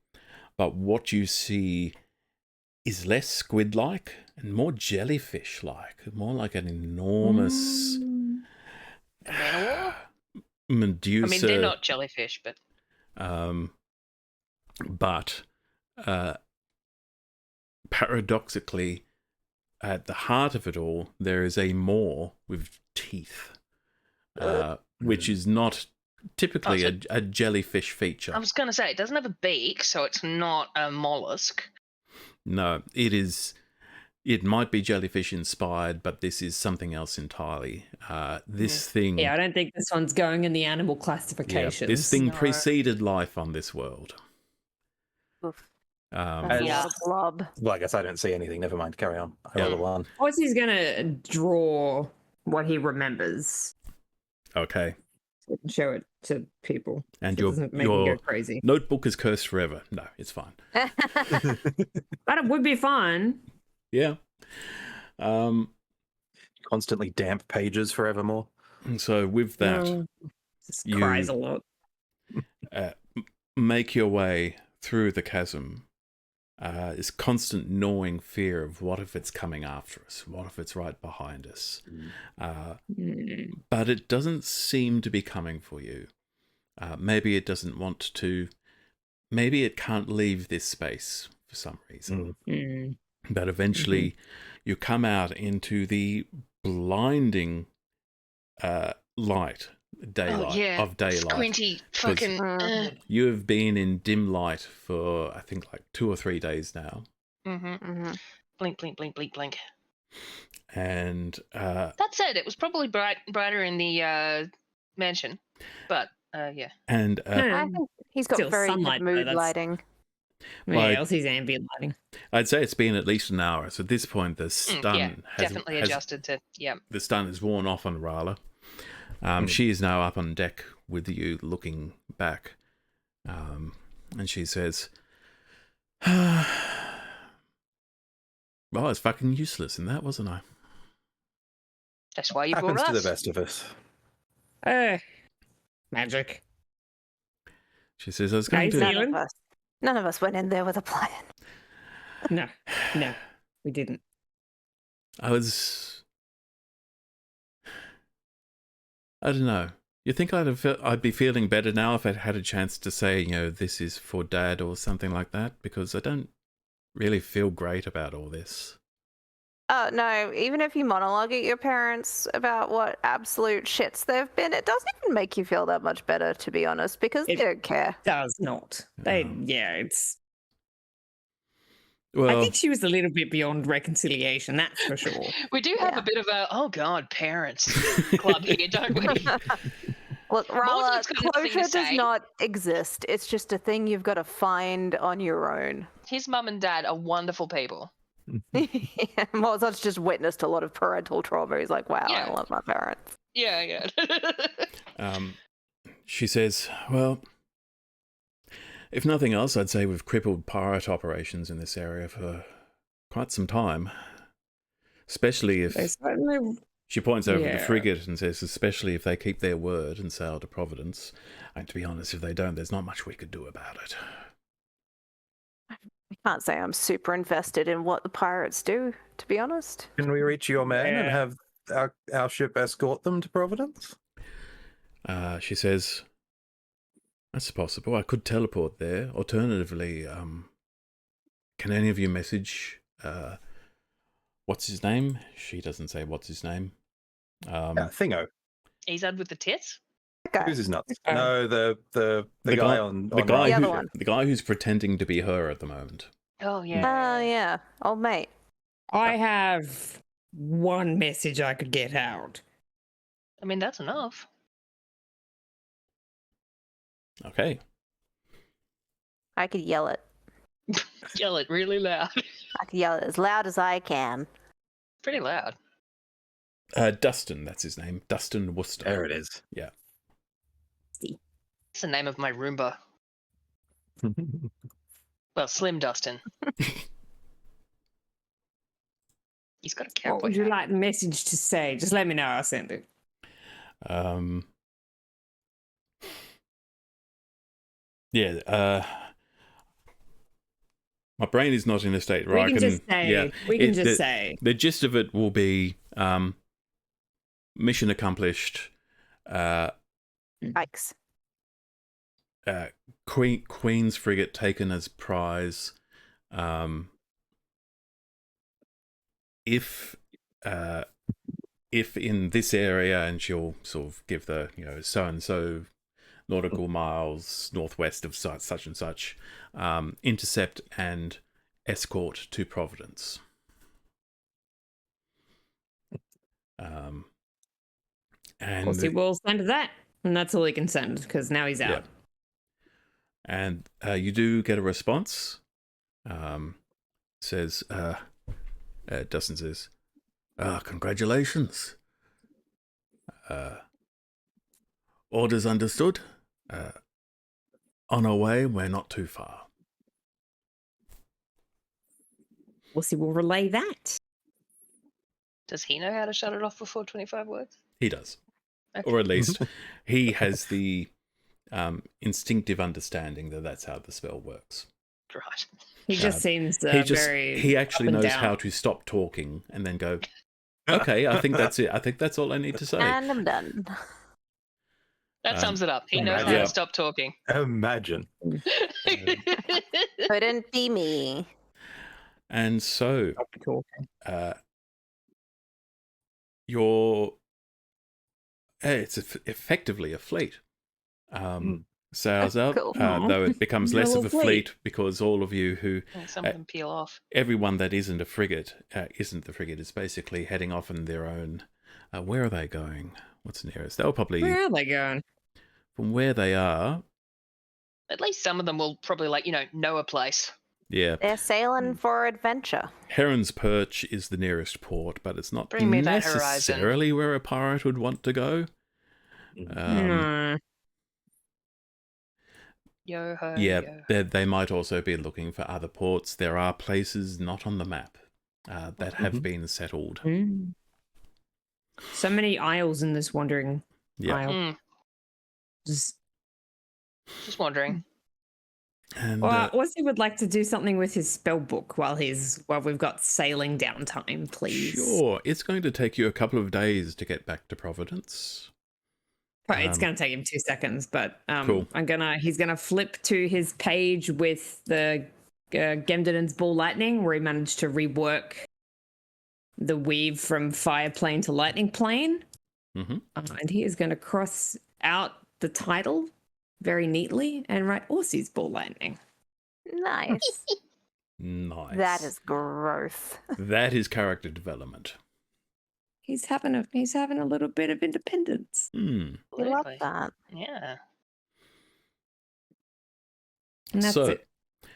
But what you see is less squid-like and more jellyfish-like. More like an enormous Manowar? Medusa. I mean, they're not jellyfish, but But paradoxically, at the heart of it all, there is a maw with teeth, which is not typically a jellyfish feature. I was going to say, it doesn't have a beak, so it's not a mollusk. No, it is. It might be jellyfish inspired, but this is something else entirely. This thing, Yeah, I don't think this one's going in the animal yeah, classifications. this thing No. preceded life on this world. Oof. Um, That's a Yeah. lot of blob. Well, I guess I don't see anything. Never mind. Carry on. I roll a 1. Orsi's gonna draw what he remembers okay, and show it to people. and So it doesn't make me go crazy. notebook is cursed forever. No, it's fine. But it would be fun. Yeah. Constantly damp pages forevermore. And so with that, Just you- cries a lot. make your way through the chasm. This constant gnawing fear of what if it's coming after us? What if it's right behind us? But it doesn't seem to be coming for you. Maybe it doesn't want to. Maybe it can't leave this space for some reason. Mm. But eventually, you come out into the blinding daylight of daylight. Squinty fucking... You have been in dim light for, I think, like 2 or 3 days now. Mhm. Blink, blink, blink, blink, blink. And That said, it was probably brighter in the mansion, but yeah. and I think he's got Still very sunlight, good though, mood that's- lighting. Like- Yeah, Elsie's ambient lighting. I'd say it's been at least an hour. So at this point, the stun Yeah, has definitely adjusted to, yeah. the stun is worn off on Rala. She is now up on deck with you, looking back, and she says, "Well, I was fucking useless in that, wasn't I?" That's why you brought Happens to us. the best of us. Magic. She says, "I was going Nice. to." None of us went in there with a plan. No, we didn't. I don't know. You think I'd be feeling better now if I'd had a chance to say, this is for Dad or something like that? Because I don't really feel great about all this. No, even if you monologue at your parents about what absolute shits they've been, it doesn't even make you feel that much better, to be honest, because they don't care. Does not. It's. Well, I think she was a little bit beyond reconciliation, that's for sure. We do have Yeah. a bit of a, oh God, parents club here, don't we? Look, Rala, Morton's got a thing to closure does say. not exist. It's just a thing you've got to find on your own. His mum and dad are wonderful people. Mozart's just witnessed a lot of parental trauma. He's like, wow, Yeah. I love my parents. Yeah. she says, "Well, if nothing else, I'd say we've crippled pirate operations in this area for quite some time. Especially if..." They certainly. She points over the Yeah. frigate and says, "Especially if they keep their word and sail to Providence. And to be honest, if they don't, there's not much we could do about it." I can't say I'm super invested in what the pirates do, to be honest. Can we reach your man and Yeah. have our ship escort them to Providence? She says, "That's possible. I could teleport there. Alternatively, can any of you message, what's his name?" She doesn't say what's his name. Thingo. He's had with the tits? guy. Who's his nuts? Okay. No, the guy on the guy The other who one. the guy who's pretending to be her at the moment. Oh Oh, yeah. yeah. Old mate. I have one message I could get out. I mean, that's enough. Okay. I could yell it. Yell it really loud. I could yell it as loud as I can. Pretty loud. Dustin, that's his name. Dustin Worcester. There it is. Yeah. It's the name of my Roomba. Well, Slim Dustin. He's got a cowboy What would you hat. like the message to say? Just let me know. I'll send it. Yeah. My brain is not in a state where We I can can. just say. Yeah. We can It- just the- say. The gist of it will be mission accomplished. Yikes. Queen's frigate taken as prize. If in this area, and she'll sort of give the so and so nautical miles northwest of such and such, intercept and escort to Providence. And Of course, he will send that, and that's all he can send because now he's out. Yeah. And you do get a response. Says, Dustin says, congratulations. Orders understood. On our way, we're not too far. We'll see. We'll relay that. Does he know how to shut it off before 25 words? He does. Okay. Or at least he has the instinctive understanding that that's how the spell works. Right. He just seems very. He actually up and knows down. how to stop talking and then go, okay, I think that's it. I think that's all I need to say. And I'm done. That sums it up. He knows how yeah. to stop talking. Imagine. Couldn't be me. And so, Talking. it's effectively a fleet. Sails out, Cool. though it becomes less of a Little fleet because all of you who, And some of them peel off. everyone that isn't a frigate, is basically heading off on their own. Where are they going? What's nearest? They'll probably, Where are they going? from where they are, At least some of them will probably, know a place. yeah. They're sailing for adventure. Heron's Perch is the nearest port, but it's not Bring me that necessarily where a pirate would want to go. No. Yo ho. Yeah, yo. they might also be looking for other ports. There are places not on the map that have been settled. Mm. So many isles in this wandering Yeah, isle. Mm, Just, just wondering. and well, Ozzy would like to do something with his spell book while we've got sailing downtime, please. sure, it's going to take you a couple of days to get back to Providence. It's going to take him 2 seconds, but Cool. he's gonna flip to his page with the Gemden's Ball Lightning, where he managed to rework the weave from fire plane to lightning plane, and he is going to cross out the title very neatly and write Orsi's Ball Lightning. Nice. Nice. That is growth. That is character development. He's having a little bit of independence. Hmm. We love Absolutely. that. Yeah. And that's So,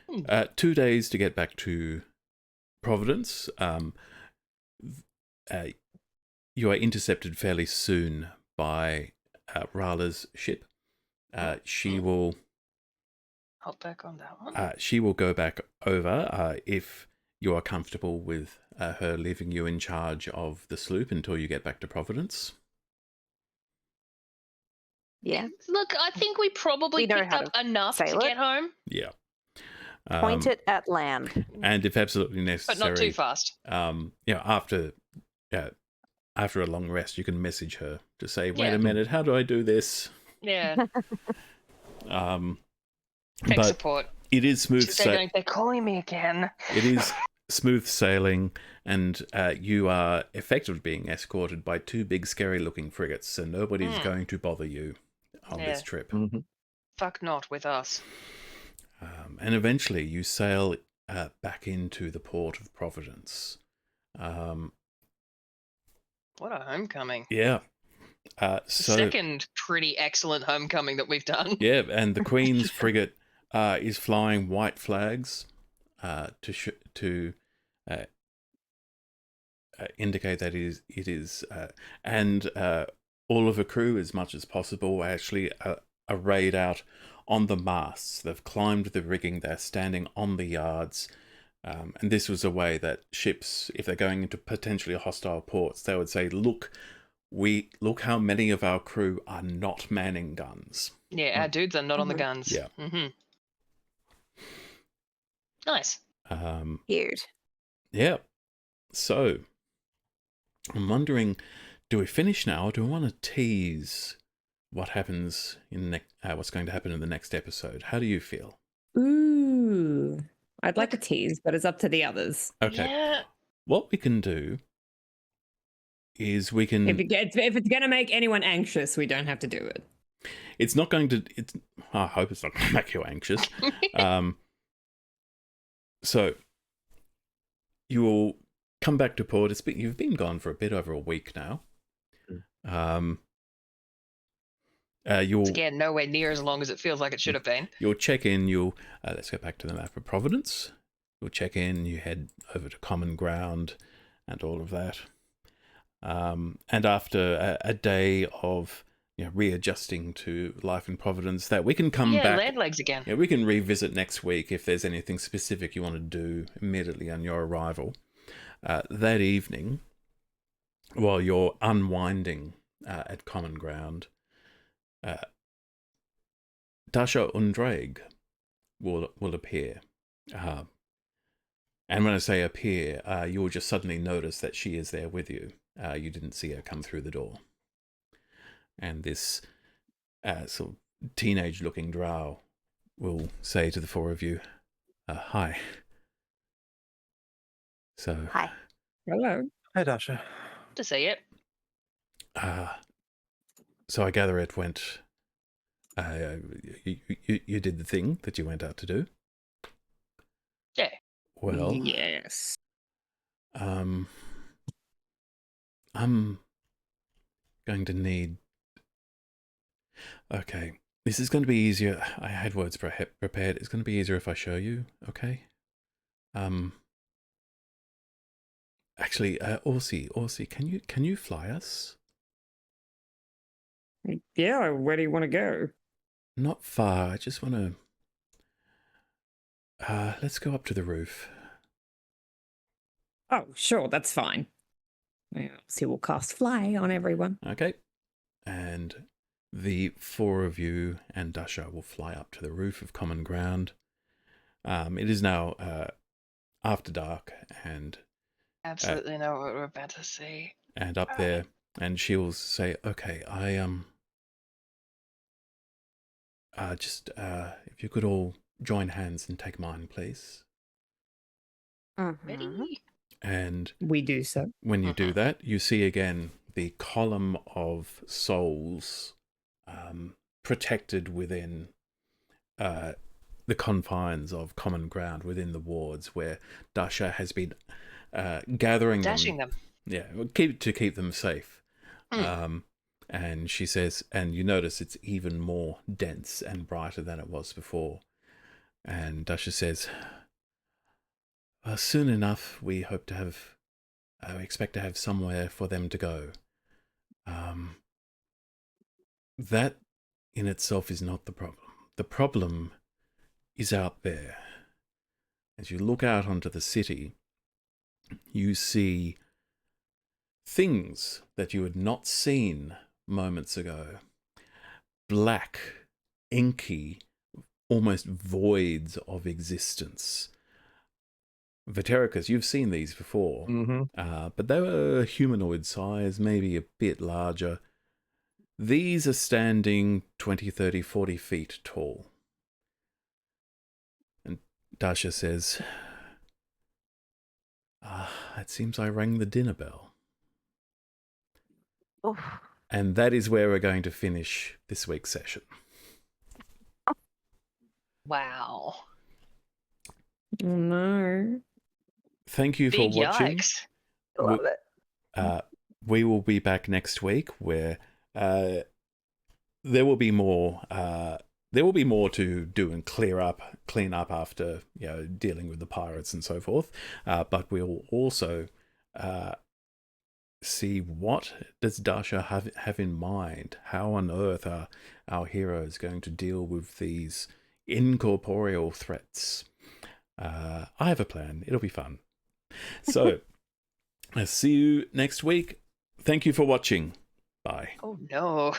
it. 2 days to get back to Providence. You are intercepted fairly soon by Rala's ship. She will Hop back on that one. she will go back over if you are comfortable with her leaving you in charge of the sloop until you get back to Providence. Yeah. Look, I think we probably We know picked how up enough sail to it. get home, Yeah. Point it at land. And if absolutely but necessary, not too fast. after a long rest, you can message her to say, "Wait Yeah. a minute, how do I do this?" Yeah. Tech But support. it is smooth sailing. They're calling me again. It is smooth sailing, and you are effectively being escorted by two big, scary-looking frigates, so nobody's going to bother you on Yeah. this trip. Mhm. Fuck not with us. And eventually you sail back into the port of Providence. What a homecoming. Yeah. The So second pretty excellent homecoming that we've done. yeah, and the Queen's frigate is flying white flags to indicate that it is, and all of her crew, as much as possible, actually arrayed out on the masts. They've climbed the rigging. They're standing on the yards. And this was a way that ships, if they're going into potentially hostile ports, they would say, look how many of our crew are not manning guns. Yeah, our dudes are not on the guns. Yeah. Mm-hmm. Nice. Cute. Yeah. So, I'm wondering, do we finish now, or do we want to tease what happens in what's going to happen in the next episode? How do you feel? Ooh. I'd like a tease, but it's up to the others. Okay. Yeah. What we can do is we can. If it's going to make anyone anxious, we don't have to do it. It's not going to. I hope it's not going to make you anxious. So you will come back to port. You've been gone for a bit over a week now. You'll Again, nowhere near as long as it feels like it should have been. You'll check in. Let's go back to the map of Providence. You'll check in. You head over to Common Ground, and all of that. And after a day of readjusting to life in Providence, that we can come back. Land legs again. Yeah, we can revisit next week if there's anything specific you want to do immediately on your arrival. That evening, while you're unwinding at Common Ground, Dasha Undraig will appear. And when I say appear, you'll just suddenly notice that she is there with you. You didn't see her come through the door. And this sort of teenage-looking drow will say to the four of you, hi. So, Hi. Hello. Hey, Dasha. To see it. So I gather it went. You did the thing that you went out to do. Yeah. Well, Yes. I'm going to need. Okay, this is going to be easier. I had words prepared. It's going to be easier if I show you. Okay. Actually, Orsi, can you fly us? Yeah, where do you want to go? Not far. I just want to. Let's go up to the roof. Oh, sure, that's fine. So we'll cast fly on everyone. Okay. And the four of you and Dasha will fly up to the roof of Common Ground. It is now after dark, and Absolutely know what we're about to see. and up there, and she'll say, "Okay, just if you could all join hands and take mine, please." Ready? And We do so. when you do that, you see again the column of souls protected within the confines of Common Ground, within the wards where Dasha has been gathering Dashing them. Yeah, to keep them safe. And she says, and you notice it's even more dense and brighter than it was before. And Dasha says, soon enough, we hope to have, we expect to have somewhere for them to go. That in itself is not the problem. The problem is out there. As you look out onto the city, you see things that you had not seen moments ago. Black, inky, almost voids of existence. Vetericus, you've seen these before, but they were humanoid size, maybe a bit larger. These are standing 20, 30, 40 feet tall. And Dasha says, it seems I rang the dinner bell. Oh, And that is where we're going to finish this week's session. Wow. Oh no. Thank you Big for watching. yikes. Love it. We will be back next week where there will be more. There will be more to do and clean up after dealing with the pirates and so forth. But we'll also see what does Dasha have in mind. How on earth are our heroes going to deal with these incorporeal threats? I have a plan. It'll be fun. So, I'll see you next week. Thank you for watching. Bye. Oh no.